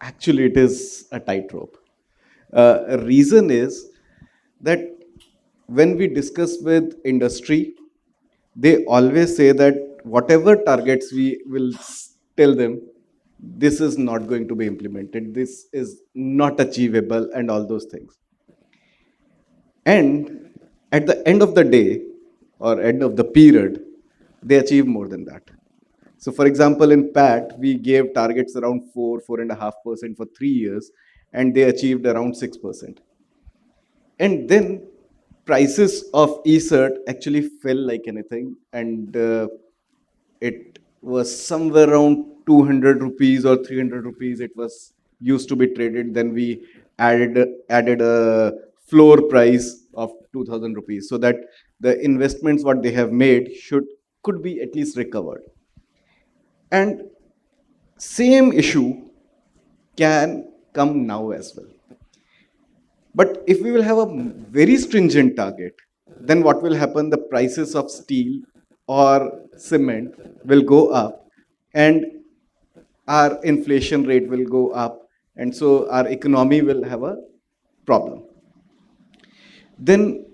Actually, it is a tightrope. Reason is that when we discuss with industry, they always say that whatever targets we will tell them, this is not going to be implemented, this is not achievable, and all those things. And at the end of the day or end of the period, they achieve more than that. So for example, in PAT, we gave targets around 4.5% for 3 years, and they achieved around 6%. And then prices of e-cert actually fell like anything, and it was somewhere around 200 rupees or 300 rupees. It was used to be traded. Then we added a floor price of 2,000 rupees, so that the investments what they have made could be at least recovered. And same issue can come now as well. But if we will have a very stringent target, then what will happen? The prices of steel or cement will go up, and our inflation rate will go up, and so our economy will have a problem. Then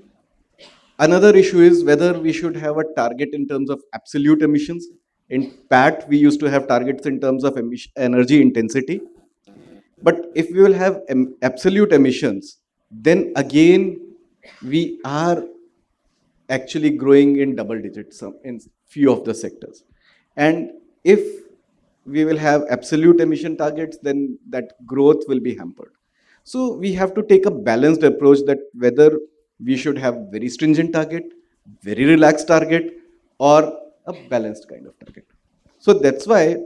another issue is whether we should have a target in terms of absolute emissions. In PAT, we used to have targets in terms of energy intensity. But if we will have absolute emissions, then again, we are actually growing in double digits in few of the sectors. And if we will have absolute emission targets, then that growth will be hampered. So we have to take a balanced approach, that whether we should have very stringent target, very relaxed target, or a balanced kind of target. So that's why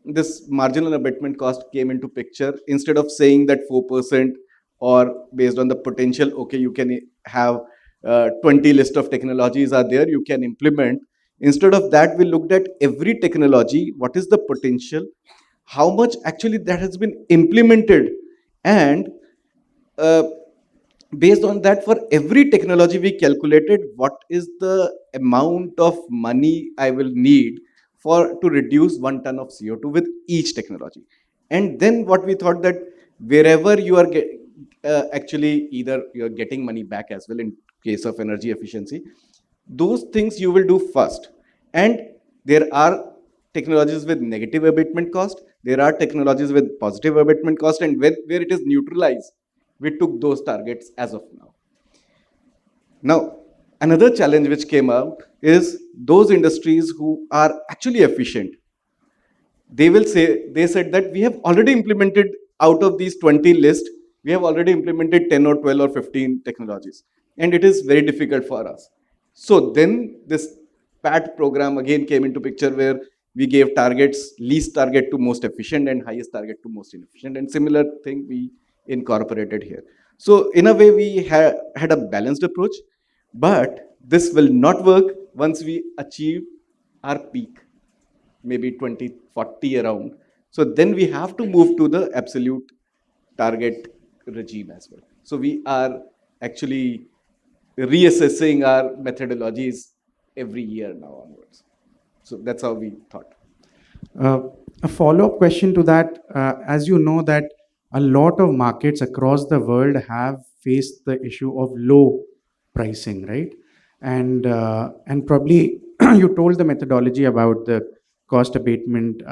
this marginal abatement cost came into picture. Instead of saying that 4% or based on the potential, okay, you can have 20 list of technologies are there, you can implement. Instead of that, we looked at every technology, what is the potential, how much actually that has been implemented, and based on that, for every technology we calculated what is the amount of money I will need to reduce 1 ton of CO2 with each technology. And then what we thought that wherever you are actually either you're getting money back as well in case of energy efficiency, those things you will do first. And there are technologies with negative abatement cost, there are technologies with positive abatement cost, and where it is neutralized, we took those targets as of now. Now, another challenge which came out is those industries who are actually efficient. They said that we have already implemented out of these 20 list, we have already implemented 10 or 12 or 15 technologies, and it is very difficult for us. So then this PAT program again came into picture where we gave targets, least target to most efficient and highest target to most inefficient, and similar thing we incorporated here. So in a way, we had a balanced approach, but this will not work once we achieve our peak, maybe 2040 around. So then we have to move to the absolute target regime as well. So we are actually reassessing our methodologies every year now onwards. So that's how we thought. A follow-up question to that, as you know that a lot of markets across the world have faced the issue of low pricing, right? And probably you told the methodology about the cost abatement,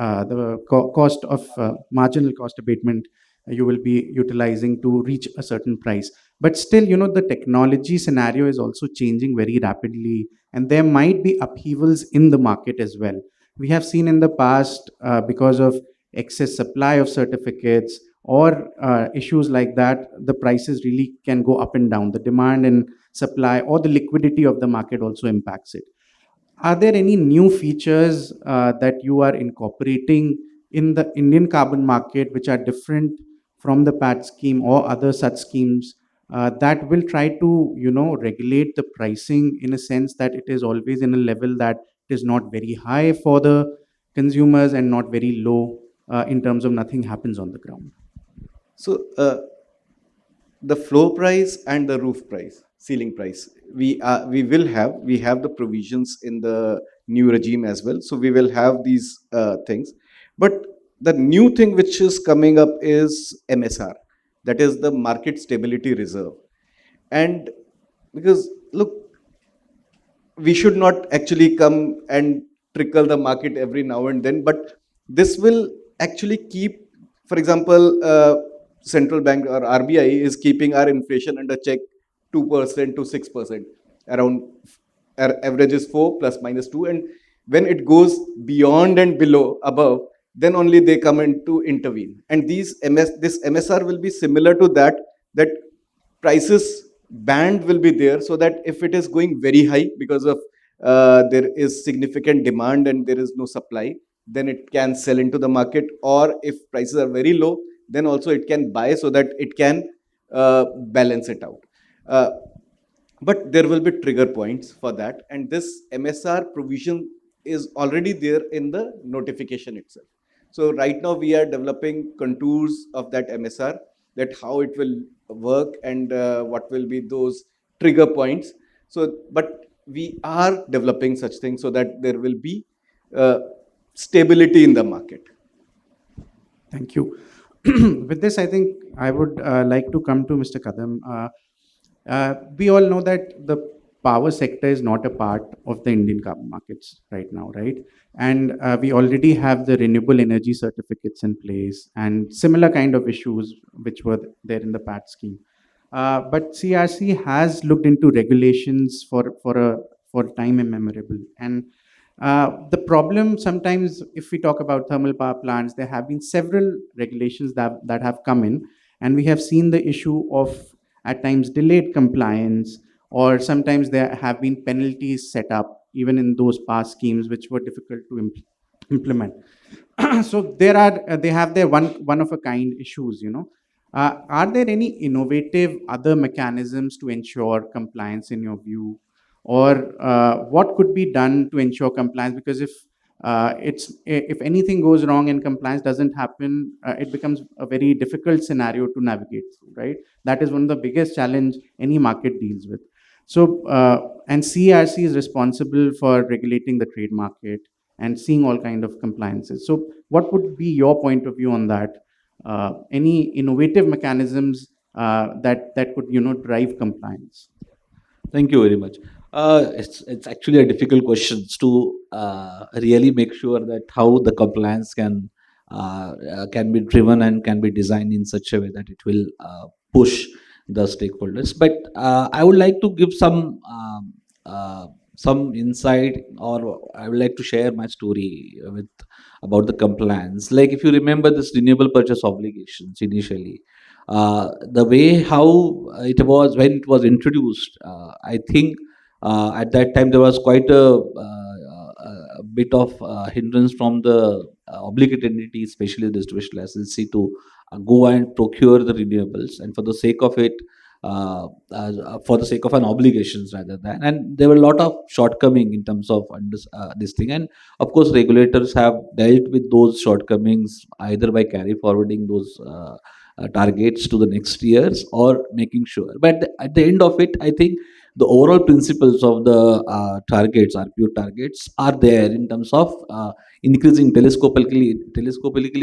cost of marginal cost abatement you will be utilizing to reach a certain price. But still, the technology scenario is also changing very rapidly, and there might be upheavals in the market as well. We have seen in the past, because of excess supply of certificates or issues like that, the prices really can go up and down. The demand and supply or the liquidity of the market also impacts it. Are there any new features that you are incorporating in the Indian carbon market which are different from the PAT scheme or other such schemes that will try to, regulate the pricing in a sense that it is always in a level that is not very high for the consumers and not very low in terms of nothing happens on the ground? So the floor price and the roof price, ceiling price, we have the provisions in the new regime as well. So we will have these things. But the new thing which is coming up is MSR, that is the Market Stability Reserve. And because look, we should not actually come and trickle the market every now and then, but this will actually keep, for example, central bank or RBI is keeping our inflation under check 2% to 6%, around our average is 4 plus minus 2. And when it goes beyond and below, above, then only they come in to intervene. And this MSR will be similar to that prices band will be there, so that if it is going very high because of there is significant demand and there is no supply, then it can sell into the market. Or if prices are very low, then also it can buy so that it can balance it out. But there will be trigger points for that, and this MSR provision is already there in the notification itself. So right now we are developing contours of that MSR, that how it will work and what will be those trigger points. So, but we are developing such things so that there will be stability in the market. Thank you. With this, I think I would like to come to Mr. Kadam. We all know that the power sector is not a part of the Indian carbon markets right now, right? And we already have the renewable energy certificates in place and similar kind of issues which were there in the PAT scheme. But CRC has looked into regulations for time immemorable. And the problem sometimes, if we talk about thermal power plants, there have been several regulations that have come in, and we have seen the issue of at times delayed compliance, or sometimes there have been penalties set up even in those past schemes which were difficult to implement. So they have their one of a kind issues. Are there any innovative other mechanisms to ensure compliance in your view, or what could be done to ensure compliance? Because if anything goes wrong and compliance doesn't happen, it becomes a very difficult scenario to navigate through, right? That is one of the biggest challenge any market deals with. So and CRC is responsible for regulating the trade market and seeing all kind of compliances. So what would be your point of view on that? Any innovative mechanisms that could drive compliance? Thank you very much. It's actually a difficult question to really make sure that how the compliance can be driven and can be designed in such a way that it will push the stakeholders. But I would like to give some insight, or I would like to share my story with about the compliance. Like if you remember this renewable purchase obligations initially, the way how it was when it was introduced, I think at that time there was quite a bit of hindrance from the obligated entity, especially the distribution licensee, to go and procure the renewables, and for the sake of it, for the sake of an obligations rather than, and there were a lot of shortcoming in terms of this thing, and of course regulators have dealt with those shortcomings either by carry forwarding those targets to the next years or making sure. But at the end of it, I think the overall principles of the targets, RPO targets, are there in terms of increasing telescopically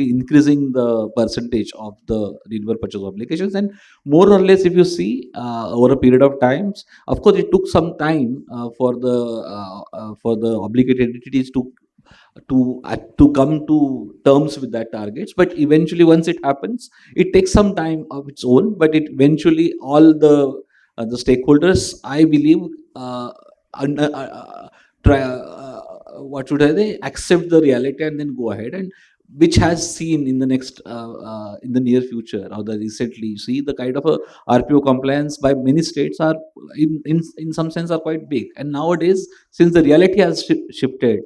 increasing the percentage of the renewable purchase obligations. And more or less, if you see over a period of times, of course, it took some time for the obligated entities to come to terms with that targets, but eventually once it happens, it takes some time of its own, but it eventually all the stakeholders, I believe, un- uh, uh, try what should I say, accept the reality and then go ahead, and which has seen in the next in the near future or the recently, you see the kind of a RPO compliance by many states are in some sense are quite big, and nowadays since the reality has shifted,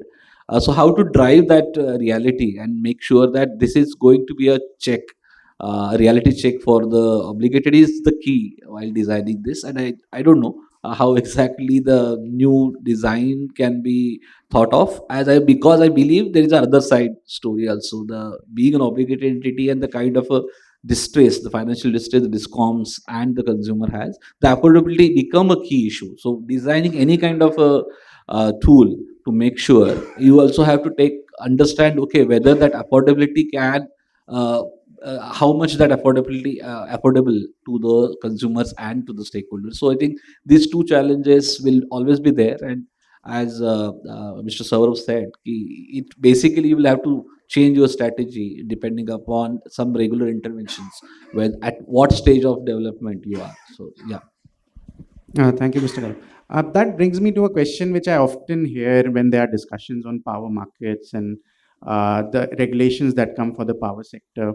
so how to drive that reality and make sure that this is going to be a check, a reality check for the obligated is the key while designing this. And I don't know how exactly the new design can be thought of, because I believe there is another side story also, the being an obligated entity and the kind of a distress, the financial distress the discoms and the consumer has, the affordability become a key issue. So designing any kind of a tool to make sure, you also have to understand, okay, whether that affordability can uh, how much that affordable to the consumers and to the stakeholders. So I think these two challenges will always be there, and as Mr. Saurav said, it basically you will have to change your strategy depending upon some regular interventions when at what stage of development you are. So yeah. Thank you, Mr. Gaurav. That brings me to a question which I often hear when there are discussions on power markets and the regulations that come for the power sector.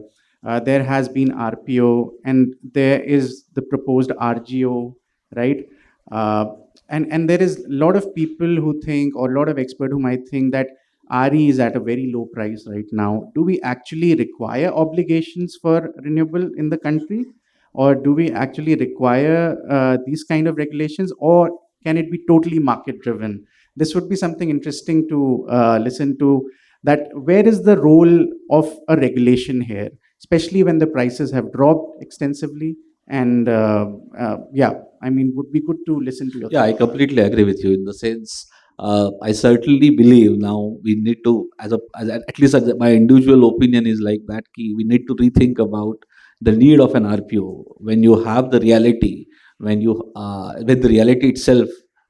There has been RPO and there is the proposed RGO, right? And there is a lot of people who think, or a lot of experts who might think that RE is at a very low price right now. Do we actually require obligations for renewable in the country? Or do we actually require these kind of regulations, or can it be totally market driven? This would be something interesting to listen to, that where is the role of a regulation here, especially when the prices have dropped extensively. And yeah, I mean, would be good to listen to your Yeah, I thoughts. completely agree with you in the sense. I certainly believe now we need to, at least my individual opinion is like that. We need to rethink about the need of an RPO when you have the reality, when the reality itself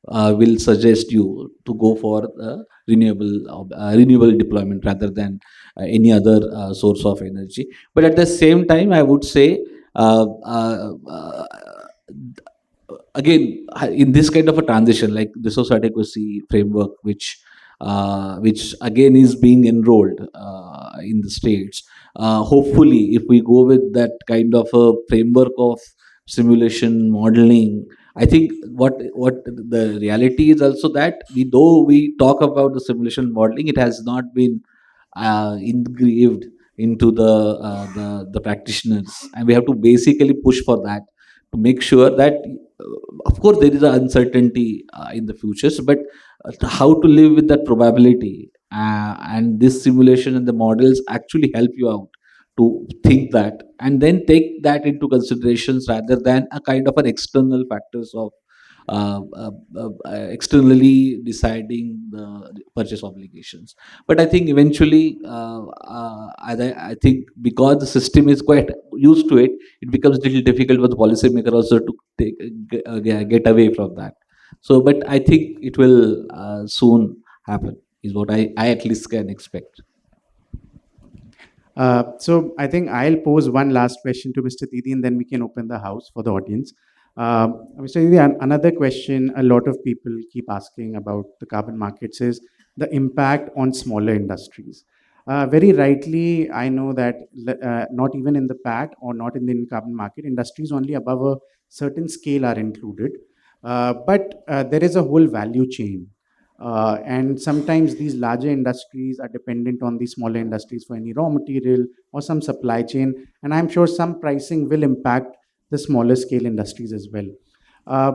will suggest you to go for the renewable deployment rather than any other source of energy. But at the same time, I would say. Again, in this kind of a transition, like resource adequacy framework, which again is being enrolled in the states, hopefully if we go with that kind of a framework of simulation modeling, I think what the reality is also that though we talk about the simulation modeling, it has not been engraved into the practitioners, and we have to basically push for that to make sure that of course there is an uncertainty in the futures, but how to live with that probability, and this simulation and the models actually help you out to think that and then take that into considerations rather than a kind of an external factors of externally deciding the purchase obligations. But I think eventually, I think because the system is quite used to it, it becomes a little difficult for the policymaker also to get away from that. So, but I think it will soon happen, is what I at least can expect. So I think I'll pose one last question to Mr. Didi, and then we can open the house for the audience. Mr. Didi, another question a lot of people keep asking about the carbon markets is the impact on smaller industries. Very rightly, I know that not even in the PAT or not in the carbon market, industries only above a certain scale are included. But there is a whole value chain. And sometimes these larger industries are dependent on the smaller industries for any raw material or some supply chain. And I'm sure some pricing will impact the smaller scale industries as well. Uh,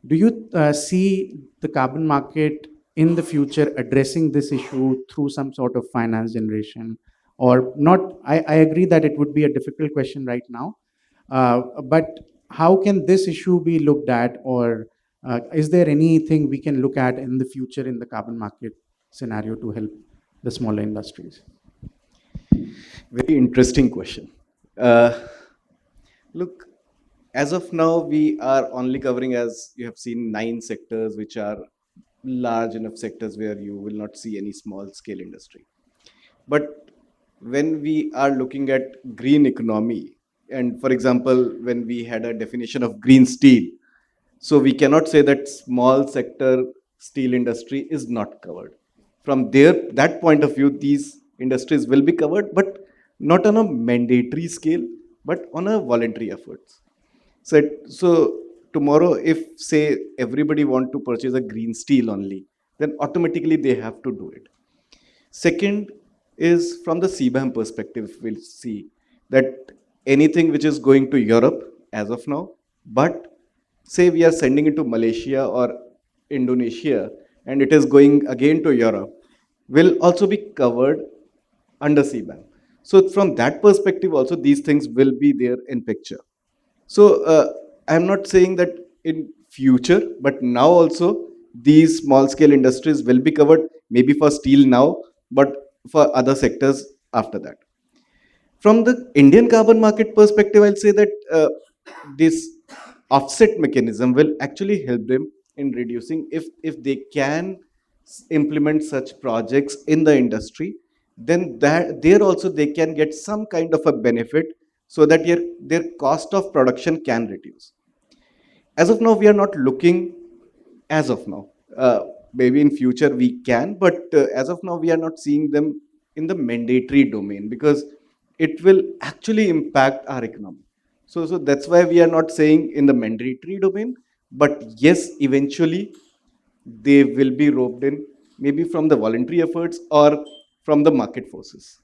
do you see the carbon market in the future addressing this issue through some sort of finance generation or not? I agree that it would be a difficult question right now. But how can this issue be looked at, or is there anything we can look at in the future in the carbon market scenario to help the smaller industries? Very interesting question. Look, as of now, we are only covering, as you have seen, 9 sectors, which are large enough sectors where you will not see any small scale industry. But when we are looking at green economy, and for example, when we had a definition of green steel, so we cannot say that small sector steel industry is not covered. From that point of view, these industries will be covered, but not on a mandatory scale, but on a voluntary efforts. So tomorrow, if say everybody want to purchase a green steel only, then automatically they have to do it. Second is from the CBAM perspective, we'll see that anything which is going to Europe as of now, but say we are sending it to Malaysia or Indonesia and it is going again to Europe, will also be covered under CBAM. So from that perspective also, these things will be there in picture. So I'm not saying that in future, but now also these small scale industries will be covered, maybe for steel now, but for other sectors after that. From the Indian carbon market perspective, I'll say that this offset mechanism will actually help them in reducing, if they can implement such projects in the industry, then there also they can get some kind of a benefit so that their cost of production can reduce. As of now, we are not looking, as of now. Maybe in future we can, but as of now, we are not seeing them in the mandatory domain because it will actually impact our economy. So that's why we are not saying in the mandatory domain, but yes, eventually they will be roped in, maybe from the voluntary efforts or from the market forces.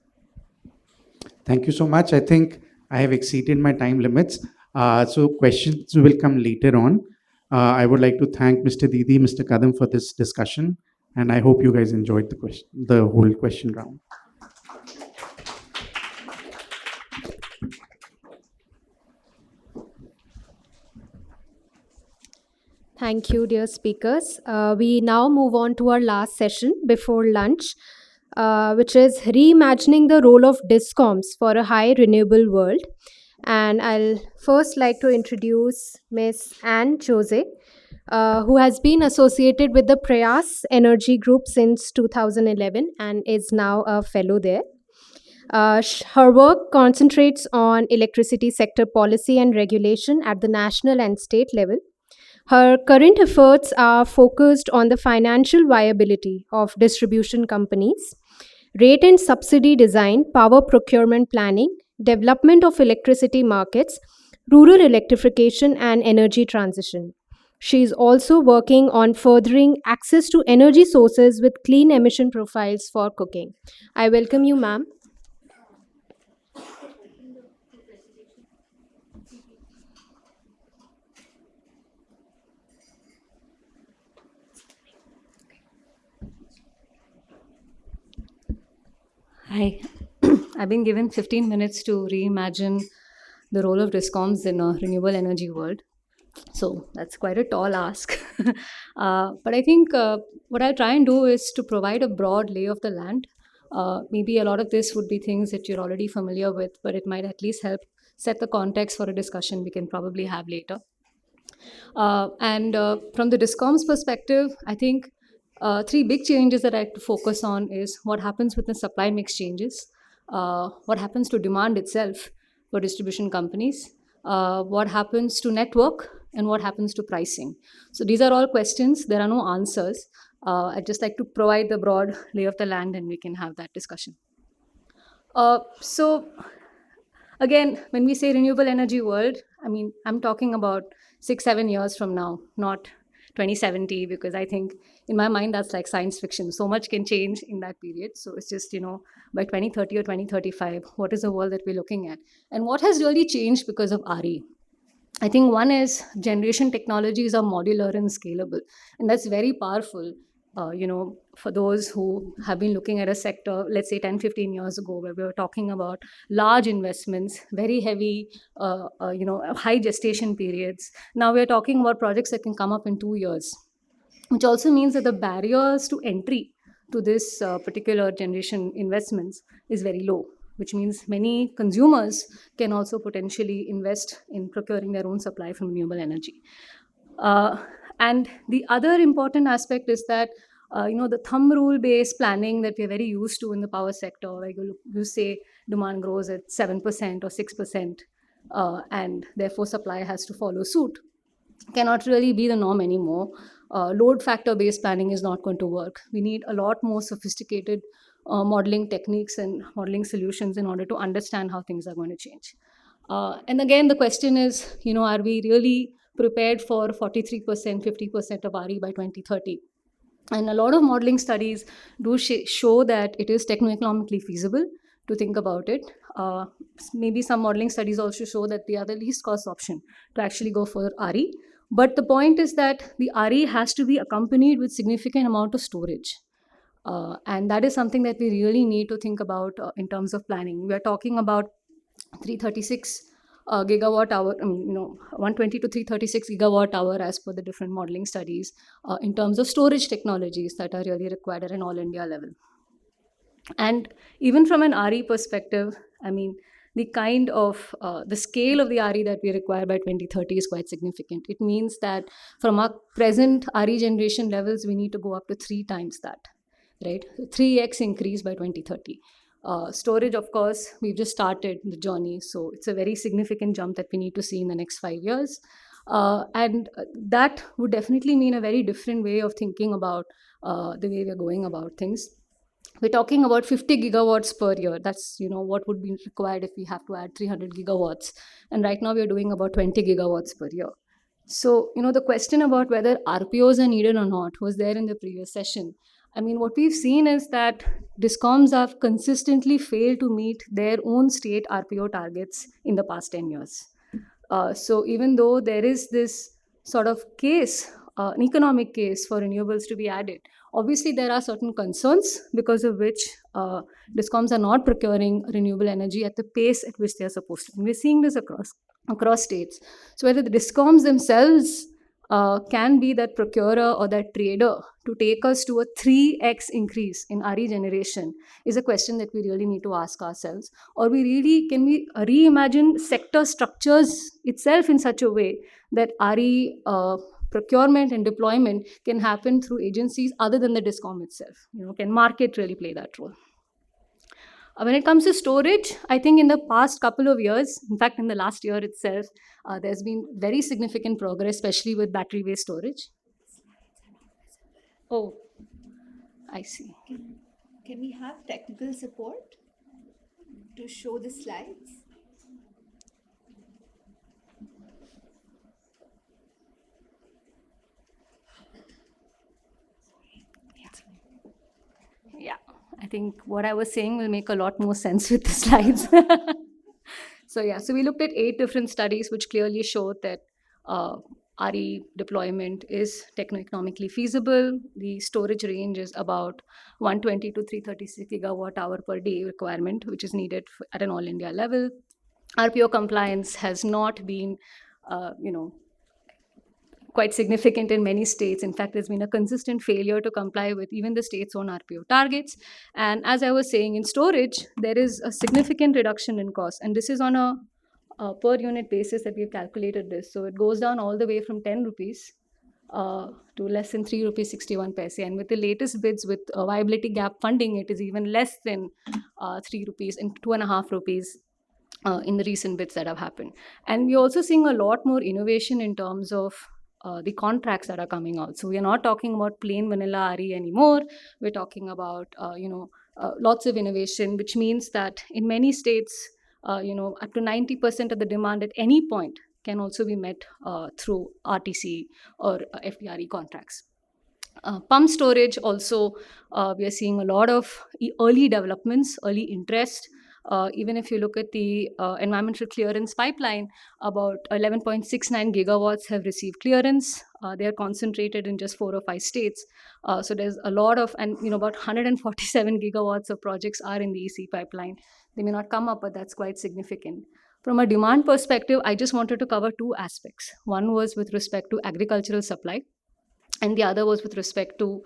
Thank you so much. I think I have exceeded my time limits. So questions will come later on. I would like to thank Mr. Didi, Mr. Kadam for this discussion, and I hope you guys enjoyed the whole question round. Thank you, dear speakers. We now move on to our last session before lunch, which is reimagining the role of discoms for a high renewable world. And I'll first like to introduce Ms. Anne Jose, who has been associated with the Prayas Energy Group since 2011 and is now a fellow there. Her work concentrates on electricity sector policy and regulation at the national and state level. Her current efforts are focused on the financial viability of distribution companies, rate and subsidy design, power procurement planning, development of electricity markets, rural electrification, and energy transition. She is also working on furthering access to energy sources with clean emission profiles for cooking. I welcome you, ma'am. Hi. I've been given 15 minutes to reimagine the role of discoms in a renewable energy world. So that's quite a tall ask. But I think what I try and do is to provide a broad lay of the land. Maybe a lot of this would be things that you're already familiar with, but it might at least help set the context for a discussion we can probably have later. And from the Discom's perspective, I think three big changes that I like to focus on is what happens with the supply mix changes, what happens to demand itself for distribution companies, what happens to network, and what happens to pricing. So these are all questions. There are no answers. I'd just like to provide the broad lay of the land, and we can have that discussion. So again, when we say renewable energy world, I mean, I'm talking about 6-7 years from now, not 2070, because I think in my mind that's like science fiction. So much can change in that period. So it's just, by 2030 or 2035, what is the world that we're looking at? And what has really changed because of RE? I think one is generation technologies are modular and scalable, and that's very powerful. For those who have been looking at a sector, let's say 10-15 years ago, where we were talking about large investments, very heavy, high gestation periods. Now we're talking about projects that can come up in 2 years, which also means that the barriers to entry to this particular generation investments is very low, which means many consumers can also potentially invest in procuring their own supply from renewable energy. And the other important aspect is that, the thumb rule based planning that we're very used to in the power sector, like you say demand grows at 7% or 6%, and therefore supply has to follow suit, cannot really be the norm anymore. Load factor based planning is not going to work. We need a lot more sophisticated modeling techniques and modeling solutions in order to understand how things are going to change. And again, the question is, are we really prepared for 43%, 50% of RE by 2030? And a lot of modeling studies do show that it is techno-economically feasible to think about it. Maybe some modeling studies also show that they are the least cost option to actually go for RE. But the point is that the RE has to be accompanied with significant amount of storage. And that is something that we really need to think about in terms of planning. We are talking about 336 gigawatt hour, 120 to 336 gigawatt hour as per the different modeling studies in terms of storage technologies that are really required at an all India level. And even from an RE perspective, the kind of, the scale of the RE that we require by 2030 is quite significant. It means that from our present RE generation levels, we need to go up to 3 times that, right? 3x increase by 2030. Storage, of course, we've just started the journey, so it's a very significant jump that we need to see in the next 5 years. And that would definitely mean a very different way of thinking about the way we're going about things. We're talking about 50 gigawatts per year. That's what would be required if we have to add 300 gigawatts. And right now we're doing about 20 gigawatts per year. So, the question about whether RPOs are needed or not was there in the previous session. What we've seen is that discoms have consistently failed to meet their own state RPO targets in the past 10 years. So even though there is this sort of case, an economic case for renewables to be added, obviously there are certain concerns because of which discoms are not procuring renewable energy at the pace at which they are supposed to. And we're seeing this across states. So whether the discoms themselves can be that procurer or that trader to take us to a 3x increase in RE generation is a question that we really need to ask ourselves. Or can we reimagine sector structures itself in such a way that RE procurement and deployment can happen through agencies other than the discom itself? Can market really play that role? When it comes to storage, I think in the past couple of years, in fact, in the last year itself, there's been very significant progress, especially with battery-based storage. Oh, I see. Can we have technical support to show the slides? Yeah, I think what I was saying will make a lot more sense with the slides. So we looked at 8 different studies which clearly showed that RE deployment is techno-economically feasible. The storage range is about 120 to 336 gigawatt hour per day requirement, which is needed at an all India level. RPO compliance has not been, quite significant in many states. In fact, there's been a consistent failure to comply with even the state's own RPO targets. And as I was saying, in storage, there is a significant reduction in cost. And this is on a per unit basis that we've calculated this. So it goes down all the way from 10 rupees to less than 3 rupees 61 paise. And with the latest bids with viability gap funding, it is even less than 3 rupees and 2.5 rupees in the recent bids that have happened. And we're also seeing a lot more innovation in terms of the contracts that are coming out. So we're not talking about plain vanilla RE anymore. We're talking about lots of innovation, which means that in many states, up to 90% of the demand at any point can also be met through RTC or FDRE contracts. Pump storage also, we are seeing a lot of early developments, early interest. Even if you look at the environmental clearance pipeline, about 11.69 gigawatts have received clearance. They are concentrated in just 4 or 5 states. So there's a lot of, and about 147 gigawatts of projects are in the EC pipeline. They may not come up, but that's quite significant. From a demand perspective, I just wanted to cover 2 aspects. One was with respect to agricultural supply, and the other was with respect to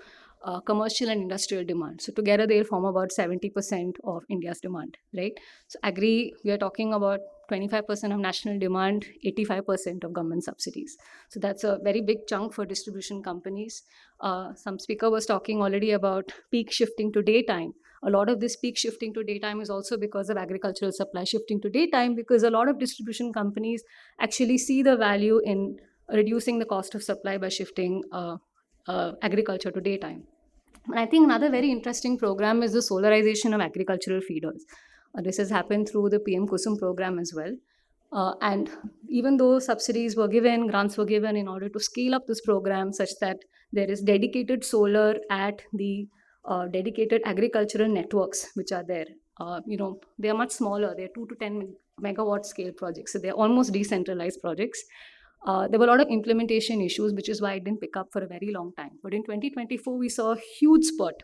commercial and industrial demand. So together they'll form about 70% of India's demand, right? So agri, we are talking about 25% of national demand, 85% of government subsidies. So that's a very big chunk for distribution companies. Some speaker was talking already about peak shifting to daytime. A lot of this peak shifting to daytime is also because of agricultural supply shifting to daytime, because a lot of distribution companies actually see the value in reducing the cost of supply by shifting agriculture to daytime. And I think another very interesting program is the solarization of agricultural feeders. This has happened through the PM Kusum program as well. And even though subsidies were given, grants were given in order to scale up this program such that there is dedicated solar at the dedicated agricultural networks which are there. They are much smaller. They are 2 to 10 megawatt scale projects. So they are almost decentralized projects. There were a lot of implementation issues, which is why it didn't pick up for a very long time. But in 2024, we saw a huge spurt.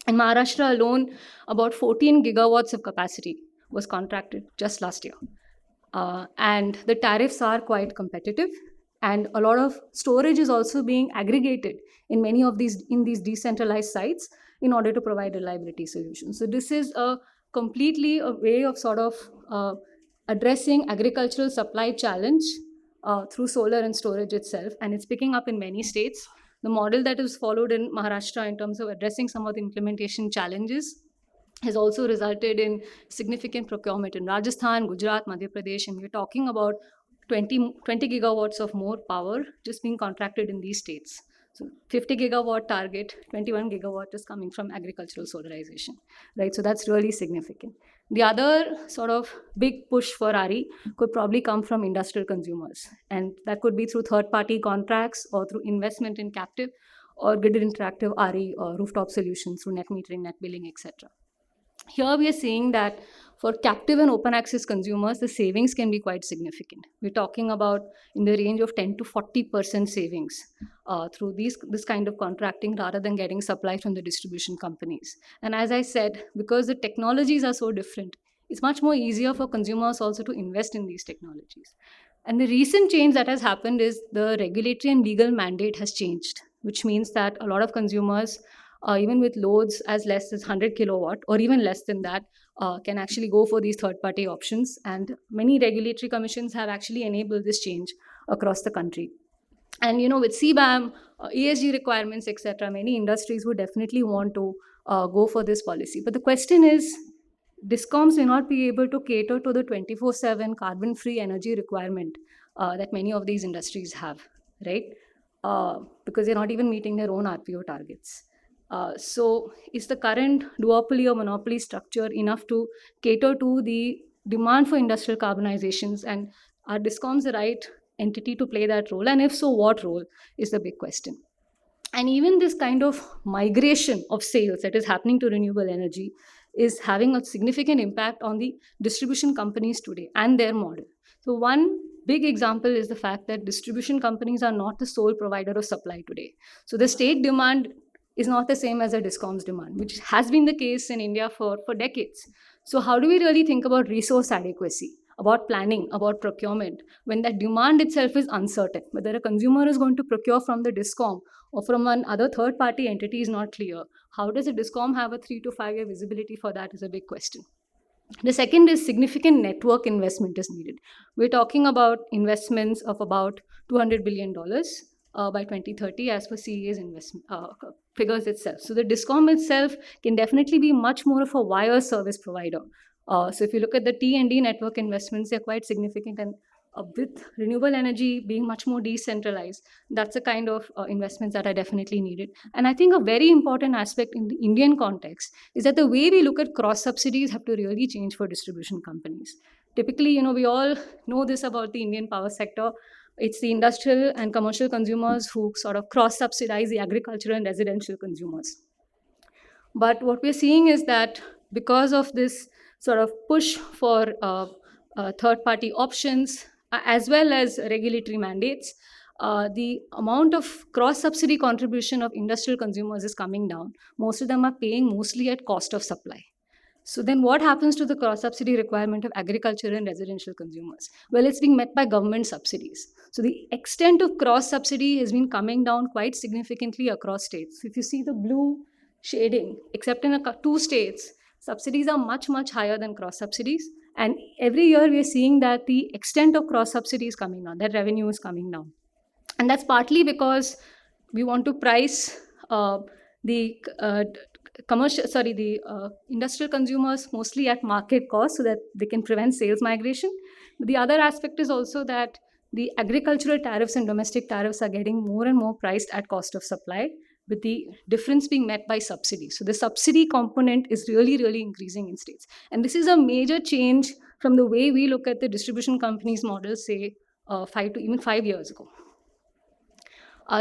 In Maharashtra alone, about 14 gigawatts of capacity was contracted just last year. And the tariffs are quite competitive. And a lot of storage is also being aggregated in many of these decentralized sites in order to provide reliability solutions. So this is completely a way of sort of addressing agricultural supply challenge through solar and storage itself, and it's picking up in many states. The model that is followed in Maharashtra in terms of addressing some of the implementation challenges has also resulted in significant procurement in Rajasthan, Gujarat, Madhya Pradesh, and we're talking about 20 gigawatts of more power just being contracted in these states. So 50 gigawatt target, 21 gigawatt is coming from agricultural solarization, right? So that's really significant. The other sort of big push for RE could probably come from industrial consumers. And that could be through third-party contracts or through investment in captive or grid interactive RE or rooftop solutions through net metering, net billing, etc. Here we are seeing that for captive and open access consumers, the savings can be quite significant. We're talking about in the range of 10 to 40% savings through this kind of contracting rather than getting supply from the distribution companies. And as I said, because the technologies are so different, it's much more easier for consumers also to invest in these technologies. And the recent change that has happened is the regulatory and legal mandate has changed, which means that a lot of consumers, even with loads as less as 100 kilowatt or even less than that, can actually go for these third-party options. And many regulatory commissions have actually enabled this change across the country. And with CBAM, ESG requirements, etc., many industries would definitely want to go for this policy. But the question is, discoms may not be able to cater to the 24/7 carbon-free energy requirement that many of these industries have, right? Because they're not even meeting their own RPO targets. So is the current duopoly or monopoly structure enough to cater to the demand for industrial carbonizations, and are discoms the right entity to play that role? And if so, what role is the big question. And even this kind of migration of sales that is happening to renewable energy is having a significant impact on the distribution companies today and their model. So one big example is the fact that distribution companies are not the sole provider of supply today. So the state demand is not the same as a discom's demand, which has been the case in India for decades. So how do we really think about resource adequacy about planning, about procurement, when that demand itself is uncertain, whether a consumer is going to procure from the discom or from another third party entity is not clear. How does a discom have a 3 to 5 year visibility for that is a big question. The second is significant network investment is needed. We're talking about investments of about $200 billion by 2030 as per CEA's investment figures itself. So the discom itself can definitely be much more of a wire service provider. So if you look at the T&D network investments, they're quite significant, and with renewable energy being much more decentralized, that's the kind of investments that are definitely needed. And I think a very important aspect in the Indian context is that the way we look at cross subsidies have to really change for distribution companies. Typically, we all know this about the Indian power sector. It's the industrial and commercial consumers who sort of cross subsidize the agricultural and residential consumers. But what we're seeing is that because of this sort of push for third-party options, as well as regulatory mandates, the amount of cross-subsidy contribution of industrial consumers is coming down. Most of them are paying mostly at cost of supply. So then what happens to the cross-subsidy requirement of agricultural and residential consumers? Well, it's being met by government subsidies. So the extent of cross-subsidy has been coming down quite significantly across states. If you see the blue shading, except in 2 states, subsidies are much, much higher than cross-subsidies. And every year we are seeing that the extent of cross-subsidy is coming down, that revenue is coming down. And that's partly because we want to price the industrial consumers mostly at market cost so that they can prevent sales migration. But the other aspect is also that the agricultural tariffs and domestic tariffs are getting more and more priced at cost of supply, with the difference being met by subsidy. So the subsidy component is really, really increasing in states. And this is a major change from the way we look at the distribution companies model, say, 5 years ago.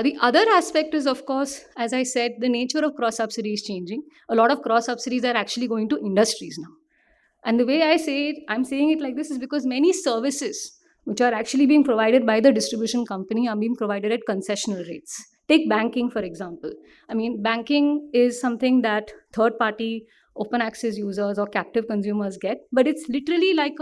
The other aspect is, of course, as I said, the nature of cross-subsidy is changing. A lot of cross-subsidies are actually going to industries now. And the way I say it, I'm saying it like this, is because many services which are actually being provided by the distribution company are being provided at concessional rates. Take banking, for example. I mean, banking is something that third-party open access users or captive consumers get, but it's literally like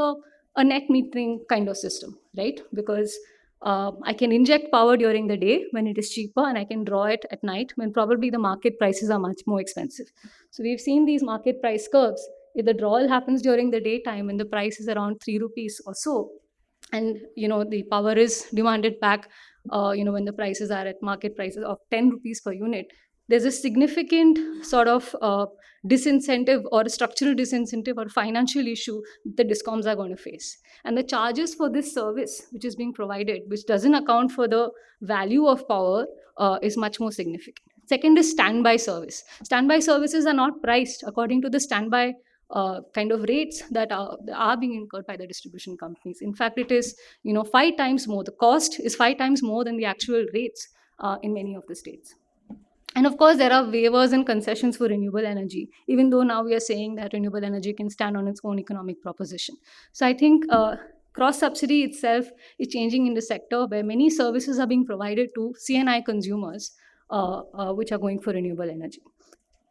a net metering kind of system, right? Because I can inject power during the day when it is cheaper, and I can draw it at night when probably the market prices are much more expensive. So we've seen these market price curves. If the drawal happens during the daytime when the price is around 3 rupees or so, and the power is demanded back when the prices are at market prices of 10 rupees per unit, there's a significant sort of disincentive or a structural disincentive or financial issue that the discoms are going to face. And the charges for this service which is being provided, which doesn't account for the value of power, is much more significant. Second is standby service. Standby services are not priced according to the standby kind of rates that are being incurred by the distribution companies. In fact, it is 5 times more. The cost is 5 times more than the actual rates in many of the states. And of course, there are waivers and concessions for renewable energy, even though now we are saying that renewable energy can stand on its own economic proposition. So I think cross-subsidy itself is changing in the sector where many services are being provided to C&I consumers which are going for renewable energy.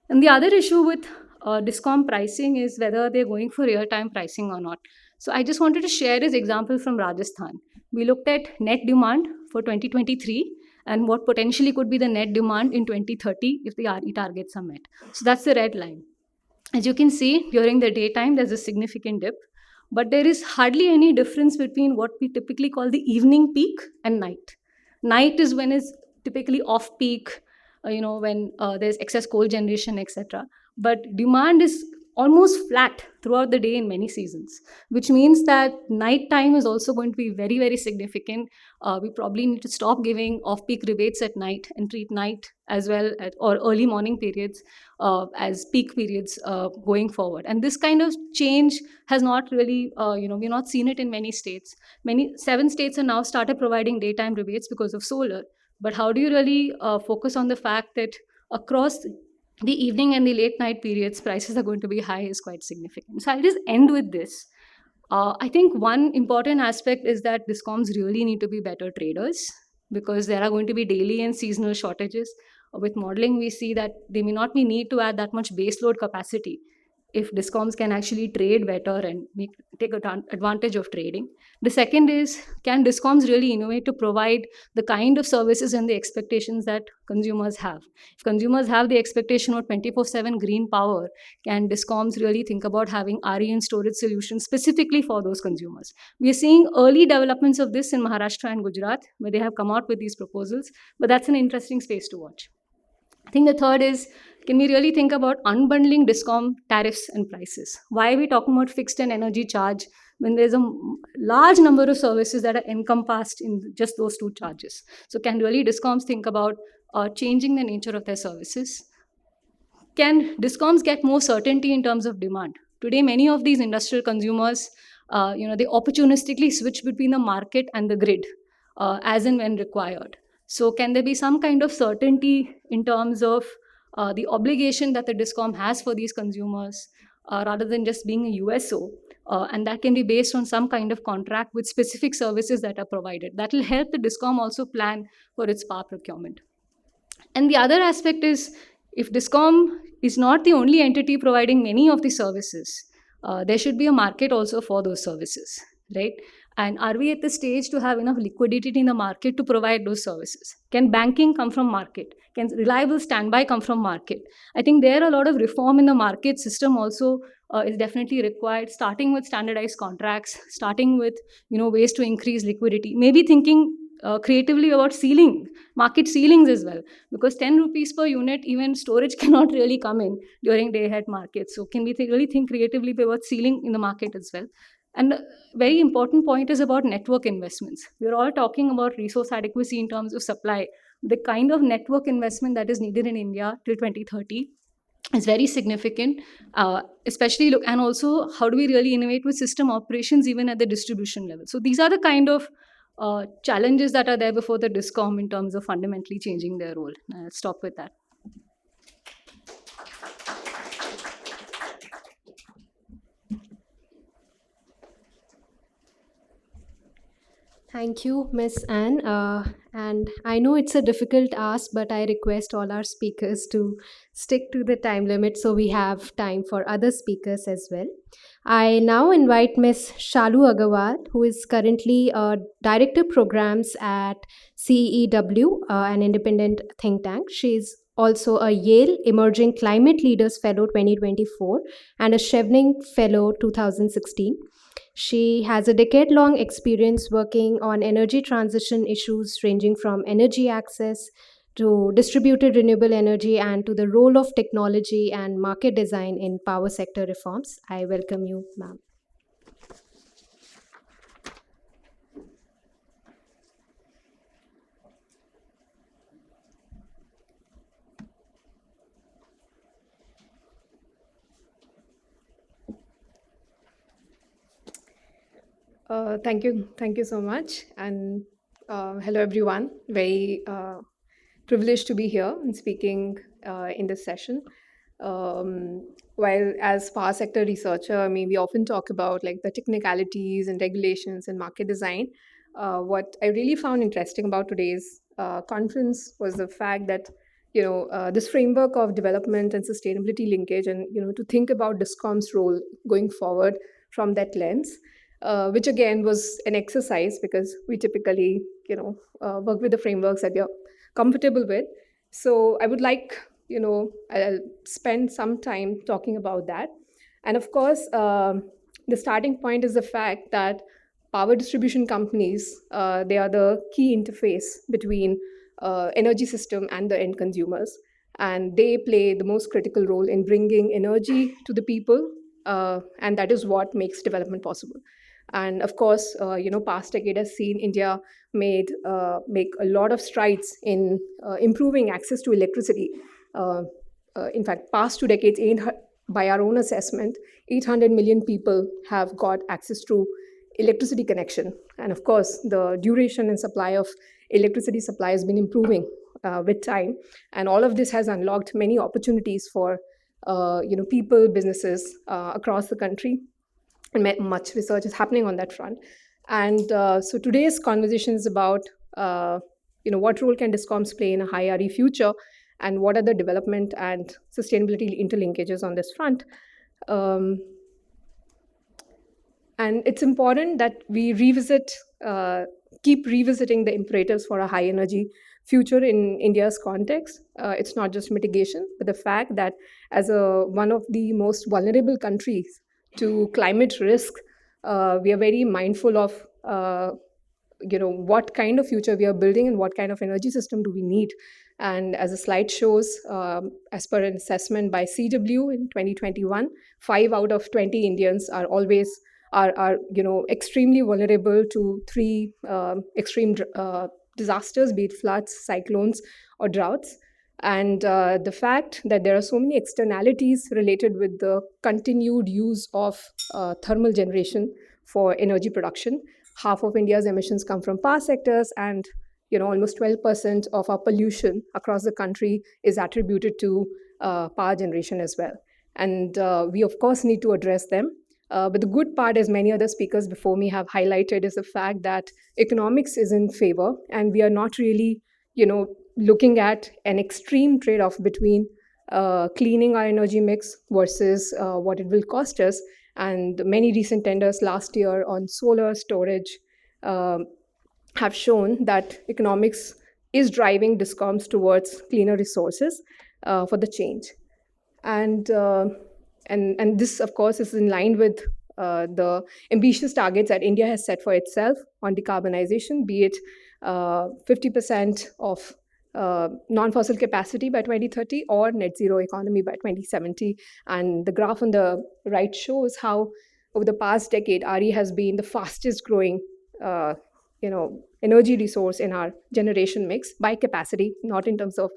And the other issue with discom pricing is whether they're going for real-time pricing or not. So I just wanted to share this example from Rajasthan. We looked at net demand for 2023 and what potentially could be the net demand in 2030 if the RE targets are met. So that's the red line. As you can see, during the daytime, there's a significant dip, but there is hardly any difference between what we typically call the evening peak and night. Night is when it's typically off-peak, when there's excess coal generation, etc. But demand is almost flat throughout the day in many seasons, which means that nighttime is also going to be very, very significant. We probably need to stop giving off-peak rebates at night and treat night as well or early morning periods as peak periods going forward. And this kind of change has not really, we've not seen it in many states. 7 states have now started providing daytime rebates because of solar. But how do you really focus on the fact that across the evening and the late night periods, prices are going to be high is quite significant. So I'll just end with this. I think one important aspect is that discoms really need to be better traders because there are going to be daily and seasonal shortages. With modeling, we see that they may not be need to add that much base load capacity if discoms can actually trade better and take advantage of trading. The second is, can discoms really innovate to provide the kind of services and the expectations that consumers have? If consumers have the expectation of 24/7 green power, can discoms really think about having RE and storage solutions specifically for those consumers? We are seeing early developments of this in Maharashtra and Gujarat, where they have come out with these proposals, but that's an interesting space to watch. I think the third is, can we really think about unbundling discom tariffs and prices? Why are we talking about fixed and energy charge when there's a large number of services that are encompassed in just those two charges? So can really discoms think about changing the nature of their services? Can discoms get more certainty in terms of demand? Today, many of these industrial consumers, they opportunistically switch between the market and the grid as and when required. So can there be some kind of certainty in terms of the obligation that the discom has for these consumers rather than just being a USO? And that can be based on some kind of contract with specific services that are provided. That will help the discom also plan for its power procurement. And the other aspect is, if discom is not the only entity providing many of the services, there should be a market also for those services, right? And are we at the stage to have enough liquidity in the market to provide those services? Can banking come from market? Can reliable standby come from market? I think there are a lot of reform in the market system also is definitely required, starting with standardized contracts, starting with ways to increase liquidity, maybe thinking creatively about market ceilings as well, because 10 rupees per unit, even storage cannot really come in during day ahead markets. So can we really think creatively about ceiling in the market as well? And a very important point is about network investments. We're all talking about resource adequacy in terms of supply. The kind of network investment that is needed in India till 2030 is very significant, especially and also how do we really innovate with system operations even at the distribution level? So these are the kind of challenges that are there before the discom in terms of fundamentally changing their role. I'll stop with that. Thank you, Ms. Anne. And I know it's a difficult ask, but I request all our speakers to stick to the time limit so we have time for other speakers as well. I now invite Ms. Shalu Agarwal, who is currently Director Programs at CEW, an independent think tank. She's also a Yale Emerging Climate Leaders Fellow 2024 and a Chevening Fellow 2016. She has a decade-long experience working on energy transition issues ranging from energy access to distributed renewable energy and to the role of technology and market design in power sector reforms. I welcome you, ma'am. Thank you so much, and hello everyone. Very privileged to be here and speaking in this session. While as power sector researcher, I mean, we often talk about like the technicalities and regulations and market design. What I really found interesting about today's conference was the fact that this framework of development and sustainability linkage, and to think about discom's role going forward from that lens. Which again was an exercise because we typically, work with the frameworks that we are comfortable with. So I would like, I'll spend some time talking about that. And of course, the starting point is the fact that power distribution companies, they are the key interface between energy system and the end consumers. And they play the most critical role in bringing energy to the people. And that is what makes development possible. And of course, past decade has seen India make a lot of strides in improving access to electricity. In fact, past 2 decades, by our own assessment, 800 million people have got access to electricity connection. And of course, the duration and supply of electricity supply has been improving with time. And all of this has unlocked many opportunities for people, businesses across the country. And much research is happening on that front. And so today's conversation is about, what role can discoms play in a high RE future, and what are the development and sustainability interlinkages on this front. Um, and it's important that we keep revisiting the imperatives for a high energy future in India's context. It's not just mitigation, but the fact that as one of the most vulnerable countries to climate risk, we are very mindful of what kind of future we are building and what kind of energy system do we need. And as the slide shows, as per an assessment by CW in 2021, 5 out of 20 Indians are always are extremely vulnerable to 3 extreme disasters, be it floods, cyclones, or droughts. And the fact that there are so many externalities related with the continued use of thermal generation for energy production. Half of India's emissions come from power sectors, and almost 12% of our pollution across the country is attributed to power generation as well. And we, of course, need to address them. But the good part, as many other speakers before me have highlighted, is the fact that economics is in favor, and we are not really, looking at an extreme trade-off between cleaning our energy mix versus what it will cost us. And many recent tenders last year on solar storage have shown that economics is driving discoms towards cleaner resources for the change. And this, of course, is in line with the ambitious targets that India has set for itself on decarbonization, be it 50% of non-fossil capacity by 2030 or net zero economy by 2070. And the graph on the right shows how over the past decade, RE has been the fastest growing energy resource in our generation mix by capacity, not in terms of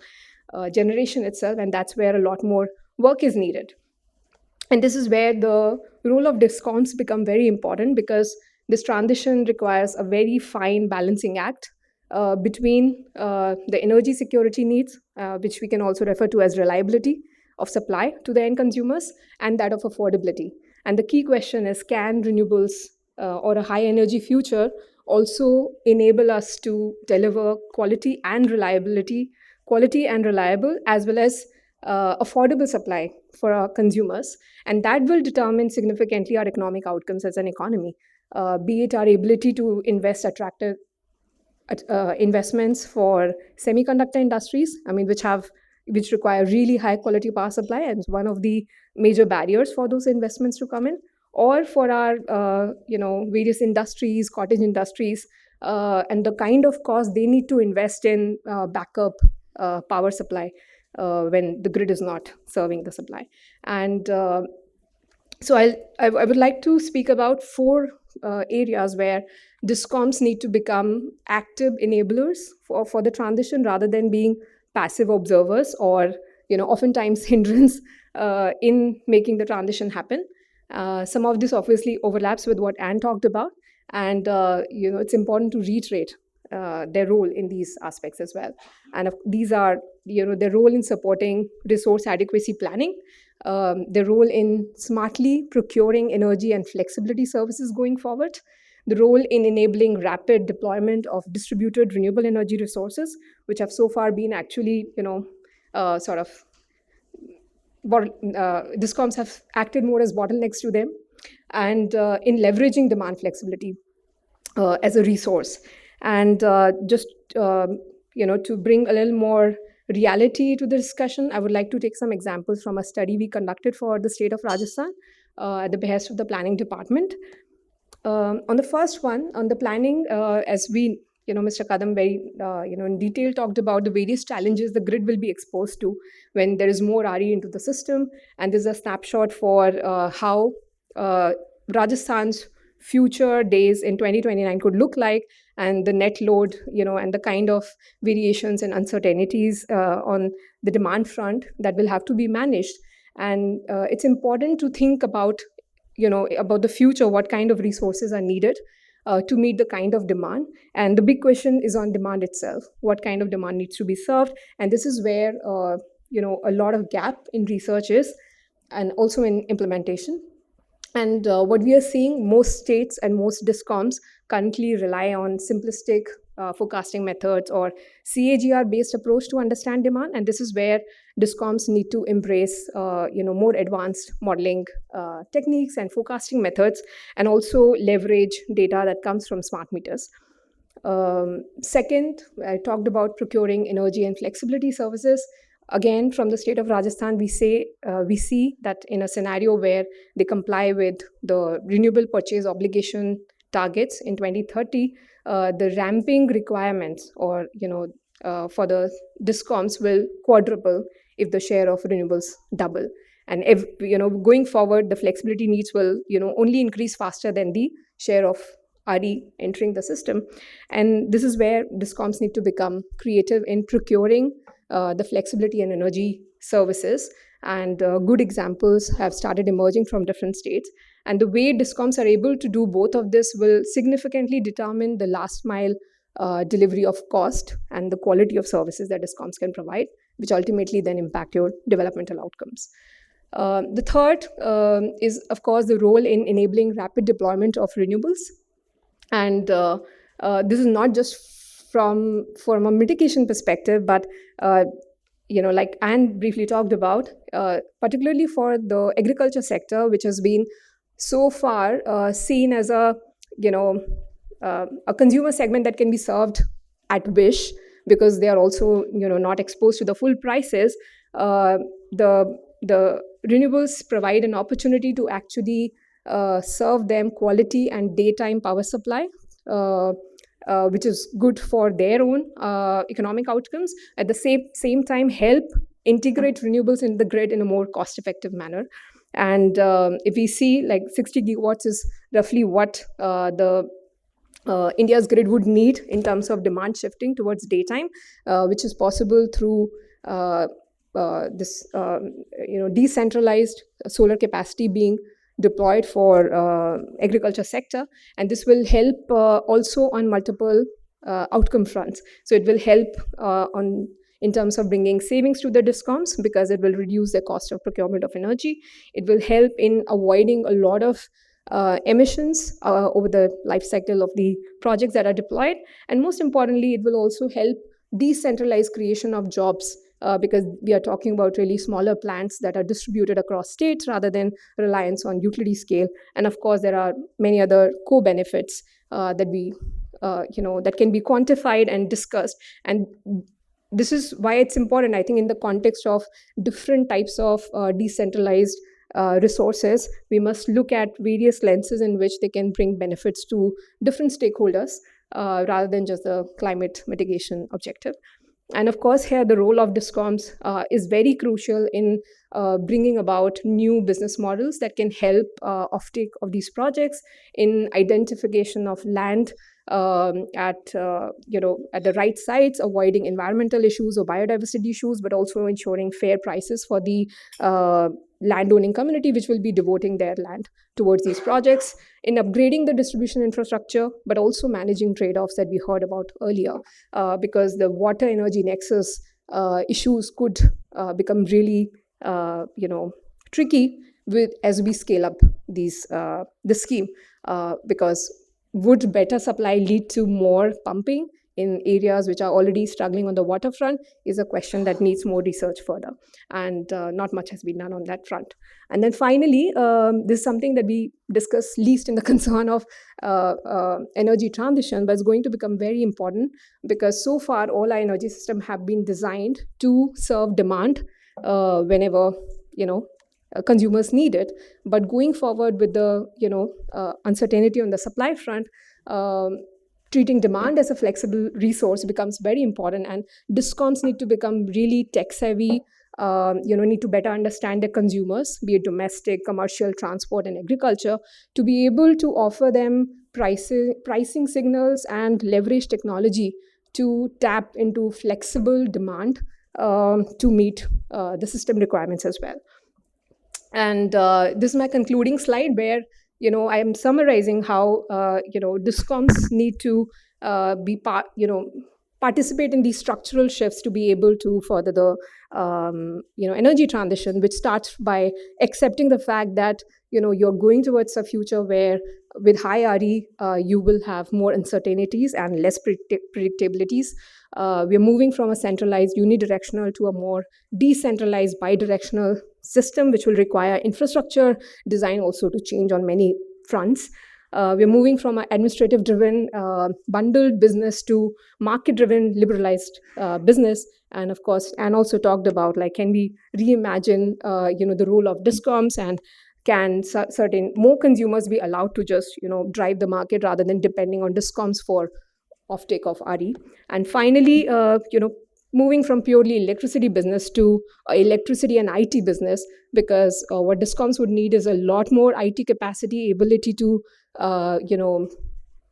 generation itself. And that's where a lot more work is needed. And this is where the role of discoms become very important, because this transition requires a very fine balancing act between the energy security needs, which we can also refer to as reliability of supply to the end consumers, and that of affordability. And the key question is, can renewables or a high energy future also enable us to deliver quality and reliable, as well as affordable supply for our consumers? And that will determine significantly our economic outcomes as an economy, be it our ability to invest attractive investments for semiconductor industries, which require really high quality power supply, and one of the major barriers for those investments to come in, or for our various industries, cottage industries, and the kind of cost they need to invest in backup power supply when the grid is not serving the supply. And so I would like to speak about 4 areas where discoms need to become active enablers for the transition, rather than being passive observers or oftentimes hindrance in making the transition happen. Some of this obviously overlaps with what Anne talked about, and it's important to reiterate their role in these aspects as well. And these are their role in supporting resource adequacy planning, their role in smartly procuring energy and flexibility services going forward, the role in enabling rapid deployment of distributed renewable energy resources, which have so far been actually discoms have acted more as bottlenecks to them, and in leveraging demand flexibility as a resource. And to bring a little more reality to the discussion, I would like to take some examples from a study we conducted for the state of Rajasthan at the behest of the planning department. On the first one, on the planning, as we, Mr. Kadam very, in detail talked about the various challenges the grid will be exposed to when there is more RE into the system. And this is a snapshot for how Rajasthan's future days in 2029 could look like, and the net load, and the kind of variations and uncertainties on the demand front that will have to be managed. And it's important to think about the future, what kind of resources are needed to meet the kind of demand. And the big question is on demand itself. What kind of demand needs to be served? And this is where, a lot of gap in research is, and also in implementation. And what we are seeing, most states and most discoms currently rely on simplistic forecasting methods or CAGR-based approach to understand demand. And this is where discoms need to embrace, more advanced modeling techniques and forecasting methods, and also leverage data that comes from smart meters. Second, I talked about procuring energy and flexibility services. Again, from the state of Rajasthan, we see that in a scenario where they comply with the renewable purchase obligation targets in 2030, the ramping requirements for the discoms will quadruple if the share of renewables double. And if, going forward, the flexibility needs will only increase faster than the share of RE entering the system. And this is where discoms need to become creative in procuring the flexibility and energy services. And good examples have started emerging from different states. And the way discoms are able to do both of this will significantly determine the last mile delivery of cost and the quality of services that discoms can provide, which ultimately then impact your developmental outcomes. The third is, of course, the role in enabling rapid deployment of renewables. And this is not just from a mitigation perspective, but like Anne briefly talked about, particularly for the agriculture sector, which has been so far seen as a consumer segment that can be served at wish, because they are also not exposed to the full prices. The renewables provide an opportunity to actually serve them quality and daytime power supply, which is good for their own economic outcomes. At the same time, help integrate renewables in the grid in a more cost-effective manner. And if we see, like 60 gigawatts is roughly what India's grid would need in terms of demand shifting towards daytime, which is possible through this decentralized solar capacity being deployed for agriculture sector. And this will help also on multiple outcome fronts. So it will help in terms of bringing savings to the discoms, because it will reduce the cost of procurement of energy. It will help in avoiding a lot of emissions over the life cycle of the projects that are deployed. And most importantly, it will also help decentralize creation of jobs, because we are talking about really smaller plants that are distributed across states rather than reliance on utility scale. And of course, there are many other co-benefits that that can be quantified and discussed. And this is why it's important, I think, in the context of different types of decentralized resources, we must look at various lenses in which they can bring benefits to different stakeholders rather than just the climate mitigation objective. And of course, here the role of discoms is very crucial in bringing about new business models that can help offtake of these projects, in identification of land at the right sites, avoiding environmental issues or biodiversity issues, but also ensuring fair prices for the landowning community, which will be devoting their land towards these projects, in upgrading the distribution infrastructure, but also managing trade-offs that we heard about earlier, because the water energy nexus issues could become really tricky as we scale up the scheme, because would better supply lead to more pumping in areas which are already struggling on the waterfront is a question that needs more research further. And not much has been done on that front. And then finally, this is something that we discuss least in the concern of energy transition, but it's going to become very important, because so far all our energy systems have been designed to serve demand whenever consumers need it. But going forward with the uncertainty on the supply front, treating demand as a flexible resource becomes very important, and discoms need to become really tech savvy, need to better understand their consumers, be it domestic, commercial, transport, and agriculture, to be able to offer them pricing signals and leverage technology to tap into flexible demand to meet the system requirements as well. And this is my concluding slide, where I am summarizing how discoms need to participate in these structural shifts to be able to further the energy transition, which starts by accepting the fact that you're going towards a future where with high RE, you will have more uncertainties and less predictabilities. We're moving from a centralized unidirectional to a more decentralized bidirectional system, which will require infrastructure design also to change on many fronts. We're moving from an administrative driven bundled business to market driven liberalized business. And of course, Anne also talked about, like, can we reimagine the role of discoms, and can certain more consumers be allowed to just drive the market rather than depending on discoms for offtake of RE. And finally, moving from purely electricity business to electricity and IT business, because what discoms would need is a lot more IT capacity, ability to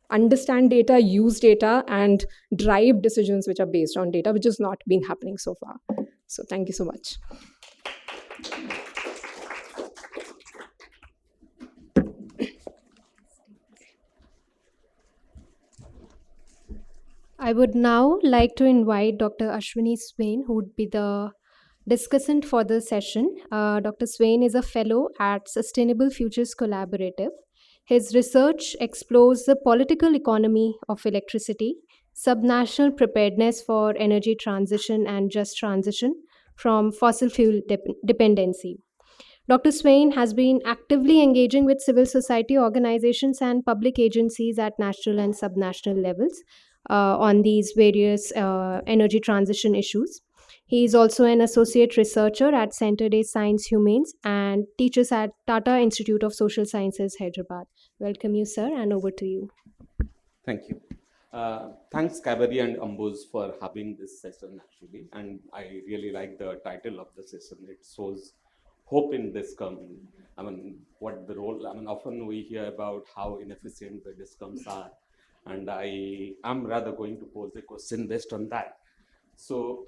understand data, use data, and drive decisions which are based on data, which has not been happening so far. So thank you so much. I would now like to invite Dr. Ashwini Swain, who would be the discussant for the session. Dr. Swain is a fellow at Sustainable Futures Collaborative. His research explores the political economy of electricity, subnational preparedness for energy transition and just transition from fossil fuel dependency. Dr. Swain has been actively engaging with civil society organizations and public agencies at national and subnational levels on these various energy transition issues. He is also an associate researcher at Center de Science Humains and teaches at Tata Institute of Social Sciences, Hyderabad. Welcome you, sir, and over to you. Thank you. Thanks, Kaveri and Ambuz, for having this session, actually. And I really like the title of the session. It shows hope in Discom. I mean, what the role, I mean, often we hear about how inefficient the Discoms are. And I am rather going to pose a question based on that. So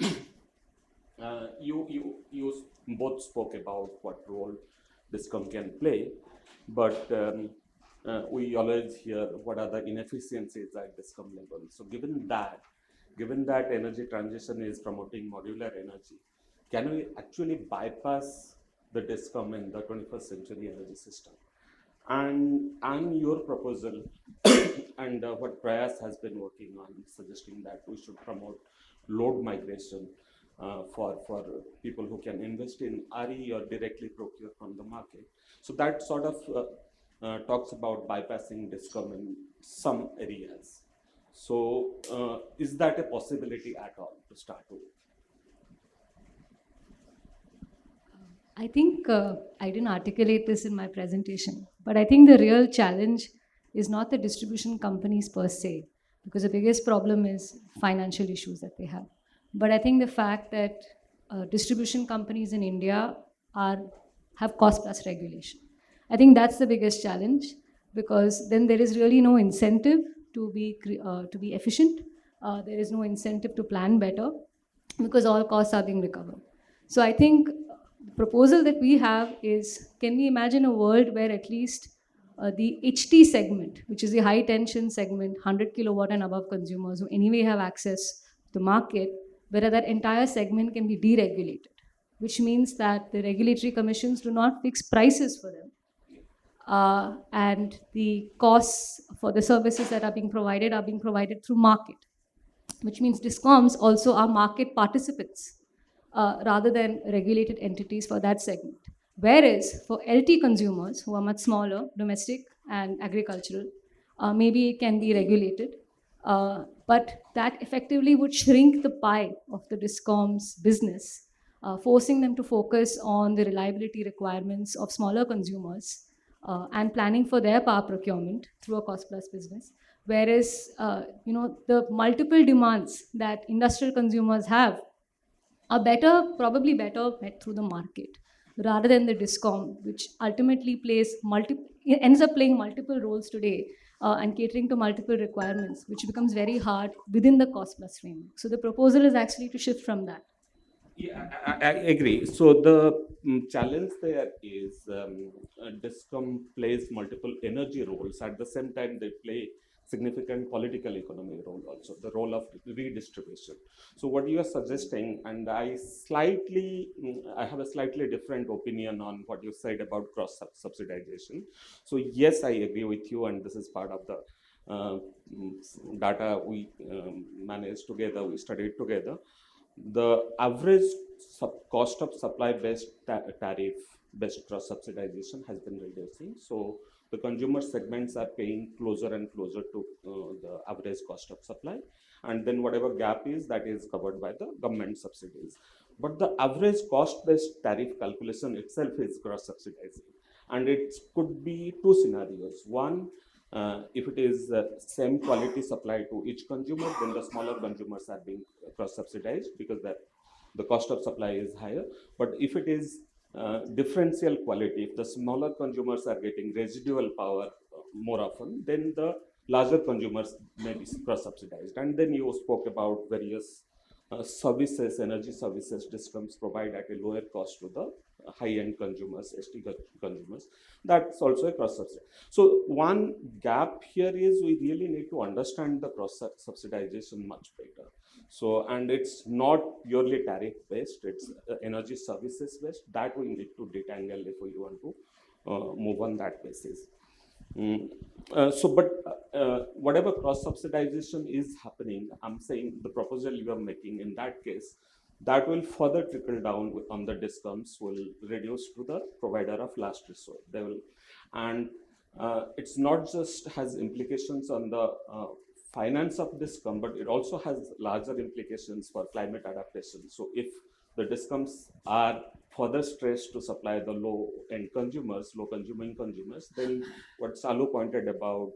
you both spoke about what role Discom can play, but we always hear what are the inefficiencies at Discom level. So given that energy transition is promoting modular energy, can we actually bypass the Discom in the 21st century energy system? And your proposal and what Prayas has been working on, suggesting that we should promote load migration for people who can invest in RE or directly procure from the market. So that sort of talks about bypassing Discom in some areas. So is that a possibility at all to start with? I think I didn't articulate this in my presentation, but I think the real challenge is not the distribution companies per se, because the biggest problem is financial issues that they have. But I think the fact that distribution companies in India have cost plus regulation. I think that's the biggest challenge, because then there is really no incentive to be efficient. There is no incentive to plan better, because all costs are being recovered. So I think the proposal that we have is, can we imagine a world where at least the HT segment, which is the high tension segment, 100 kilowatt and above consumers who anyway have access to the market, where that entire segment can be deregulated, which means that the regulatory commissions do not fix prices for them. And the costs for the services that are being provided through market, which means discoms also are market participants rather than regulated entities for that segment. Whereas for LT consumers, who are much smaller, domestic and agricultural, maybe it can be regulated, but that effectively would shrink the pie of the discoms business, forcing them to focus on the reliability requirements of smaller consumers and planning for their power procurement through a cost plus business. Whereas the multiple demands that industrial consumers have are probably better met through the market rather than the discom, which ultimately ends up playing multiple roles today and catering to multiple requirements, which becomes very hard within the cost plus framework. So the proposal is actually to shift from that. Yeah, I agree. So challenge there is Discom plays multiple energy roles. At the same time, they play significant political economy role also, the role of redistribution. So what you are suggesting, and I have a slightly different opinion on what you said about cross subsidization. So yes, I agree with you, and this is part of the data we managed together, we studied together. The average cost of supply based tariff based cross subsidization has been reducing. So the consumer segments are paying closer and closer to the average cost of supply. And then whatever gap is, that is covered by the government subsidies. But the average cost based tariff calculation itself is cross subsidizing. And it could be two scenarios. One, if it is same quality supply to each consumer, then the smaller consumers are being cross-subsidized because the cost of supply is higher. But if it is differential quality, if the smaller consumers are getting residual power more often, then the larger consumers may be cross-subsidized. And then you spoke about various services, energy services discoms provide at a lower cost to the high-end consumers, ST consumers. That's also a cross-subsidy. So one gap here is we really need to understand the cross-subsidization much better. So, and it's not purely tariff-based, it's energy services-based. That we need to detangle if we want to move on that basis. Whatever cross-subsidization is happening, I'm saying the proposal you are making in that case, that will further trickle down on the discoms, will reduce to the provider of last resort. They will, and it's not just has implications on the finance of discom, but it also has larger implications for climate adaptation. So if the discoms are further stressed to supply the low-end consumers, low-consuming consumers, then what Salu pointed about,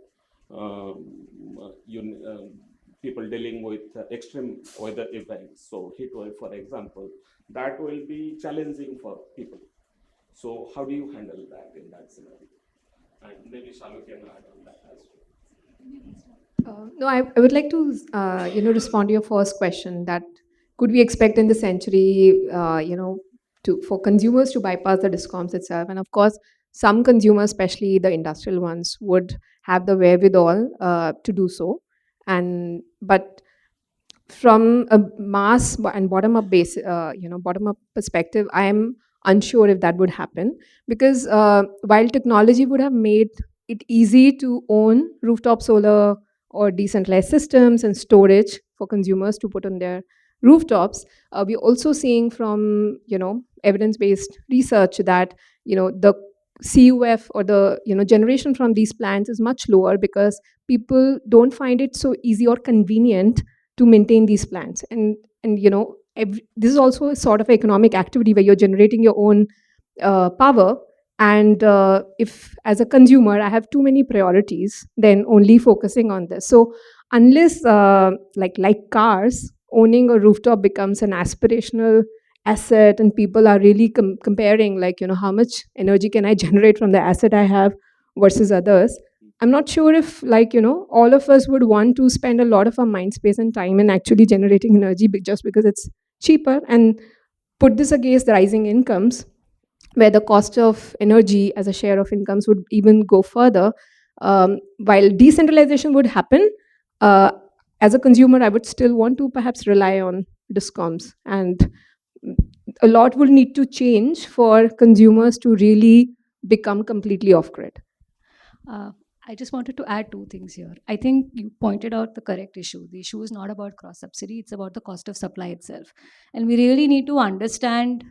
people dealing with extreme weather events, so heat wave, for example, that will be challenging for people. So how do you handle that in that scenario? And maybe Salu can add on that as well. No, I would like to, respond to your first question that could we expect in the century, for consumers to bypass the discoms itself? And of course, some consumers, especially the industrial ones, would have the wherewithal to do so. But from a mass and bottom-up bottom-up perspective, I am unsure if that would happen because while technology would have made it easy to own rooftop solar or decentralized systems and storage for consumers to put on their rooftops, we're also seeing from evidence-based research that the CUF or the generation from these plants is much lower because people don't find it so easy or convenient to maintain these plants. And this is also a sort of economic activity where you're generating your own power. And if as a consumer I have too many priorities, then only focusing on this. So unless like cars, owning a rooftop becomes an aspirational asset and people are really comparing how much energy can I generate from the asset I have versus others, I'm not sure if all of us would want to spend a lot of our mind space and time in actually generating energy just because it's cheaper. And put this against the rising incomes where the cost of energy as a share of incomes would even go further. While decentralization would happen, as a consumer, I would still want to perhaps rely on discoms. And a lot will need to change for consumers to really become completely off-grid. I just wanted to add two things here. I think you pointed out the correct issue. The issue is not about cross-subsidy, it's about the cost of supply itself. And we really need to understand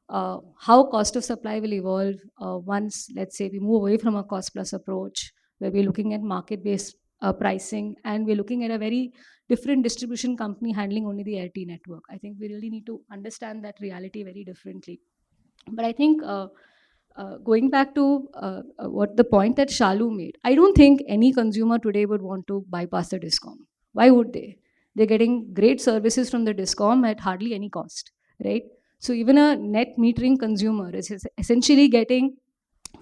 how cost of supply will evolve once, let's say, we move away from a cost-plus approach, where we're looking at market-based pricing, and we're looking at a very different distribution company handling only the LT network. I think we really need to understand that reality very differently. But I think going back to what the point that Shalu made, I don't think any consumer today would want to bypass the discom. Why would they? They're getting great services from the discom at hardly any cost, right? So even a net metering consumer is essentially getting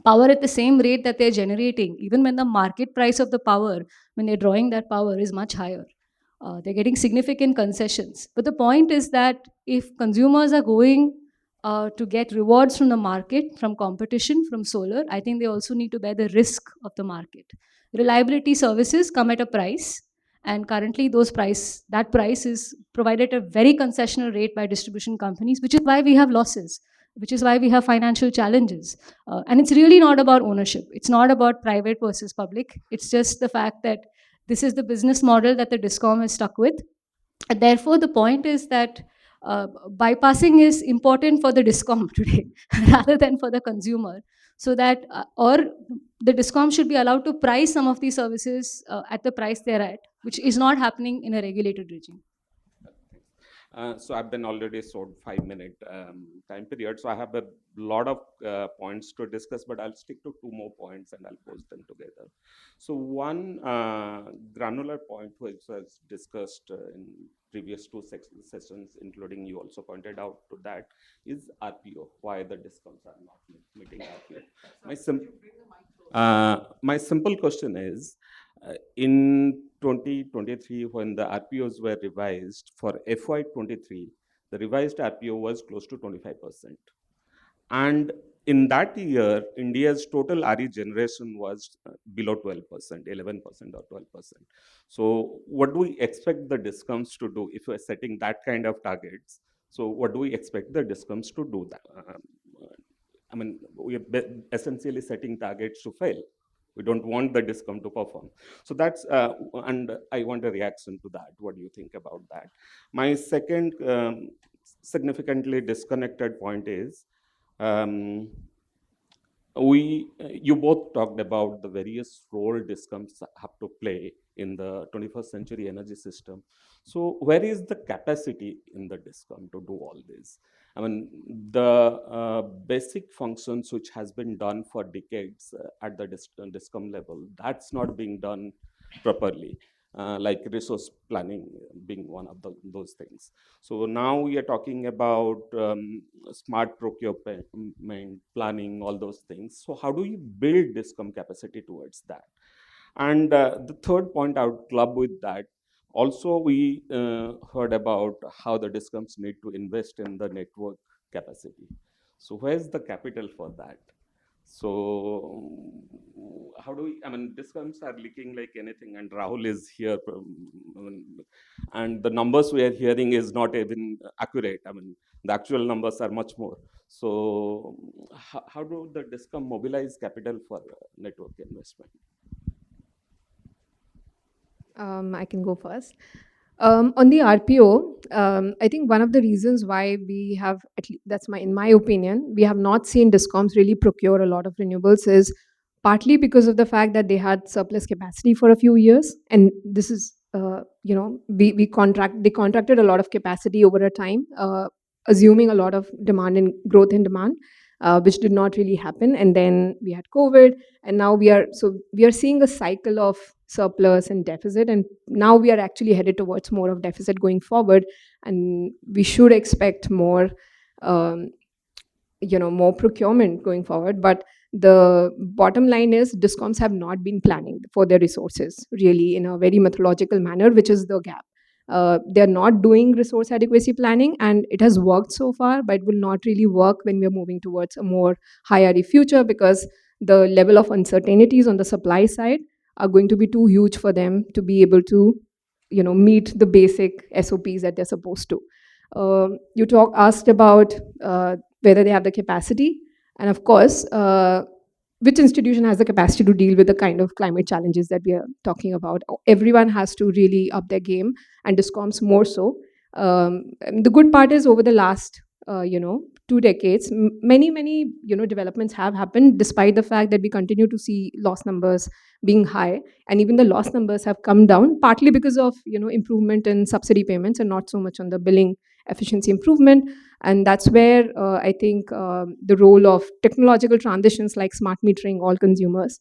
power at the same rate that they're generating, even when the market price of the power, when they're drawing that power, is much higher. They're getting significant concessions. But the point is that if consumers are going to get rewards from the market, from competition, from solar, I think they also need to bear the risk of the market. Reliability services come at a price, and currently that price is provided at a very concessional rate by distribution companies, which is why we have losses, which is why we have financial challenges. And it's really not about ownership. It's not about private versus public. It's just the fact that this is the business model that the Discom is stuck with. And therefore, the point is that bypassing is important for the Discom today rather than for the consumer. So that, or the Discom should be allowed to price some of these services at the price they're at, which is not happening in a regulated regime. So I've been already sold 5-minute time period. So I have a lot of points to discuss, but I'll stick to 2 more points and I'll post them together. So one granular point which was discussed in previous 2 sessions, including you also pointed out to that, is RPO, why the discoms are not meeting RPO. My simple question is, in 2023, when the RPOs were revised for FY23, the revised RPO was close to 25%. And in that year, India's total RE generation was below 12%, 11% or 12%. So what do we expect the discoms to do if we're setting that kind of targets? So what do we expect the discoms to do? I mean, we are essentially setting targets to fail. We don't want the discom to perform. So that's, and I want a reaction to that. What do you think about that? My second significantly disconnected point is, you both talked about the various role discoms have to play in the 21st century energy system. So where is the capacity in the discom to do all this? I mean, the basic functions which has been done for decades at the discom level, that's not being done properly. Like resource planning being one of those things. So now we are talking about smart procurement, planning, all those things. So how do you build discom capacity towards that? And the third point I would club with that, also we heard about how the discoms need to invest in the network capacity. So where's the capital for that? So how do we, I mean, discoms are leaking like anything, and Rahul is here, and the numbers we are hearing is not even accurate. I mean, the actual numbers are much more. So how do the discom mobilize capital for network investment? I can go first. On the RPO, I think one of the reasons why we have, in my opinion, we have not seen discoms really procure a lot of renewables is partly because of the fact that they had surplus capacity for a few years, and this is, they contracted a lot of capacity over a time, assuming a lot of demand and growth in demand, which did not really happen. And then we had COVID, and now we are seeing a cycle of surplus and deficit, and now we are actually headed towards more of deficit going forward, and we should expect more more procurement going forward. But the bottom line is discoms have not been planning for their resources really in a very methodological manner, which is the gap. They're not doing resource adequacy planning, and it has worked so far, but it will not really work when we're moving towards a more high RE future, because the level of uncertainties on the supply side are going to be too huge for them to be able to meet the basic SOPs that they're supposed to. You asked about whether they have the capacity, and of course, which institution has the capacity to deal with the kind of climate challenges that we are talking about. Everyone has to really up their game, and discoms more so. The good part is over the last 2 decades, many developments have happened, despite the fact that we continue to see loss numbers being high, and even the loss numbers have come down, partly because of improvement in subsidy payments and not so much on the billing efficiency improvement. And that's where I think the role of technological transitions like smart metering all consumers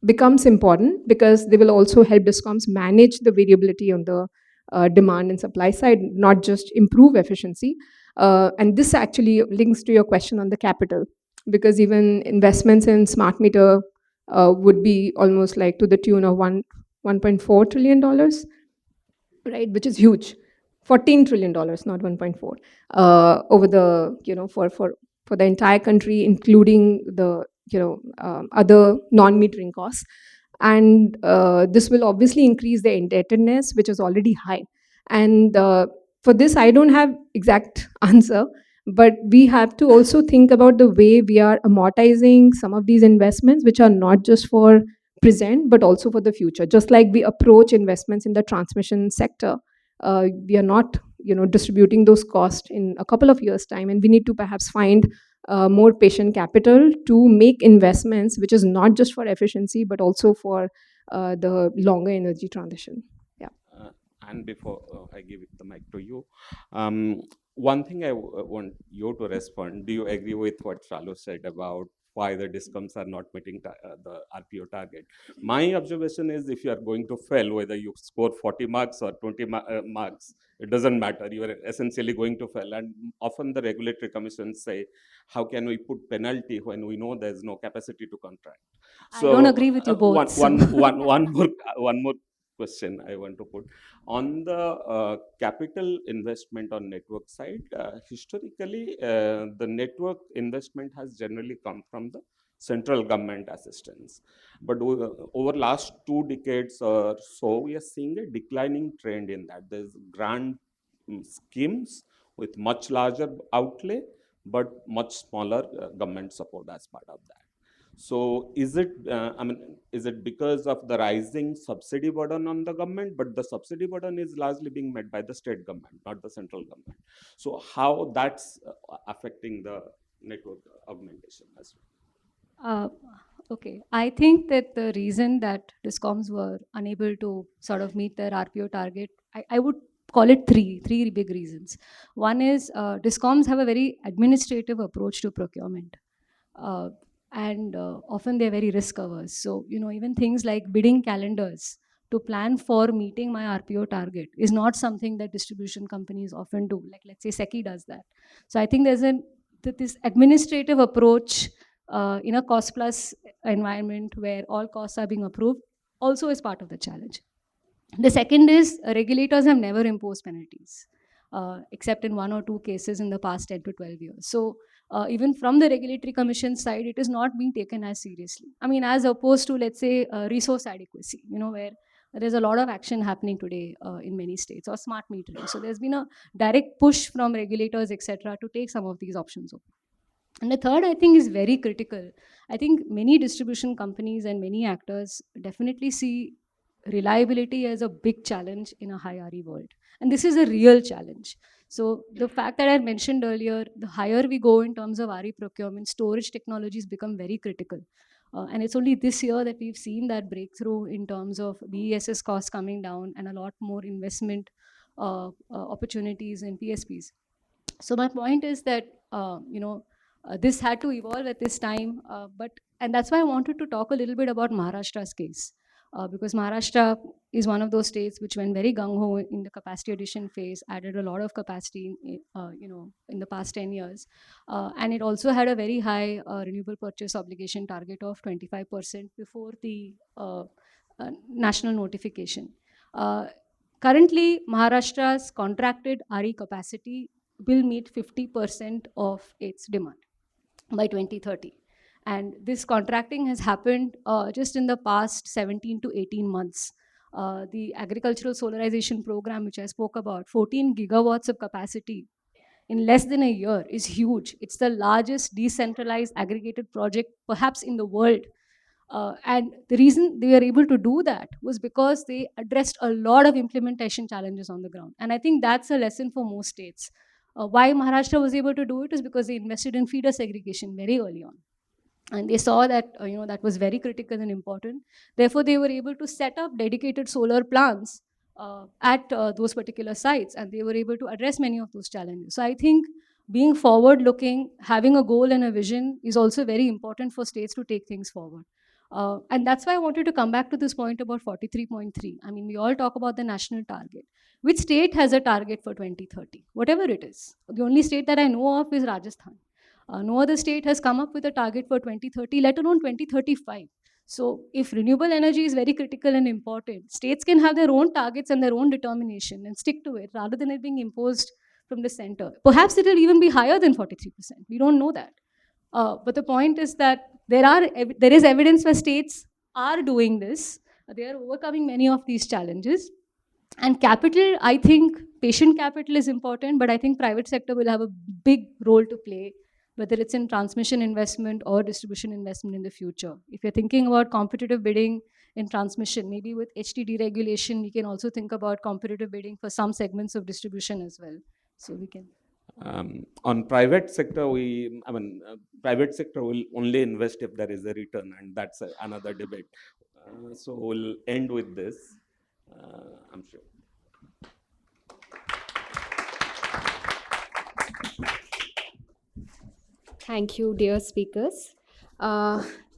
becomes important, because they will also help discoms manage the variability on the demand and supply side, not just improve efficiency. And this actually links to your question on the capital, because even investments in smart meter would be almost like to the tune of $1.4 trillion, right, which is huge $14 trillion, not 1.4, over the, for the entire country, including the, other non-metering costs. And this will obviously increase the indebtedness, which is already high. And for this, I don't have exact answer, but we have to also think about the way we are amortizing some of these investments, which are not just for present, but also for the future. Just like we approach investments in the transmission sector, we are not, distributing those costs in a couple of years' time, and we need to perhaps find more patient capital to make investments, which is not just for efficiency, but also for the longer energy transition. Yeah. And before I give the mic to you, one thing I want you to respond. Do you agree with what Shalu said about why the discoms are not meeting the RPO target? My observation is, if you are going to fail, whether you score 40 marks or 20 marks, it doesn't matter. You are essentially going to fail. And often the regulatory commissions say, how can we put penalty when we know there's no capacity to contract? So, I don't agree with you both. One more question I want to put on the capital investment on network side. Historically, the network investment has generally come from the central government assistance, but over last 2 decades or so, we are seeing a declining trend in that. There's grant schemes with much larger outlay, but much smaller government support as part of that. So is it, is it because of the rising subsidy burden on the government, but the subsidy burden is largely being met by the state government, not the central government? So how that's affecting the network augmentation as well? Okay, I think that the reason that discoms were unable to sort of meet their RPO target, I would call it three big reasons. One is discoms have a very administrative approach to procurement. And often they're very risk averse. So, even things like bidding calendars to plan for meeting my RPO target is not something that distribution companies often do. Like, let's say SECI does that. So I think there's this administrative approach in a cost plus environment where all costs are being approved also is part of the challenge. The second is regulators have never imposed penalties, except in 1 or 2 cases in the past 10 to 12 years. So even from the regulatory commission side, it is not being taken as seriously. I mean, as opposed to, let's say, resource adequacy, where there's a lot of action happening today in many states, or smart metering. So there's been a direct push from regulators, etc., to take some of these options open. And the third, I think, is very critical. I think many distribution companies and many actors definitely see reliability as a big challenge in a high RE world. And this is a real challenge. So the fact that I mentioned earlier, the higher we go in terms of RE procurement, storage technologies become very critical. And it's only this year that we've seen that breakthrough in terms of BESS costs coming down and a lot more investment opportunities in PSPs. So my point is that, this had to evolve at this time, and that's why I wanted to talk a little bit about Maharashtra's case. Because Maharashtra is one of those states which went very gung-ho in the capacity addition phase, added a lot of capacity, in the past 10 years. And it also had a very high renewable purchase obligation target of 25% before the national notification. Currently, Maharashtra's contracted RE capacity will meet 50% of its demand by 2030. And this contracting has happened just in the past 17 to 18 months. The agricultural solarization program, which I spoke about, 14 gigawatts of capacity in less than a year is huge. It's the largest decentralized aggregated project perhaps in the world. And the reason they were able to do that was because they addressed a lot of implementation challenges on the ground. And I think that's a lesson for most states. Why Maharashtra was able to do it is because they invested in feeder segregation very early on. And they saw that that was very critical and important. Therefore, they were able to set up dedicated solar plants at those particular sites, and they were able to address many of those challenges. So I think being forward-looking, having a goal and a vision is also very important for states to take things forward. And that's why I wanted to come back to this point about 43.3. I mean, we all talk about the national target. Which state has a target for 2030? Whatever it is. The only state that I know of is Rajasthan. No other state has come up with a target for 2030, let alone 2035. So if renewable energy is very critical and important, states can have their own targets and their own determination and stick to it rather than it being imposed from the center. Perhaps it will even be higher than 43%. We don't know that. But the point is that there is evidence where states are doing this. They are overcoming many of these challenges. And capital, I think patient capital is important, but I think private sector will have a big role to play, whether it's in transmission investment or distribution investment in the future. If you're thinking about competitive bidding in transmission, maybe with HT deregulation, we can also think about competitive bidding for some segments of distribution as well. So we can. On private sector, private sector will only invest if there is a return, and that's another debate. So we'll end with this, I'm sure. Thank you, dear speakers.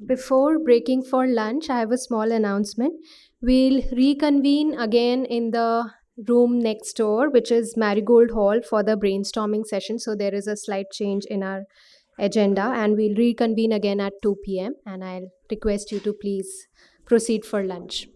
Before breaking for lunch, I have a small announcement. We'll reconvene again in the room next door, which is Marigold Hall, for the brainstorming session. So there is a slight change in our agenda, and we'll reconvene again at 2 p.m. And I'll request you to please proceed for lunch.